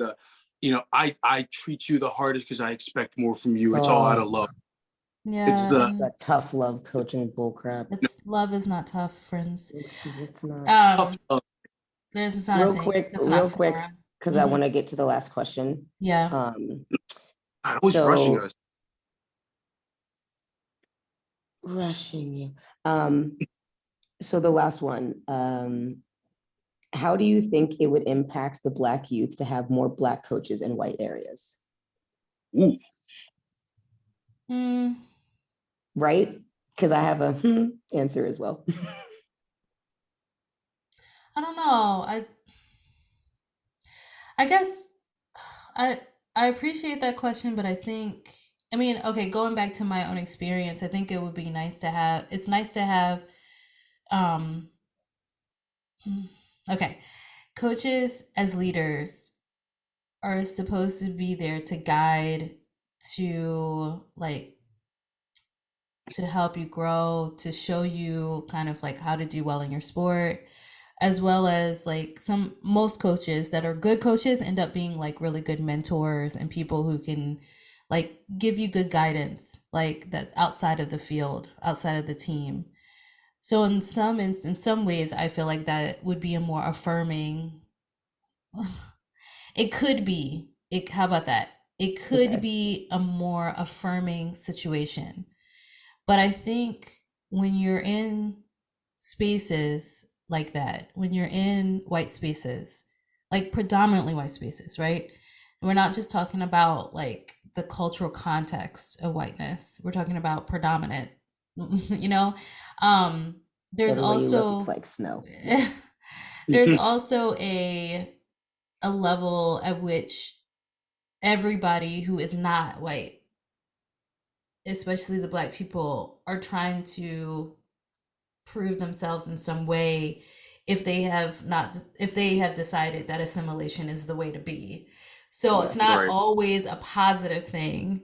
I treat you the hardest because I expect more from you. It's all out Oh, of love. It's Yeah, the that tough love coaching bull crap. it's love is not tough, friends. It's not. tough Um, love. there's it's not a thing. It's not Real quick, Samara. because I Hmm. want to get to the last question. Yeah. Um, God, always rushing so us. rushing you. Um, so the last one. How do you think it would impact the Black youth to have more Black coaches in white areas? Ooh, Mm, Right? Because I have a answer as well. I don't know. I guess I I appreciate that question, but I think, I mean, okay, going back to my own experience, I think it would be nice to have, it's nice to have um hmm, okay, coaches as leaders are supposed to be there to guide, to like to help you grow, to show you kind of like how to do well in your sport, as well as like most coaches that are good coaches end up being like really good mentors and people who can like give you good guidance, like that outside of the field, outside of the team. So in some ways I feel like that would be a more affirming, it could be, how about that? It could Okay. be a more affirming situation. But I think when you're in spaces like that, when you're in white spaces, like predominantly white spaces, right? And we're not just talking about like the cultural context of whiteness. We're talking about predominant, you know? Um, there's Everywhere you look, it's also like snow. there's also a level at which everybody who is not white, especially the Black people, are trying to prove themselves in some way, if they have not, if they have decided that assimilation is the way to be. So Yeah. it's not right. always a positive thing,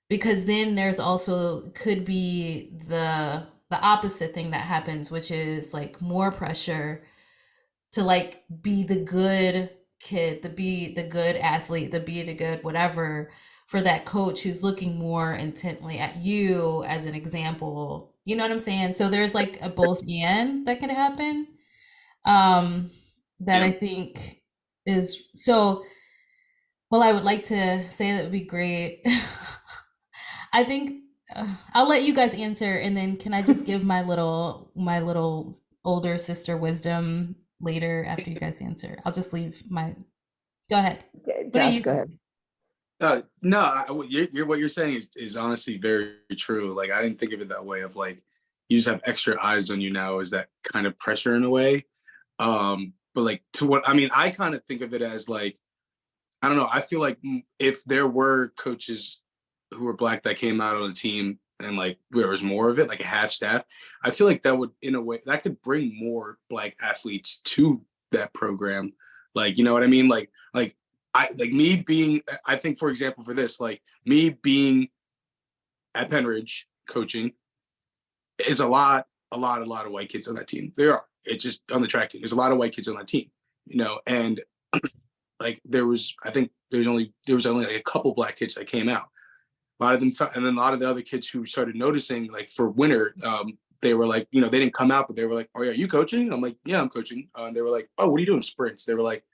because then there's also could be the opposite thing that happens, which is like more pressure to like be the good kid, to be the good athlete, to be the good whatever, for that coach who's looking more intently at you as an example. You know what I'm saying? So there's like a both and that can happen. Um that Yeah. I think is so, well, I would like to say that would be great. I think I'll let you guys answer, and then can I just give my little older sister wisdom later after you guys answer? I'll just leave my, go ahead. Okay, What are Josh, you? go ahead. No, what you're saying is honestly very true. Like I didn't think of it that way. Of like, you just have extra eyes on you now. Is that kind of pressure in a way? But like to what I mean, I kind of think of it as like, I don't know. I feel like if there were coaches who were black that came out on the team and like there was more of it, like a half staff, I feel like that would, in a way, that could bring more black athletes to that program. Like, you know what I mean? Like me being, I think, for example, for this, like me being at Penridge coaching is a lot of white kids on that team. There are. It's just on the track team. There's a lot of white kids on that team, you know, and like there was like a couple black kids that came out. A lot of them, and then a lot of the other kids who started noticing, like for winter, they were like, you know, they didn't come out, but they were like, "Oh yeah, are you coaching?" I'm like, "Yeah, I'm coaching." And they were like, "Oh, what are you doing sprints?" They were like,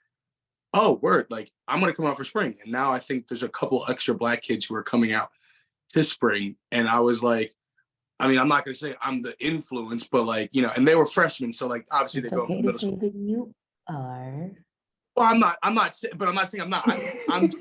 "Oh, word, like I'm gonna come out for spring." And now I think there's a couple extra black kids who are coming out this spring, and I was like, I mean, I'm not gonna say I'm the influence, but like, you know, and they were freshmen, so like obviously It's they're going okay from to middle say school. that you are. Well, I'm not, but I'm not saying I'm not. I'm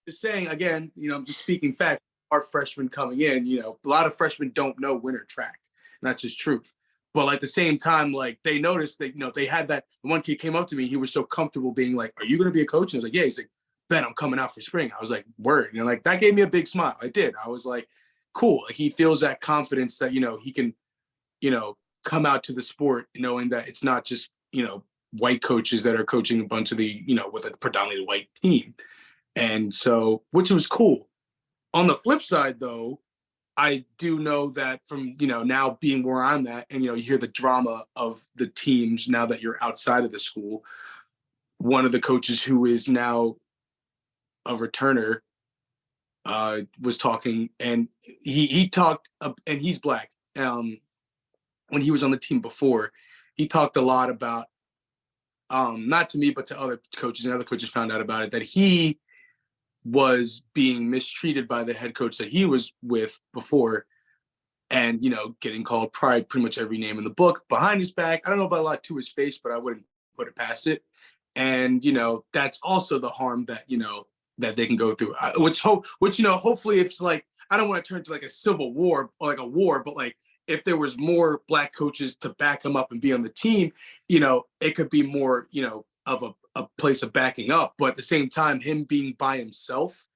just saying again, you know, I'm just speaking fact. Our freshmen coming in, you know, a lot of freshmen don't know winter track, and that's just truth. But like, at the same time, like they noticed that, you know, they had that. One kid came up to me, he was so comfortable being like, "Are you going to be a coach?" And I was like, "Yeah." He's like, "Ben, I'm coming out for spring." I was like, "Word," and like that gave me a big smile. I did. I was like, "Cool." Like he feels that confidence that, you know, he can, you know, come out to the sport knowing that it's not just, you know, white coaches that are coaching a bunch of the, you know, with a predominantly white team. And so, which was cool. On the flip side, though, I do know that from, you know, now being where I'm at, and, you know, you hear the drama of the teams now that you're outside of the school. One of the coaches who is now a returner was talking, and he talked, and he's black. When he was on the team before, he talked a lot about, not to me, but to other coaches, and other coaches found out about it, that he was being mistreated by the head coach that he was with before, and, you know, getting called pride, pretty much every name in the book behind his back. I don't know about a lot to his face, but I wouldn't put it past it. And, you know, that's also the harm that, you know, that they can go through, which, you know, hopefully it's like, I don't want to turn to like a civil war or like a war, but like if there was more black coaches to back him up and be on the team, you know, it could be more, you know, of a place of backing up. But at the same time, him being by himself,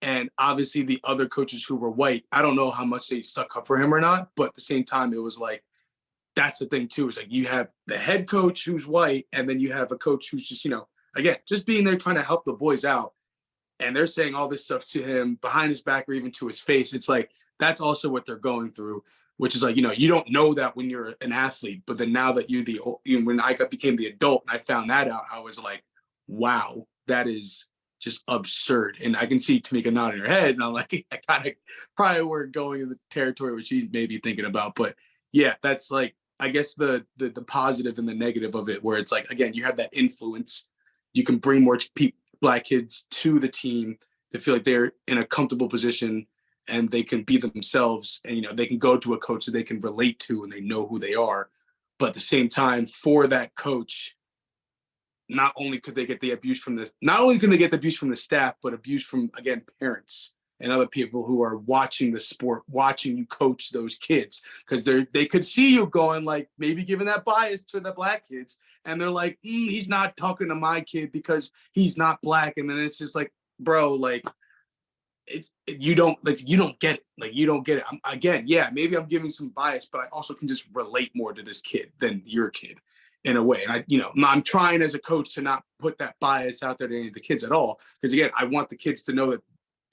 and obviously the other coaches who were white, I don't know how much they stuck up for him or not, but at the same time, it was like, that's the thing too. It's like you have the head coach who's white, and then you have a coach who's just, you know, again, just being there trying to help the boys out. And they're saying all this stuff to him behind his back or even to his face. It's like, that's also what they're going through, which is like, you know, you don't know that when you're an athlete, but then now that when I became the adult and I found that out, I was like, wow, that is just absurd. And I can see Tamika nodding her head, and I'm like, I kind of probably we're going in the territory which she may be thinking about. But yeah, that's like, I guess the positive and the negative of it, where it's like, again, you have that influence. You can bring more black kids to the team to feel like they're in a comfortable position and they can be themselves, and, you know, they can go to a coach that they can relate to and they know who they are. But at the same time, for that coach, not only can they get the abuse from the staff, but abuse from, again, parents and other people who are watching the sport, watching you coach those kids, because they could see you going, like, maybe giving that bias to the black kids, and they're like, he's not talking to my kid because he's not black. And then it's just like, bro, like, you don't get it. Like, you don't get it. Again, yeah, maybe I'm giving some bias, but I also can just relate more to this kid than your kid in a way. And I'm trying as a coach to not put that bias out there to any of the kids at all. Because again, I want the kids to know that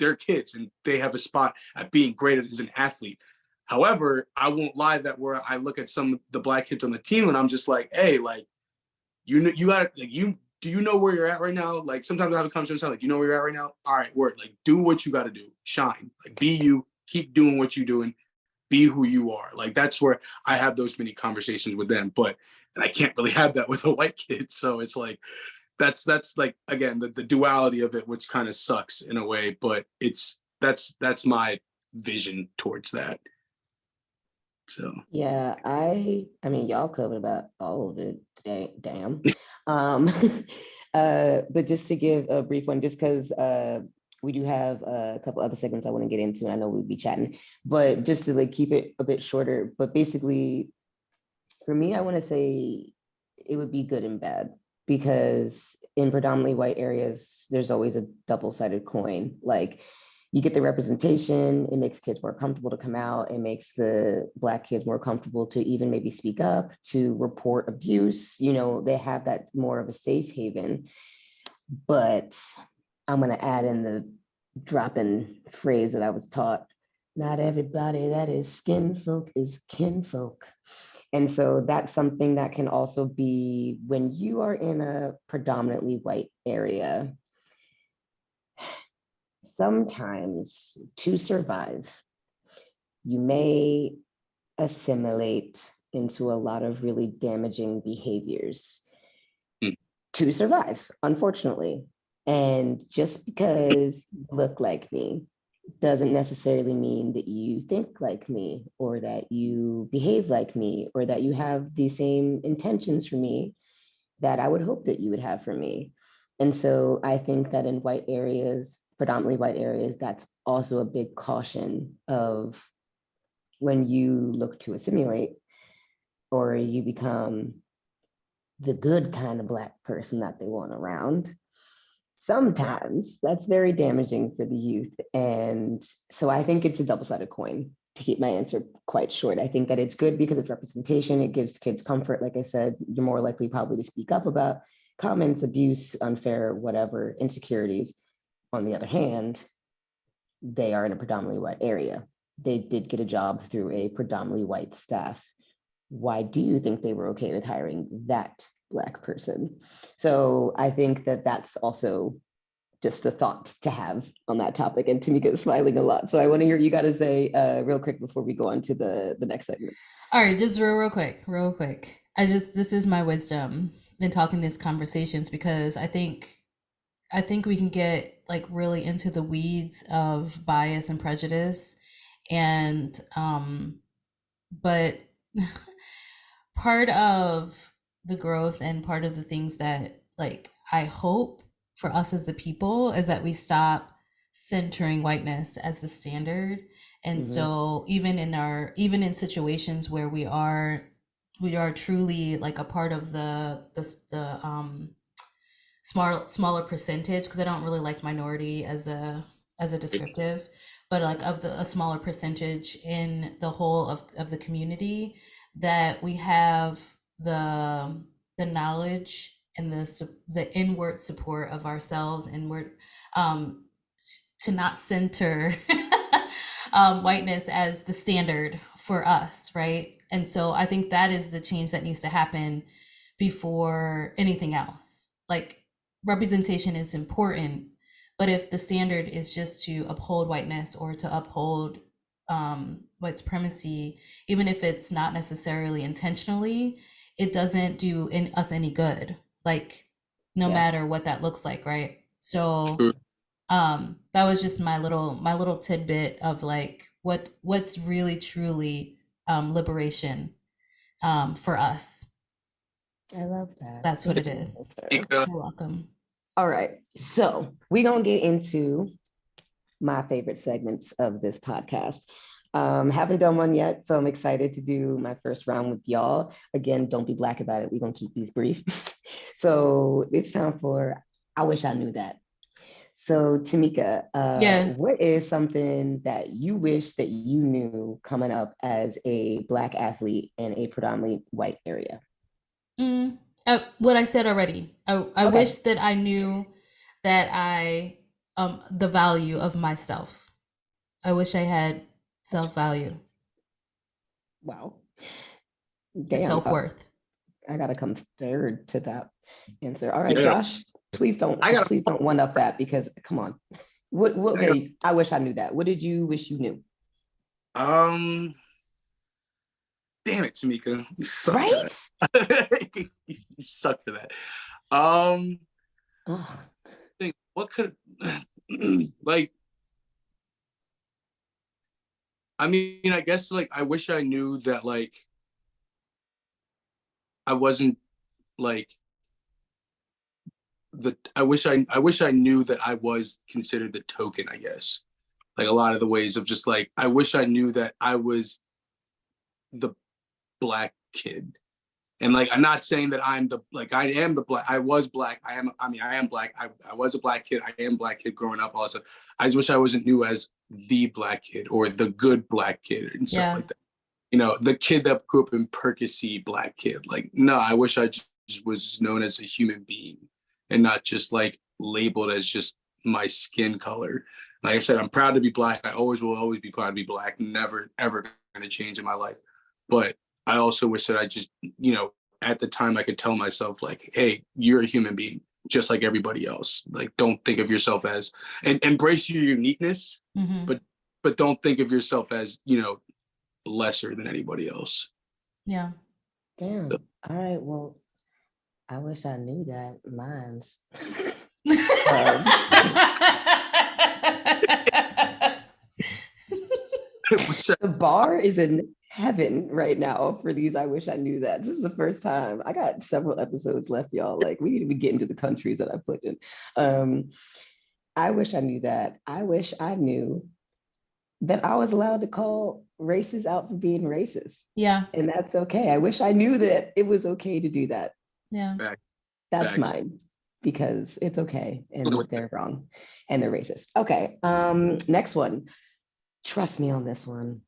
they're kids and they have a spot at being great as an athlete. However, I won't lie that where I look at some of the black kids on the team and I'm just like, hey, like, you got, like, do you know where you're at right now? Like, sometimes I have a conversation like, you know where you're at right now? All right, word. Like, do what you got to do. Shine. Like, be you. Keep doing what you're doing. Be who you are. Like, that's where I have those many conversations with them. And I can't really have that with a white kid. So it's like, that's like, again, the duality of it, which kind of sucks in a way. But that's my vision towards that. So Yeah, I mean, y'all covered about all of it today. Damn. Um, but just to give a brief one, just because we do have a couple other segments I want to get into, and I know we'll be chatting, but just to like keep it a bit shorter. But basically, for me, I want to say it would be good and bad, because in predominantly white areas, there's always a double-sided coin. Like, you get the representation, it makes kids more comfortable to come out, it makes the Black kids more comfortable to even maybe speak up, to report abuse. They have that more of a safe haven. But I'm going to add in the drop-in phrase that I was taught: not everybody that is skin folk is kinfolk. And so that's something that can also be when you are in a predominantly white area. Sometimes to survive, you may assimilate into a lot of really damaging behaviors to survive, unfortunately. And just because you look like me doesn't necessarily mean that you think like me, or that you behave like me, or that you have the same intentions for me that I would hope that you would have for me. And so I think that in white areas, predominantly white areas, that's also a big caution of when you look to assimilate, or you become the good kind of Black person that they want around. Sometimes that's very damaging for the youth. And so I think it's a double-sided coin, to keep my answer quite short. I think that it's good because it's representation. It gives kids comfort. Like I said, you're more likely probably to speak up about comments, abuse, unfair, whatever, insecurities. On the other hand, they are in a predominantly white area. They did get a job through a predominantly white staff. Why do you think they were okay with hiring that Black person? So I think that that's also just a thought to have on that topic. And Tamika is smiling a lot. So I want to hear what you got to say real quick before we go on to the next segment. All right, just real quick. This is my wisdom in talking these conversations, because I think we can get like really into the weeds of bias and prejudice, and but part of the growth and part of the things that like I hope for us as a people is that we stop centering whiteness as the standard. And so even in situations where we are truly like a part of the smaller percentage, because I don't really like minority as a descriptive, but like of a smaller percentage in the whole of the community, that we have the knowledge and the inward support of ourselves, and we're to not center whiteness as the standard for us, right? And so I think that is the change that needs to happen before anything else. Like, representation is important, but if the standard is just to uphold whiteness or to uphold white supremacy, even if it's not necessarily intentionally, it doesn't do us any good, like no matter what that looks like, right? So that was just my little tidbit of like what's really truly liberation for us. I love that. That's what it is. You're welcome. All right, so we're gonna get into my favorite segments of this podcast. Haven't done one yet, so I'm excited to do my first round with y'all. Again, don't be Black about it. We're gonna keep these brief. So it's time for I Wish I Knew That. So Tamika, what is something that you wish that you knew coming up as a Black athlete in a predominantly white area? What I said already. I wish that I knew that the value of myself. I wish I had self-value. Wow. Damn. Self-worth. I gotta come third to that answer. All right, Josh, please don't one up that, because come on. Okay, I wish I knew that. What did you wish you knew? Damn it, Tamika. You suck right? for that. You suck for that. What could like, I mean, I guess like I wish I knew that like I wasn't like I wish I knew that I was considered the token, I guess. Like a lot of the ways of just like, I wish I knew that I was the Black kid And like, I'm not saying that I'm the, like, I am the black, I was black. I am black. I was a black kid. I am black kid growing up. All that stuff. I just wish I wasn't new as the black kid or the good black kid and stuff like that. You know, the kid that grew up in Percy black kid. Like, no, I wish I just was known as a human being and not just like labeled as just my skin color. Like I said, I'm proud to be black. I always will always be proud to be black. Never, ever going to change in my life. But I also wish that I just, you know, at the time I could tell myself like, hey, you're a human being just like everybody else. Like, don't think of yourself as, and embrace your uniqueness, but don't think of yourself as, you know, lesser than anybody else. Yeah. Damn. All right. Well, I wish I knew that. Mine's. The bar is in heaven right now for these. I wish I knew that. This is the first time. I got several episodes left, y'all. Like, we need to be getting to the countries that I put in. I wish I knew that. I wish I knew that I was allowed to call races out for being racist. Yeah. And that's okay. I wish I knew that it was okay to do that. Yeah. That's mine, because it's okay and they're wrong and they're racist. Okay. Next one. Trust me on this one.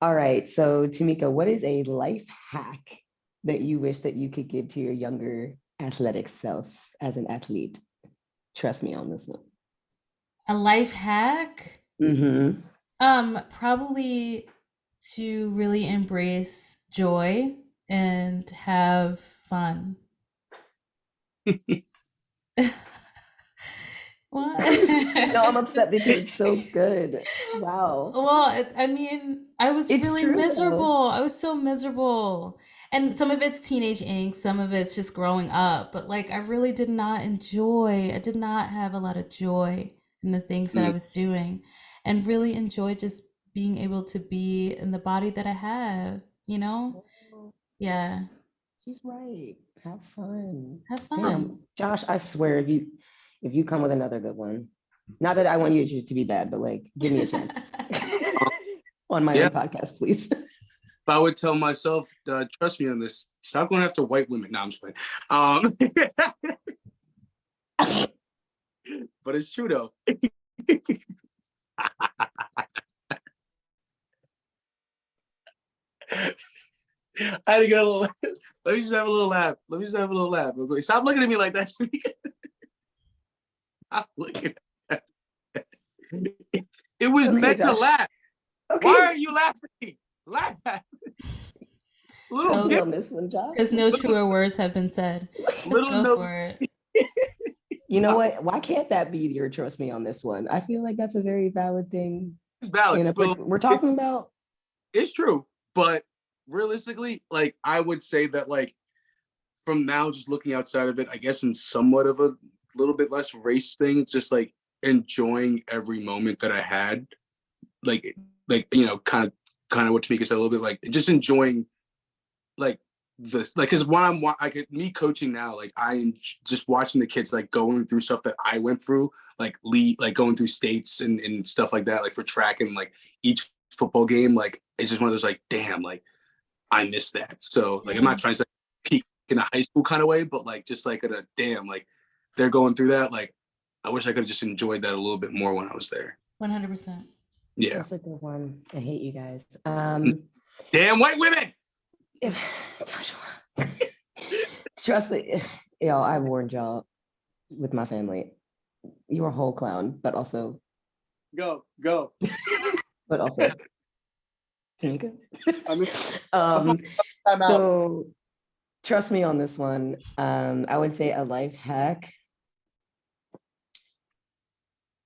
All right. So Tamika, what is a life hack that you wish that you could give to your younger athletic self as an athlete? Trust me on this one. A life hack? Mm-hmm. Probably to really embrace joy and have fun. What? No, I'm upset because it's so good. Wow. Well, I mean, I was really true, miserable. I was so miserable. And some of it's teenage angst, some of it's just growing up. But like, I really did not I did not have a lot of joy in the things that I was doing, and really enjoyed just being able to be in the body that I have, you know? Yeah. She's right. Have fun. Have fun. Damn, Josh, I swear if you come with another good one, not that I want you to be bad, but like, give me a chance on my own podcast, please. If I would tell myself, trust me on this, stop going after white women. No, I'm just playing. But it's true though. I had to get a little. Let me just have a little laugh. Stop looking at me like that. Stop looking at that. It was meant to laugh. Okay. Why are you laughing? Laugh. Little on this one, Josh. Because no truer words have been said. Let's go for it. You know what? Why can't that be your trust me on this one? I feel like that's a very valid thing. It's valid. We're talking about. It's true, but realistically, like, I would say that, like, from now, just looking outside of it, I guess in somewhat of a little bit less race thing, just like enjoying every moment that I had, like you know, kind of what Tamika said, a little bit, like just enjoying, like, this, like, because when me coaching now, like, I am just watching the kids like going through stuff that I went through, like going through states and stuff like that, like for track, and like each football game, like it's just one of those, like, damn, like I miss that. So like, I'm not trying to peak in a high school kind of way, but like just like at a damn, like they're going through that. Like, I wish I could have just enjoyed that a little bit more when I was there. 100%. Yeah. That's a good one. I hate you guys. Damn white women. Trust me, y'all, I warned y'all with my family. You're a whole clown, but also go. But also Tamika. So trust me on this one. I would say a life hack.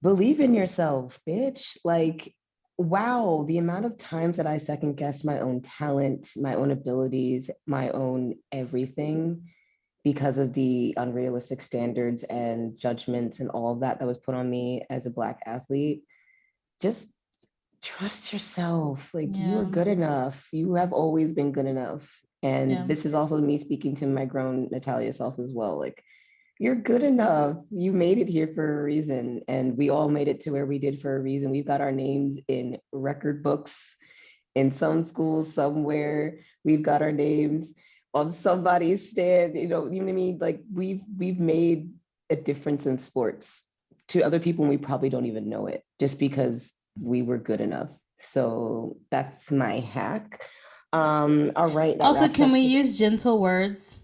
Believe in yourself, bitch. Like, wow, the amount of times that I second guessed my own talent, my own abilities, my own everything because of the unrealistic standards and judgments and all of that was put on me as a Black athlete. Just trust yourself. Like, you're good enough. You have always been good enough. And this is also me speaking to my grown Natalia self as well. Like, you're good enough. You made it here for a reason. And we all made it to where we did for a reason. We've got our names in record books in some schools somewhere. We've got our names on somebody's stand, you know what I mean? Like we've made a difference in sports to other people and we probably don't even know it just because we were good enough. So that's my hack. All right, that Also, wraps can up. we use gentle words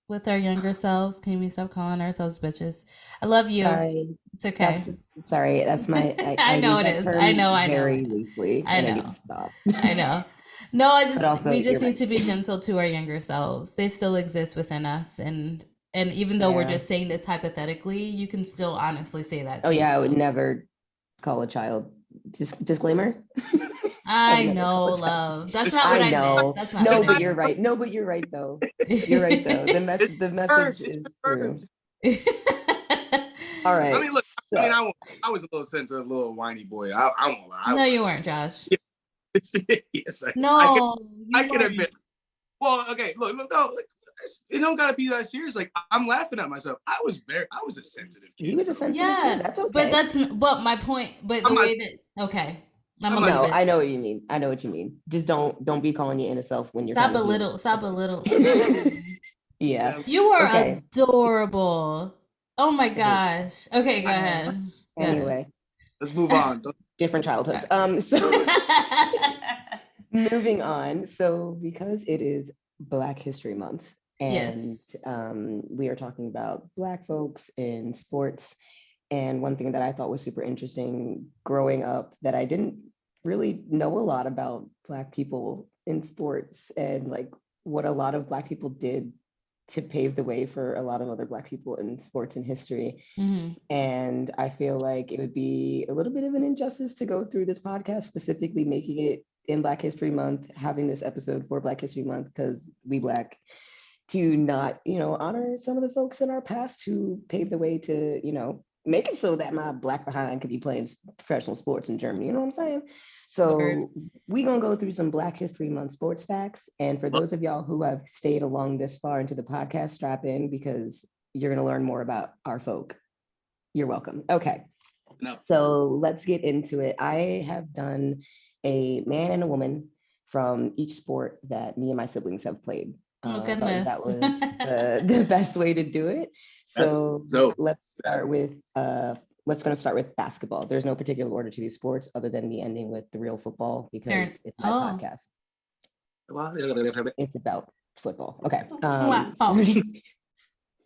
with our younger selves? Can we stop calling ourselves bitches? I love you. Sorry, It's okay. that's sorry. That's my I I know use it that is. I term know, I know, I very know. loosely, I and I need to know. stop. I know. No, But also, we just you're need right. to be gentle to our younger selves. They still exist within us, and even though we're Yeah. just saying this hypothetically, you can still honestly say that Oh to yeah, I would yourself. never call a child. Just disclaimer. I would I never call know, a child. love. That's not what I I meant. know. That's not No, what I but you're meant. right. No, but you're right though. You're right though. It's The confirmed. message It's is through. confirmed. All I right. mean, look. I mean, So I was a little sensitive, little whiny boy. I won't lie. I No, you was. weren't, Josh. Yes, No, I you can weren't. admit. Well, okay. Look. No. Like, it don't gotta be that serious. Like I'm laughing at myself. I was a sensitive he kid, was a bro. sensitive kid. Yeah, That's but okay. but my point, but I'm the not. way that, okay, I'm I'm gonna not. leave No, it. I know what you mean. I know what you mean. Just don't be calling your inner self when you're Stop trying to a heal. little, stop a Okay. little. Yeah. Yeah. You are Okay. adorable. Oh my I hate gosh. Okay, go I know. ahead. Go ahead. Anyway, Let's move on. different childhoods. So moving on. So because it is Black History Month and Yes. we are talking about Black folks in sports, and one thing that I thought was super interesting growing up that I didn't really know a lot about Black people in sports and like what a lot of Black people did to pave the way for a lot of other Black people in sports and history. Hmm. And I feel like it would be a little bit of an injustice to go through this podcast, specifically making it in Black History Month, having this episode for Black History Month, because we Black, to not, honor some of the folks in our past who paved the way to, make it so that my Black behind could be playing professional sports in Germany. You know what I'm saying? Word. So we're going to go through some Black History Month sports facts. And for those of y'all who have stayed along this far into the podcast, strap in because you're going to learn more about our folk. You're welcome. Okay. No. So let's get into it. I have done a man and a woman from each sport that me and my siblings have played. Oh I thought that goodness. was the best way to do it. So So let's start with let's going to start with basketball. There's no particular order to these sports other than me ending with the real football Parent. because it's my Oh. podcast. well, It's about football. Okay. Wow.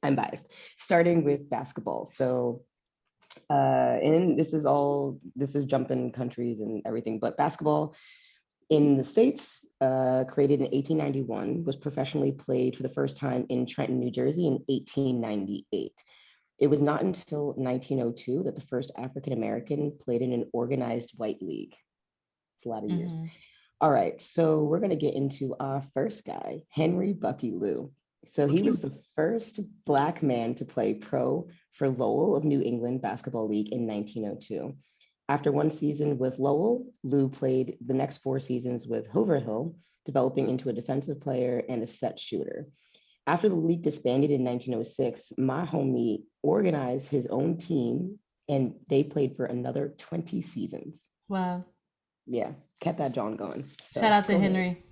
I'm biased. Starting with basketball. So and this is jumping countries and everything, but basketball in the States, created in 1891, was professionally played for the first time in Trenton, New Jersey in 1898. It was not until 1902 that the first African American played in an organized white league. It's a lot of years. Mhm. All right, so we're going to get into our first guy, Henry Bucky Lou. So he was the first Black man to play pro for Lowell of New England Basketball League in 1902. After one season with Lowell, Lou played the next 4 seasons with Haverhill, developing into a defensive player and a set shooter. After the league disbanded in 1906, my homie organized his own team and they played for another 20 seasons. Wow. Yeah, kept that John going. So Shout out to go ahead. Henry,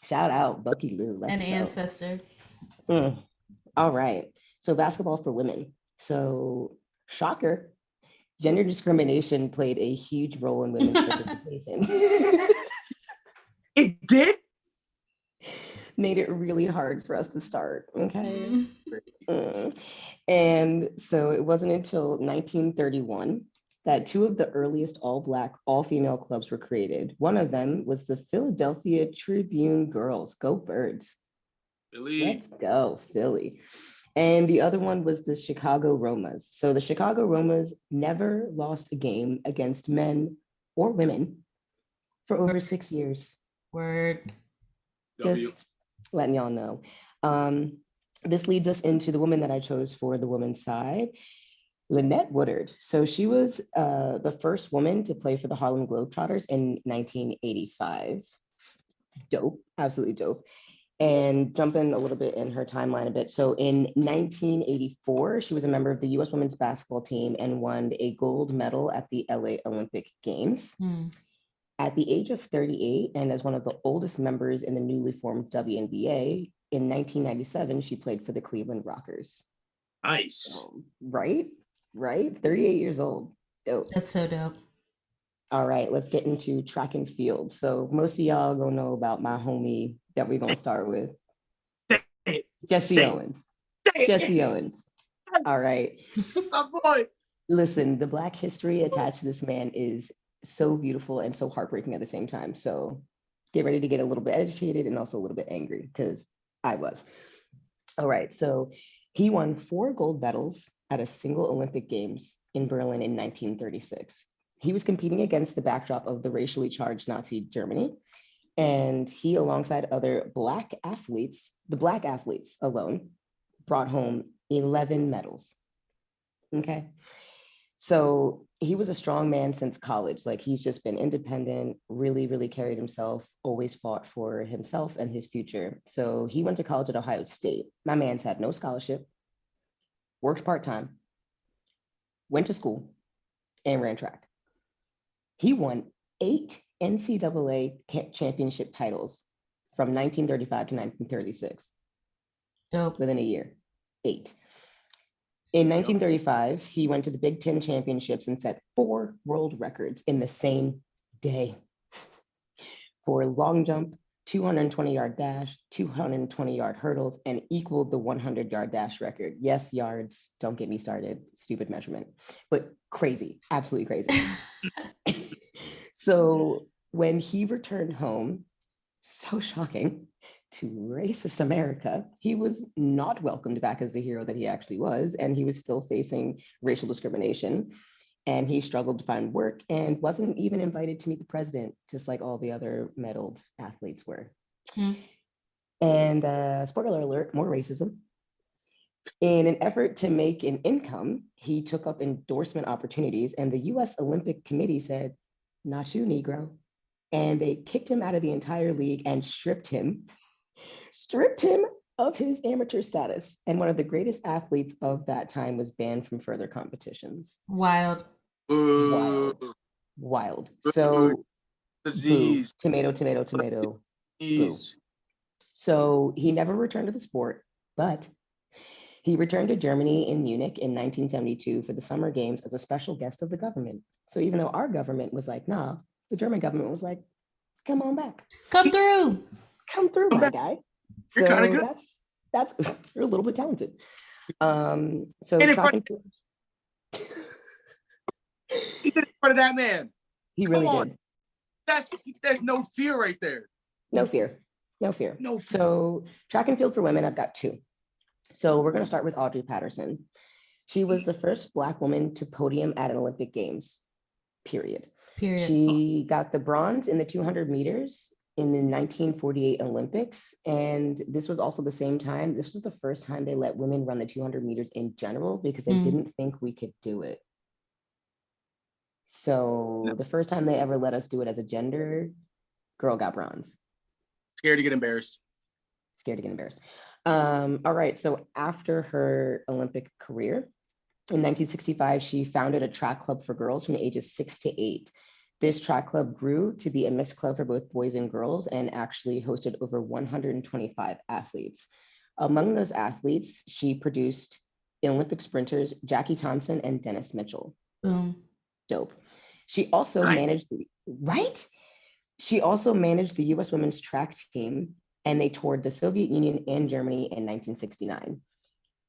Shout out Bucky Lou. Let's an go. ancestor. All right. So basketball for women. So shocker, gender discrimination played a huge role in women's participation. it did. Made it really hard for us to start. Okay. Mm. And so it wasn't until 1931 that two of the earliest all-Black, all-female clubs were created. One of them was the Philadelphia Tribune Girls. Go Birds. Billy. Let's go, Philly. And the other one was the Chicago Romas. So the Chicago Romas never lost a game against men or women for over 6 years. Word. Just letting y'all know. This leads us into the woman that I chose for the women's side, Lynette Woodard. So she was the first woman to play for the Harlem Globetrotters in 1985. Dope, absolutely dope. And jumping a little bit in her timeline a bit. So in 1984, she was a member of the US women's basketball team and won a gold medal at the LA Olympic Games. At the age of 38, and as one of the oldest members in the newly formed WNBA, in 1997, she played for the Cleveland Rockers. Nice. Right? 38 years old. Dope. That's so dope. All right, let's get into track and field. So most of y'all gonna know about my homie that we're gonna start with. Jesse Owens. Jesse Owens. All right. My boy. Listen, the Black history attached to this man is so beautiful and so heartbreaking at the same time. So get ready to get a little bit educated and also a little bit angry, because I was. All right, so he won 4 gold medals at a single Olympic Games in Berlin in 1936. He was competing against the backdrop of the racially charged Nazi Germany, and he, alongside other Black athletes, the Black athletes alone, brought home 11 medals. Okay. So he was a strong man since college. Like, he's just been independent, really, really carried himself, always fought for himself and his future. So he went to college at Ohio State. My man's had no scholarship, worked part-time, went to school, and ran track. He won 8 NCAA championship titles from 1935 to 1936. Dope. Within a year, 8. In 1935, he went to the Big Ten Championships and set 4 world records in the same day for long jump, 220-yard dash, 220-yard hurdles, and equaled the 100-yard dash record. Yes, yards, don't get me started, stupid measurement, but crazy, absolutely crazy. So when he returned home, so shocking, to racist America, he was not welcomed back as the hero that he actually was, and he was still facing racial discrimination. And he struggled to find work and wasn't even invited to meet the president, just like all the other medaled athletes were. And spoiler alert, more racism. In an effort to make an income, he took up endorsement opportunities, and the US Olympic Committee said, "Not you, Negro." And they kicked him out of the entire league and stripped him of his amateur status. And one of the greatest athletes of that time was banned from further competitions. Wild. Wild. So, boo. Tomato, tomato, tomato. Boo. So he never returned to the sport, but he returned to Germany in Munich in 1972 for the Summer Games as a special guest of the government. So even though our government was like, nah, the German government was like, come on back. Come through, my guy. You're kind of good. That's you're a little bit talented. So He did it in front of that man. He really did. There's no fear right there. No fear. So track and field for women, I've got 2. So we're going to start with Audrey Patterson. She was the first Black woman to podium at an Olympic Games, period. She got the bronze in the 200 meters in the 1948 Olympics. And this was also the same time, this was the first time they let women run the 200 meters in general, because they didn't think we could do it. So the first time they ever let us do it as a gender, girl got bronze. Scared to get embarrassed. All right, so after her Olympic career, in 1965, she founded a track club for girls from ages 6 to 8. This track club grew to be a mixed club for both boys and girls, and actually hosted over 125 athletes. Among those athletes, she produced Olympic sprinters Jackie Thompson and Dennis Mitchell. Dope. She also managed She also managed the US women's track team, and they toured the Soviet Union and Germany in 1969.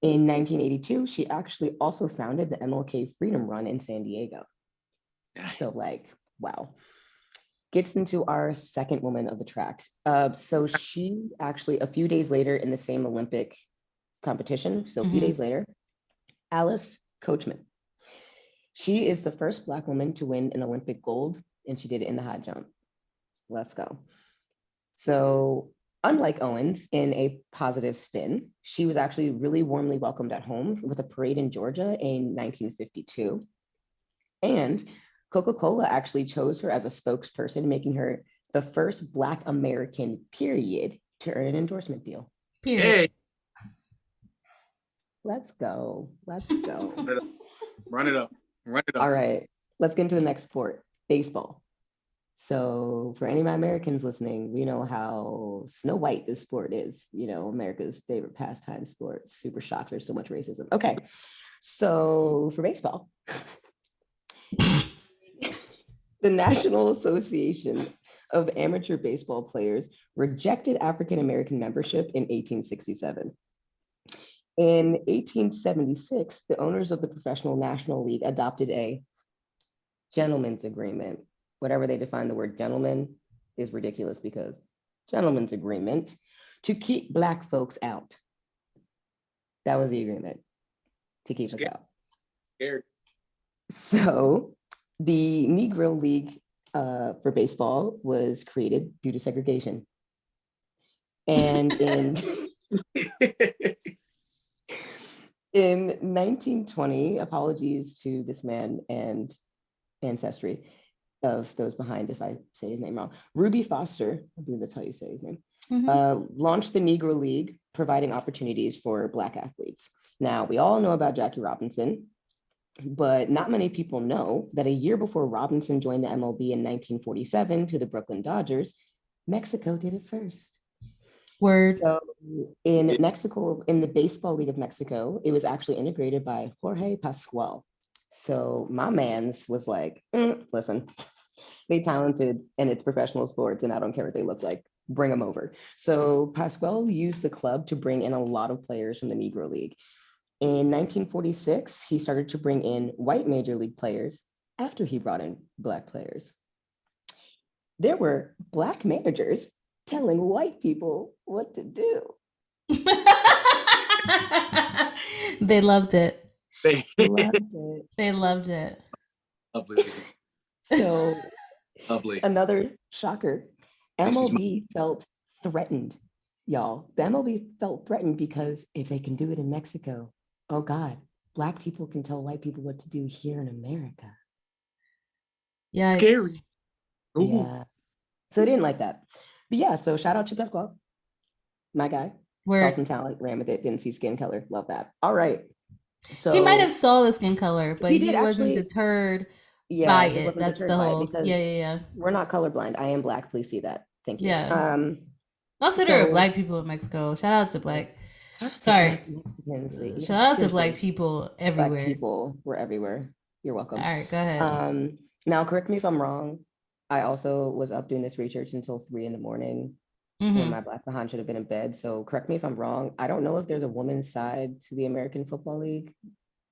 In 1982, she actually also founded the MLK Freedom Run in San Diego. So wow. Gets into our second woman of the tracks. So she actually, a few days later in the same Olympic competition, so a few days later, Alice Coachman. She is the first Black woman to win an Olympic gold, and she did it in the high jump. Let's go. So unlike Owens, in a positive spin, she was actually really warmly welcomed at home with a parade in Georgia in 1952. And Coca-Cola actually chose her as a spokesperson, making her the first Black American, period, to earn an endorsement deal. Period. Hey. Let's go. Run it up. All right, let's get into the next sport, baseball. So for any of my Americans listening, we know how Snow White this sport is, America's favorite pastime sport. Super shocked there's so much racism. Okay, so for baseball, the National Association of Amateur Baseball Players rejected African American membership in 1867. In 1876, the owners of the Professional National League adopted a gentleman's agreement. Whatever they define the word gentleman is ridiculous because gentleman's agreement to keep Black folks out. That was the agreement, to keep us out. Scared. So the Negro League for baseball was created due to segregation. And in 1920, apologies to this man and ancestry of those behind if I say his name wrong, Ruby Foster, I believe that's how you say his name, launched the Negro League, providing opportunities for Black athletes. Now, we all know about Jackie Robinson, but not many people know that a year before Robinson joined the MLB in 1947 to the Brooklyn Dodgers, Mexico did it first. Word. So in Mexico, in the Baseball League of Mexico, it was actually integrated by Jorge Pascual. So my man's was like, listen, they talented and it's professional sports and I don't care what they look like, bring them over. So Pascual used the club to bring in a lot of players from the Negro League. In 1946, he started to bring in white major league players after he brought in Black players. There were Black managers telling white people what to do. They loved it. They Loved it. They loved it. lovely. So Lovely. another shocker, MLB felt threatened, y'all. The MLB felt threatened because if they can do it in Mexico, oh God, Black people can tell white people what to do here in America. Yeah. Scary. Ooh. Yeah. So they didn't like that. But yeah, so shout out to Pascual, my guy. Saw some talent, ran with it, didn't see skin color. Love that. All right. So he might have saw the skin color, but he wasn't actually, deterred yeah, by just it. wasn't That's deterred the by it whole. because Yeah. we're not colorblind. I am Black. Please see that. Thank you. Yeah. Also, there are Black people in Mexico. Shout out to Black. Sorry. Black Mexicans. Yeah, Shout out to seriously. Black people everywhere. Black people were everywhere. You're welcome. All right, go ahead. Now, correct me if I'm wrong. I also was up doing this research until 3 a.m. when my Black behind should have been in bed. So correct me if I'm wrong. I don't know if there's a women's side to the American Football League.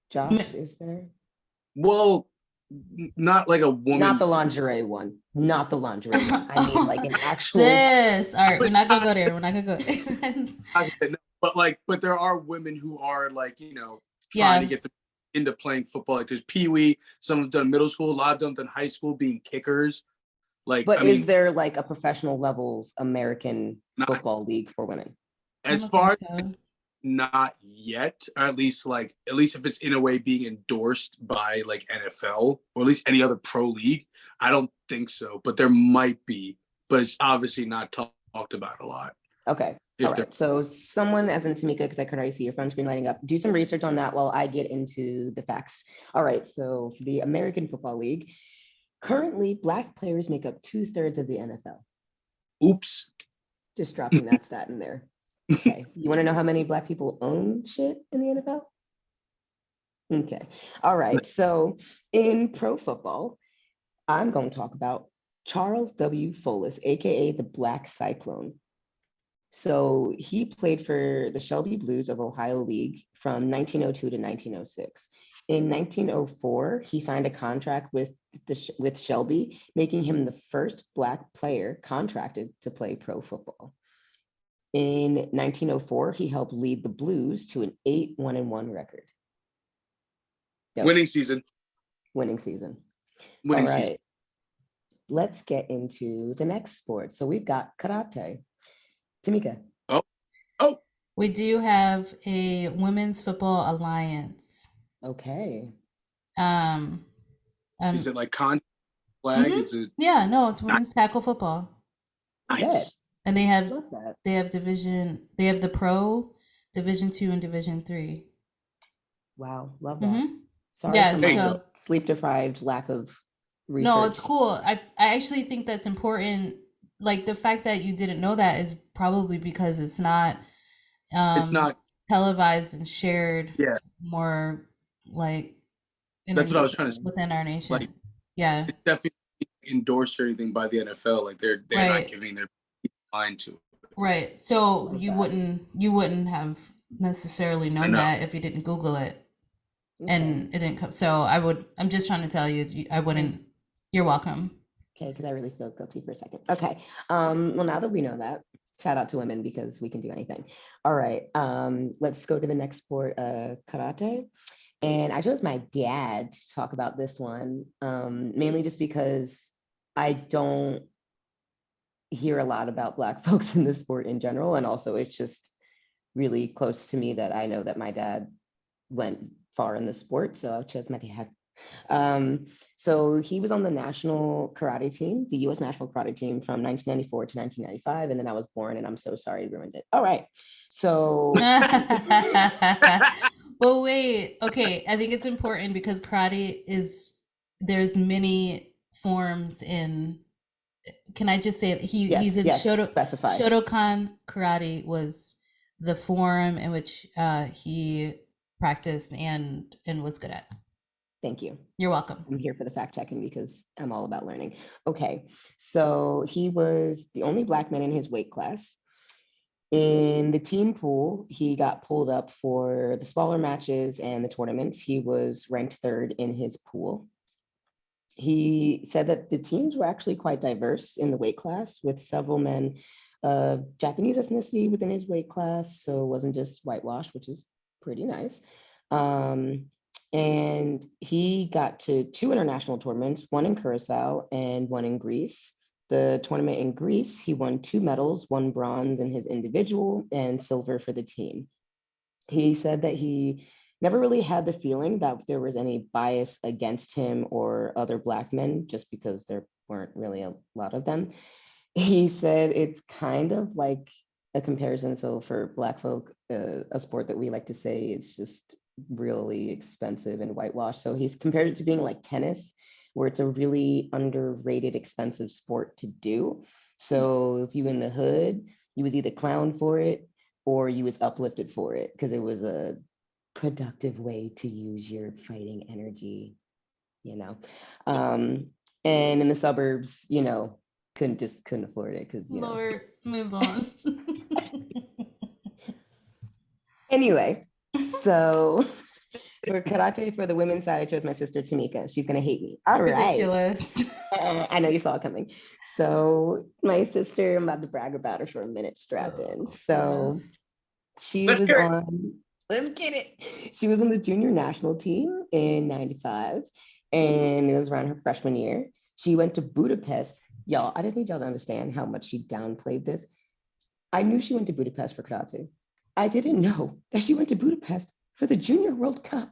Josh, is there? Well, not like a woman. Not the lingerie one. Not the lingerie one. I mean like an actual. Sis. All right, we're not gonna go there. We're not gonna go. But there are women who are like, trying to get into playing football. Like there's Pee Wee. Some have done middle school. A lot of them done high school being kickers. But is there like a professional levels American football league for women? As far as not yet, or at least if it's in a way being endorsed by like NFL or at least any other pro league, I don't think so. But there might be, but it's obviously not talked about a lot. Okay. All right. So someone, as in Tamika, because I can already see your phone screen lighting up, do some research on that while I get into the facts. All right. So for the American Football League, currently Black players make up 2/3 of the NFL. Oops. Just dropping that stat in there. Okay. You want to know how many Black people own shit in the NFL? Okay. All right. So in pro football, I'm going to talk about Charles W. Folis, aka the Black Cyclone. So he played for the Shelby Blues of Ohio League from 1902 to 1906. In 1904, he signed a contract with Shelby, making him the first Black player contracted to play pro football. In 1904, he helped lead the Blues to an 8-1-1 record. Dope. Winning season. All right. Let's get into the next sport. So we've got karate. Tamika. Oh. We do have a Women's Football Alliance. Okay. Is it like contact flag? Is it? Yeah, no, it's women's tackle football. Nice. And they have the pro, Division 2 and Division 3. Wow, love that. Sorry for my so sleep deprived lack of No, it's research. cool. I actually think that's important. Like the fact that you didn't know that is probably because it's not It's um not. televised and shared Yeah, more like that's what I in was trying to say. within our Like, nation. Yeah, it's definitely endorsed or anything by the NFL. Like they're not right. giving their mind to Right. So Love you wouldn't have necessarily it. known No, that if you didn't Google it Okay. and it didn't come. So I'm just trying to tell you, I Mm. wouldn't, you're welcome. Okay, because I really feel guilty for a second. Okay. Well, now that we know that, shout out to women because we can do anything. All right. Let's go to the next sport, karate. And I chose my dad to talk about this one, mainly just because I don't hear a lot about Black folks in the sport in general. And also, it's just really close to me that I know that my dad went far in the sport. So I chose my dad. Um, so he was on the national karate team, the US national karate team from 1994 to 1995. And then I was born, and I'm so sorry I ruined it. All right. So, Well, wait. Okay, I think it's important because karate is there's many forms in. Can I just say that he's yes, in yes, specify. Shotokan karate was the form in which he practiced and was good at. Thank you. You're welcome. I'm here for the fact checking because I'm all about learning. Okay. So he was the only Black man in his weight class. In the team pool, he got pulled up for the smaller matches and the tournaments. He was ranked third in his pool. He said that the teams were actually quite diverse in the weight class, with several men of Japanese ethnicity within his weight class. So it wasn't just whitewashed, which is pretty nice. Um, and he got to two international tournaments, one in Curacao and one in Greece. The tournament in Greece, he won two medals, one bronze in his individual and silver for the team. He said that he never really had the feeling that there was any bias against him or other Black men, just because there weren't really a lot of them. He said it's kind of like a comparison. So for Black folk, a sport that we like to say it's just really expensive and whitewashed. So he's compared it to being like tennis, where it's a really underrated, expensive sport to do. So if you in the hood, you was either clowned for it or you was uplifted for it because it was a productive way to use your fighting energy, you know. Um, and in the suburbs, couldn't afford it because Lord, move on. Anyway, so for karate for the women's side, I chose my sister Tamika. She's gonna hate me. All right. Ridiculous. I know you saw it coming. So my sister, I'm about to brag about her for a minute, strap in. Oh, So goodness. she let's was hear it. on, let's get it. She was on the junior national team in 95, and it was around her freshman year. She went to Budapest. Y'all, I just need y'all to understand how much she downplayed this. I knew she went to Budapest for karate. I didn't know that she went to Budapest for the Junior World Cup.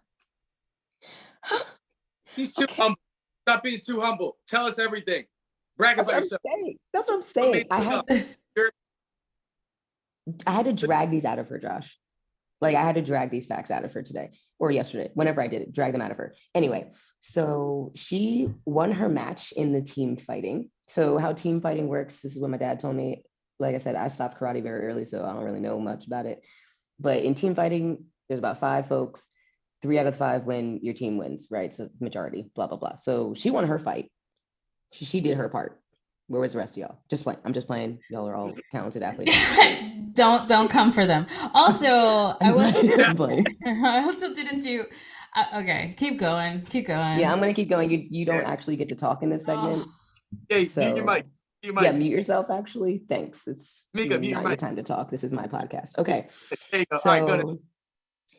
She's too Okay, humble. Stop being too humble. Tell us everything. Brag that's about what I'm yourself. saying. That's what I'm Don't saying. make it up. I had to drag these out of her, Josh. Like I had to drag these facts out of her today or yesterday, whenever I did it, drag them out of her. Anyway, so she won her match in the team fighting. So how team fighting works, this is what my dad told me. Like I said, I stopped karate very early, so I don't really know much about it. But in team fighting, there's about five folks. 3 out of the 5 win, your team wins, right? So majority, blah, blah, blah. So she won her fight. She did her part. Where was the rest of y'all? Just playing. I'm just playing. Y'all are all talented athletes. Don't come for them. Also, I'm playing. I'm playing. I also didn't do. Okay, keep going. Keep Yeah, going. I'm gonna keep going. You don't Yeah. actually get to talk in this segment. Oh, Hey, mute your mic. So Mute your yeah, mic. mute yourself actually. Thanks. It's Mika, mute your not your mic. time to talk. This is my podcast. Okay. There you go. All right, go ahead. So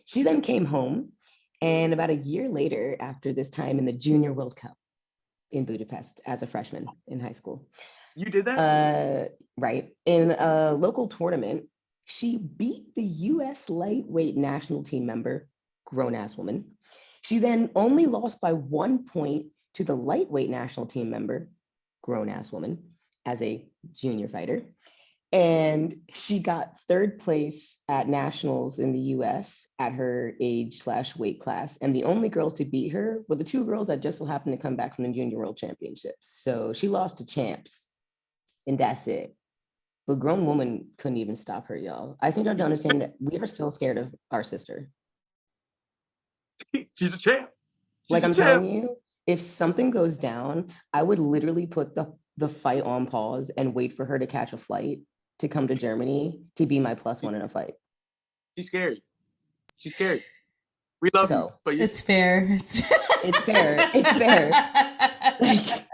she then came home, and about a year later, after this time in the Junior World Cup in Budapest as a freshman in high school, You did that? right, in a local tournament, she beat the US lightweight national team member, grown ass woman. She then only lost by 1 point to the lightweight national team member, grown ass woman, as a junior fighter. And she got third place at nationals in the US at her age/weight class. And the only girls to beat her were the two girls that just so happened to come back from the Junior World Championships. So she lost to champs, and that's it. But grown woman couldn't even stop her, y'all. I think y'all don't understand that we are still scared of our sister. She's a champ. Like I'm telling you, if something goes down, I would literally put the fight on pause and wait for her to catch a flight to come to Germany to be my +1 in a fight. She's scary. She's scary. We love you, So but It's fair. it's fair. It's fair. Like,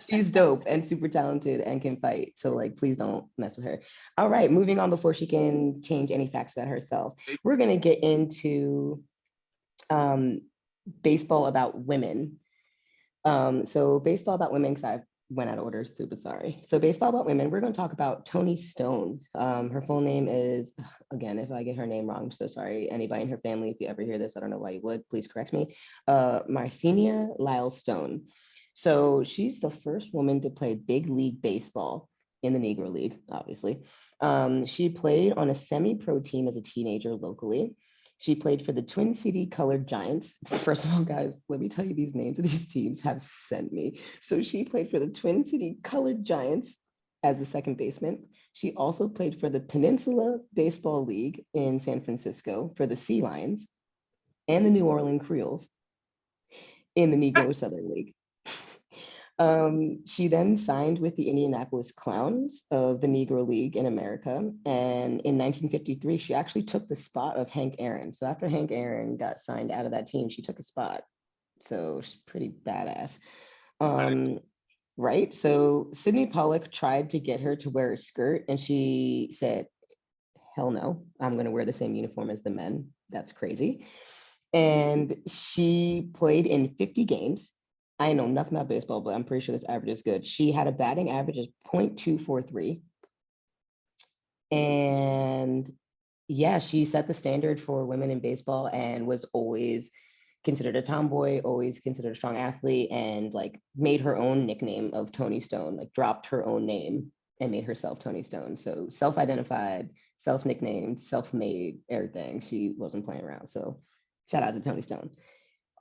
she's dope and super talented and can fight. So like, please don't mess with her. All right, moving on before she can change any facts about herself. We're gonna get into baseball about women. So baseball about women, because I went out of order, super sorry. So baseball about women, we're going to talk about Toni Stone. Her full name is, again, if I get her name wrong, I'm so sorry. Anybody in her family, if you ever hear this, I don't know why you would, please correct me. Marcenia Lyle Stone. So she's the first woman to play big league baseball in the Negro League, obviously. She played on a semi-pro team as a teenager locally. She played for the Twin City Colored Giants. First of all, guys, let me tell you, these names of these teams have sent me. So she played for the Twin City Colored Giants as a second baseman. She also played for the Peninsula Baseball League in San Francisco for the Sea Lions and the New Orleans Creoles in the Negro Southern League. She then signed with the Indianapolis Clowns of the Negro League in America. And in 1953, she actually took the spot of Hank Aaron. So after Hank Aaron got signed out of that team, she took a spot. So she's pretty badass. Right? So Sydney Pollack tried to get her to wear a skirt, and she said, hell no, I'm going to wear the same uniform as the men. That's crazy. And she played in 50 games. I know nothing about baseball, but I'm pretty sure this average is good. She had a batting average of .243. And yeah, she set the standard for women in baseball and was always considered a tomboy, always considered a strong athlete, and like made her own nickname of Toni Stone, like dropped her own name and made herself Toni Stone. So self-identified, self-nicknamed, self-made, everything. She wasn't playing around. So shout out to Toni Stone.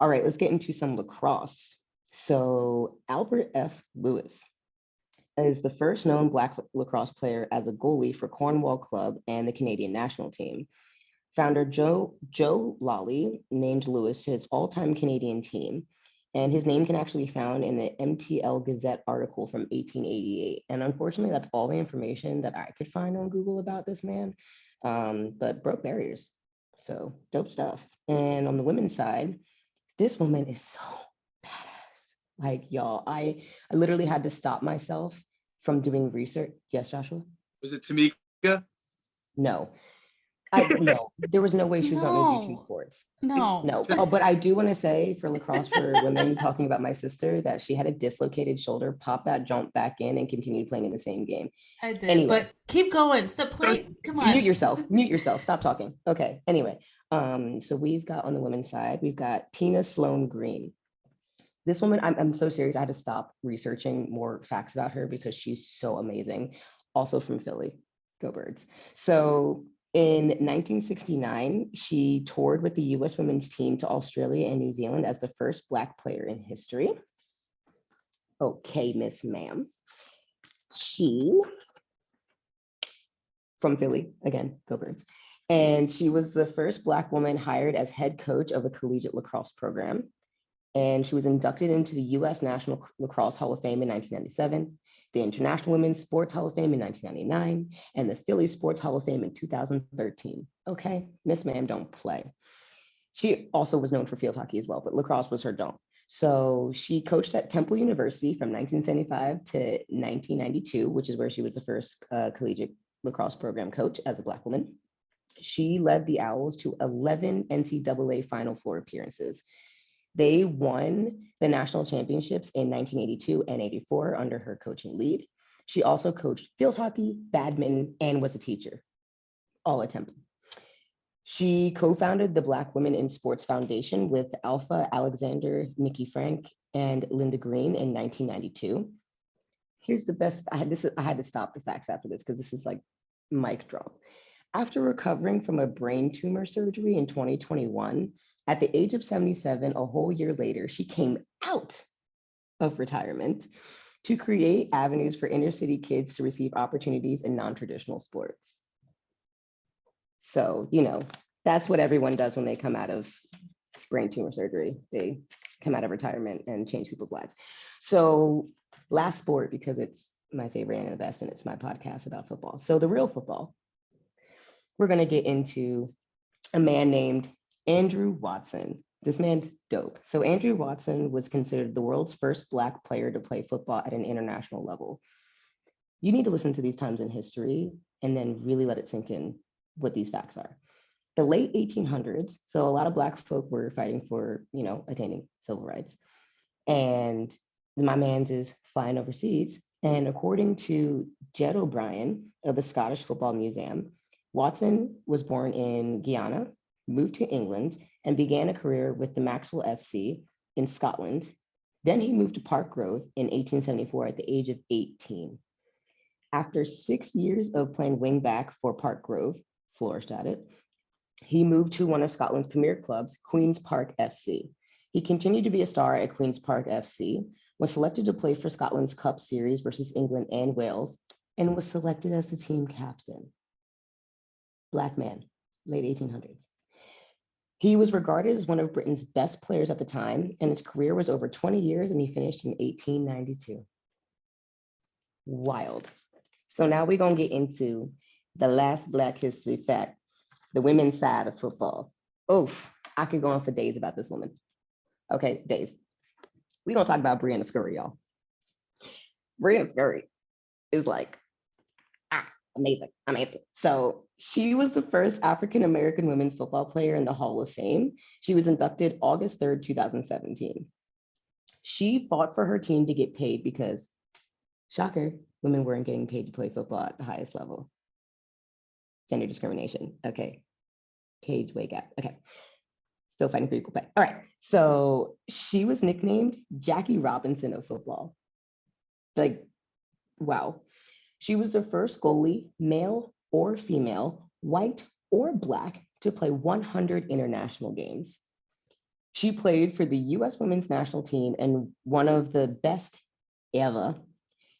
All right, let's get into some lacrosse. So Albert F. Lewis is the first known Black lacrosse player as a goalie for Cornwall Club and the Canadian national team. Founder Joe Lawley named Lewis his all-time Canadian team, and his name can actually be found in the MTL Gazette article from 1888. And unfortunately, that's all the information that I could find on Google about this man, but broke barriers. So dope stuff. And on the women's side, this woman is so badass. Like, y'all, I literally had to stop myself from doing research. Yes, Joshua? Was it Tamika? No. No, there was no way she was going to make you choose sports. No. Oh, but I do want to say for lacrosse for women, talking about my sister, that she had a dislocated shoulder, popped that jump back in, and continued playing in the same game. I did, Anyway. but keep going. Stop playing. Come on. Mute yourself. Stop talking. Okay. Anyway, so we've got on the women's side, we've got Tina Sloan Green. This woman, I'm so serious. I had to stop researching more facts about her because she's so amazing. Also from Philly. Go Birds. So in 1969, she toured with the U.S. women's team to Australia and New Zealand as the first Black player in history. Okay, Miss Ma'am. She, from Philly, again, go Birds. And she was the first Black woman hired as head coach of a collegiate lacrosse program. And she was inducted into the U.S. National Lacrosse Hall of Fame in 1997, the International Women's Sports Hall of Fame in 1999, and the Philly Sports Hall of Fame in 2013. Okay, Miss Ma'am don't play. She also was known for field hockey as well, but lacrosse was her dome. So she coached at Temple University from 1975 to 1992, which is where she was the first collegiate lacrosse program coach as a Black woman. She led the Owls to 11 NCAA Final Four appearances. They won the national championships in 1982 and 84 under her coaching lead. She also coached field hockey, badminton, and was a teacher, all at Temple. She co-founded the Black Women in Sports Foundation with Alpha Alexander, Nikki Frank, and Linda Green in 1992. Here's the best. I had to stop the facts after this because this is like Mic drop. After recovering from a brain tumor surgery in 2021, at the age of 77, a whole year later, she came out of retirement to create avenues for inner city kids to receive opportunities in non-traditional sports. So, that's what everyone does when they come out of brain tumor surgery. They come out of retirement and change people's lives. So last sport, because it's my favorite and the best, and it's my podcast about football. So the real football, we're going to get into a man named Andrew Watson. This man's dope. So Andrew Watson was considered the world's first Black player to play football at an international level. You need to listen to these times in history and then really let it sink in what these facts are. The late 1800s, so a lot of Black folk were fighting for, attaining civil rights. And my man's is flying overseas. And according to Jed O'Brien of the Scottish Football Museum, Watson was born in Guyana, moved to England, and began a career with the Maxwell FC in Scotland. Then he moved to Park Grove in 1874 at the age of 18. After 6 years of playing wingback for Park Grove, flourished at it, he moved to one of Scotland's premier clubs, Queen's Park FC. He continued to be a star at Queen's Park FC, was selected to play for Scotland's Cup Series versus England and Wales, and was selected as the team captain. Black man, late 1800s. He was regarded as one of Britain's best players at the time, and his career was over 20 years, and he finished in 1892. Wild. So now we're going to get into the last Black history fact, the women's side of football. Oof, I could go on for days about this woman. Okay, days. We're going to talk about Brianna Scurry, y'all. Brianna Scurry is like, amazing. So she was the first African-American women's football player in the Hall of Fame. She was inducted August 3rd, 2017. She fought for her team to get paid because, shocker, women weren't getting paid to play football at the highest level. Gender discrimination. Okay. Page wake up. Okay. Still fighting for equal pay. All right. So she was nicknamed Jackie Robinson of football. Like, wow. She was the first goalie, male or female, white or Black, to play 100 international games. She played for the US women's national team and one of the best ever,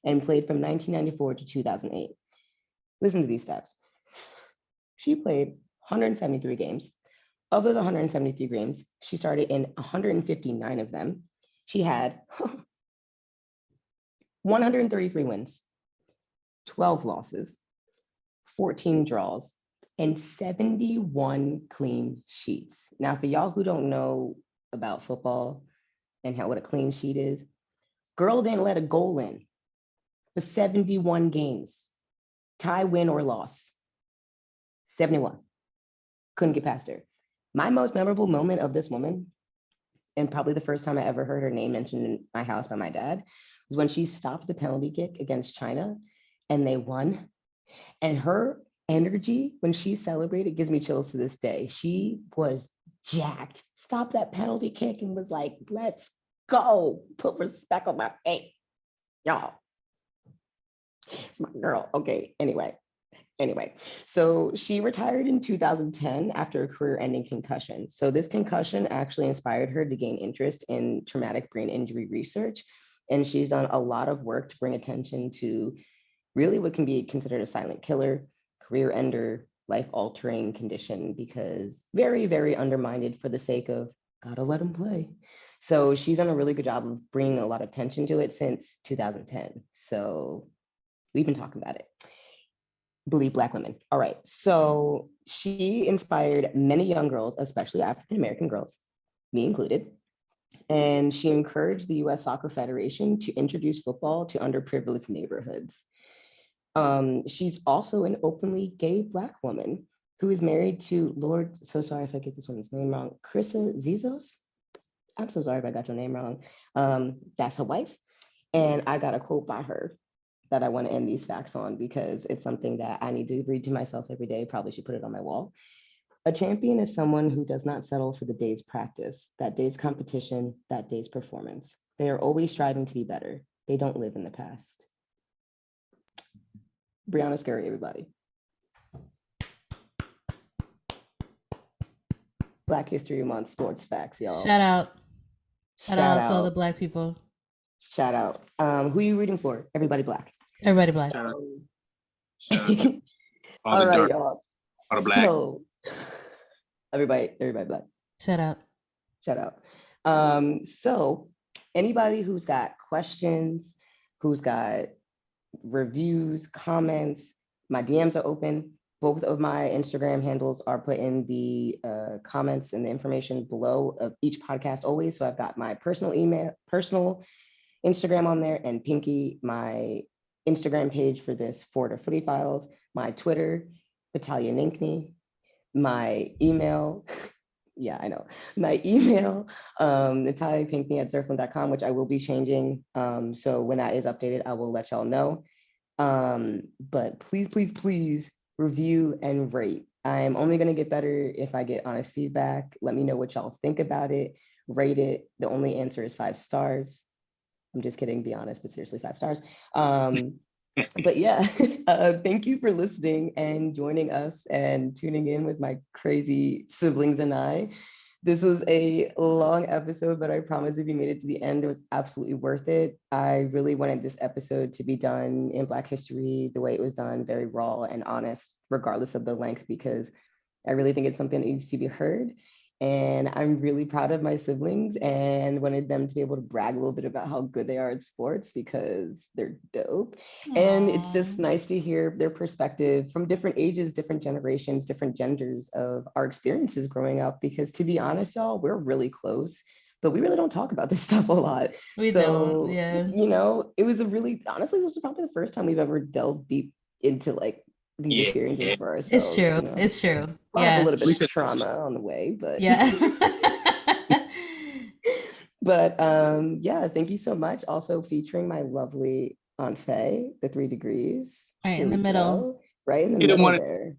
and played from 1994 to 2008. Listen to these stats. She played 173 games. Of those 173 games, she started in 159 of them. She had 133 wins, 12 losses, 14 draws, and 71 clean sheets. Now, for y'all who don't know about football and what a clean sheet is, girl didn't let a goal in for 71 games. Tie, win, or loss. 71. Couldn't get past her. My most memorable moment of this woman, and probably the first time I ever heard her name mentioned in my house by my dad, was when she stopped the penalty kick against China and they won. And her energy when she celebrated gives me chills to this day. She was jacked, stopped that penalty kick and was like, let's go, put respect on my face. Y'all, it's my girl. Okay, anyway, so she retired in 2010 after a career-ending concussion. So this concussion actually inspired her to gain interest in traumatic brain injury research. And she's done a lot of work to bring attention to really what can be considered a silent killer, career ender, life-altering condition, because very, very undermined for the sake of gotta let them play. So she's done a really good job of bringing a lot of attention to it since 2010. So we've been talking about it. Believe Black women. All right. So she inspired many young girls, especially African-American girls, me included. And she encouraged the US Soccer Federation to introduce football to underprivileged neighborhoods. She's also an openly gay Black woman who is married to Lord, so sorry if I get this woman's name wrong, Krista Zizos. I'm so sorry if I got your name wrong. That's her wife. And I got a quote by her that I want to end these facts on because it's something that I need to read to myself every day. Probably should put it on my wall. A champion is someone who does not settle for the day's practice, that day's competition, that day's performance. They are always striving to be better. They don't live in the past. Brianna Scurry, everybody. Black History Month sports facts, y'all. Shout out. Shout Shout out to all the out. Black people. Shout out. Who are you rooting for? Everybody Black. Everybody Black. Shout out to all All the right, dark, y'all. all the black. So, everybody Black. Shout out. Shout out. So anybody who's got questions, who's got reviews, comments, my DMs are open. Both of my Instagram handles are put in the comments and the information below of each podcast always. So I've got my personal Instagram on there, and Pinky, my Instagram page for this Foreigner Footy Files, my Twitter, Natalia Ninkney, my email. Yeah, I know. My email, nataliapinkney@surfland.com, which I will be changing. So when that is updated, I will let y'all know. But please review and rate. I'm only going to get better if I get honest feedback. Let me know what y'all think about it. Rate it. The only answer is 5 stars. I'm just kidding. Be honest, but seriously, 5 stars. But yeah, thank you for listening and joining us and tuning in with my crazy siblings and I. This was a long episode, but I promise if you made it to the end, it was absolutely worth it. I really wanted this episode to be done in Black history, the way it was done, very raw and honest, regardless of the length, because I really think it's something that needs to be heard. And I'm really proud of my siblings and wanted them to be able to brag a little bit about how good they are at sports because they're dope. And it's just nice to hear their perspective from different ages, different generations, different genders of our experiences growing up. Because to be honest, y'all, we're really close, but we really don't talk about this stuff a lot. We don't, yeah. You know, it was honestly, this was probably the first time we've ever delved deep into like these experiences for ourselves. It's true. You know? It's true. I have a little bit of trauma on the way, but yeah. But yeah, thank you so much. Also featuring my lovely Aunt Faye, the 3 degrees. Right in the middle. Right in the middle there.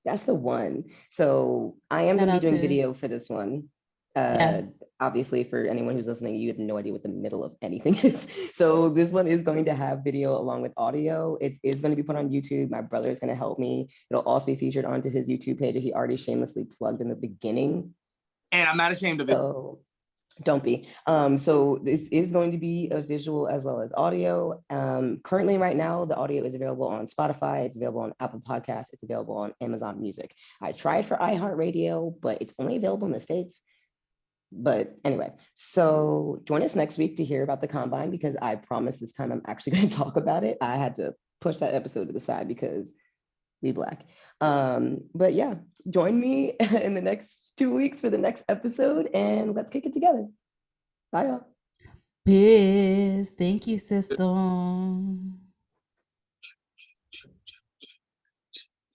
That's the one. So I am going to be doing video for this one. Obviously, for anyone who's listening, you have no idea what the middle of anything is. So this one is going to have video along with audio. It is going to be put on YouTube. My brother is going to help me. It'll also be featured onto his YouTube page that he already shamelessly plugged in the beginning. And I'm not ashamed of it. So don't be. So this is going to be a visual as well as audio. Currently right now, the audio is available on Spotify. It's available on Apple Podcasts. It's available on Amazon Music. I tried for iHeartRadio, but it's only available in the States. But anyway, so join us next week to hear about the Combine, because I promise this time I'm actually going to talk about it. I had to push that episode to the side because we Black. But yeah, join me in the next 2 weeks for the next episode, and let's kick it together. Bye, y'all. Peace. Thank you, sister.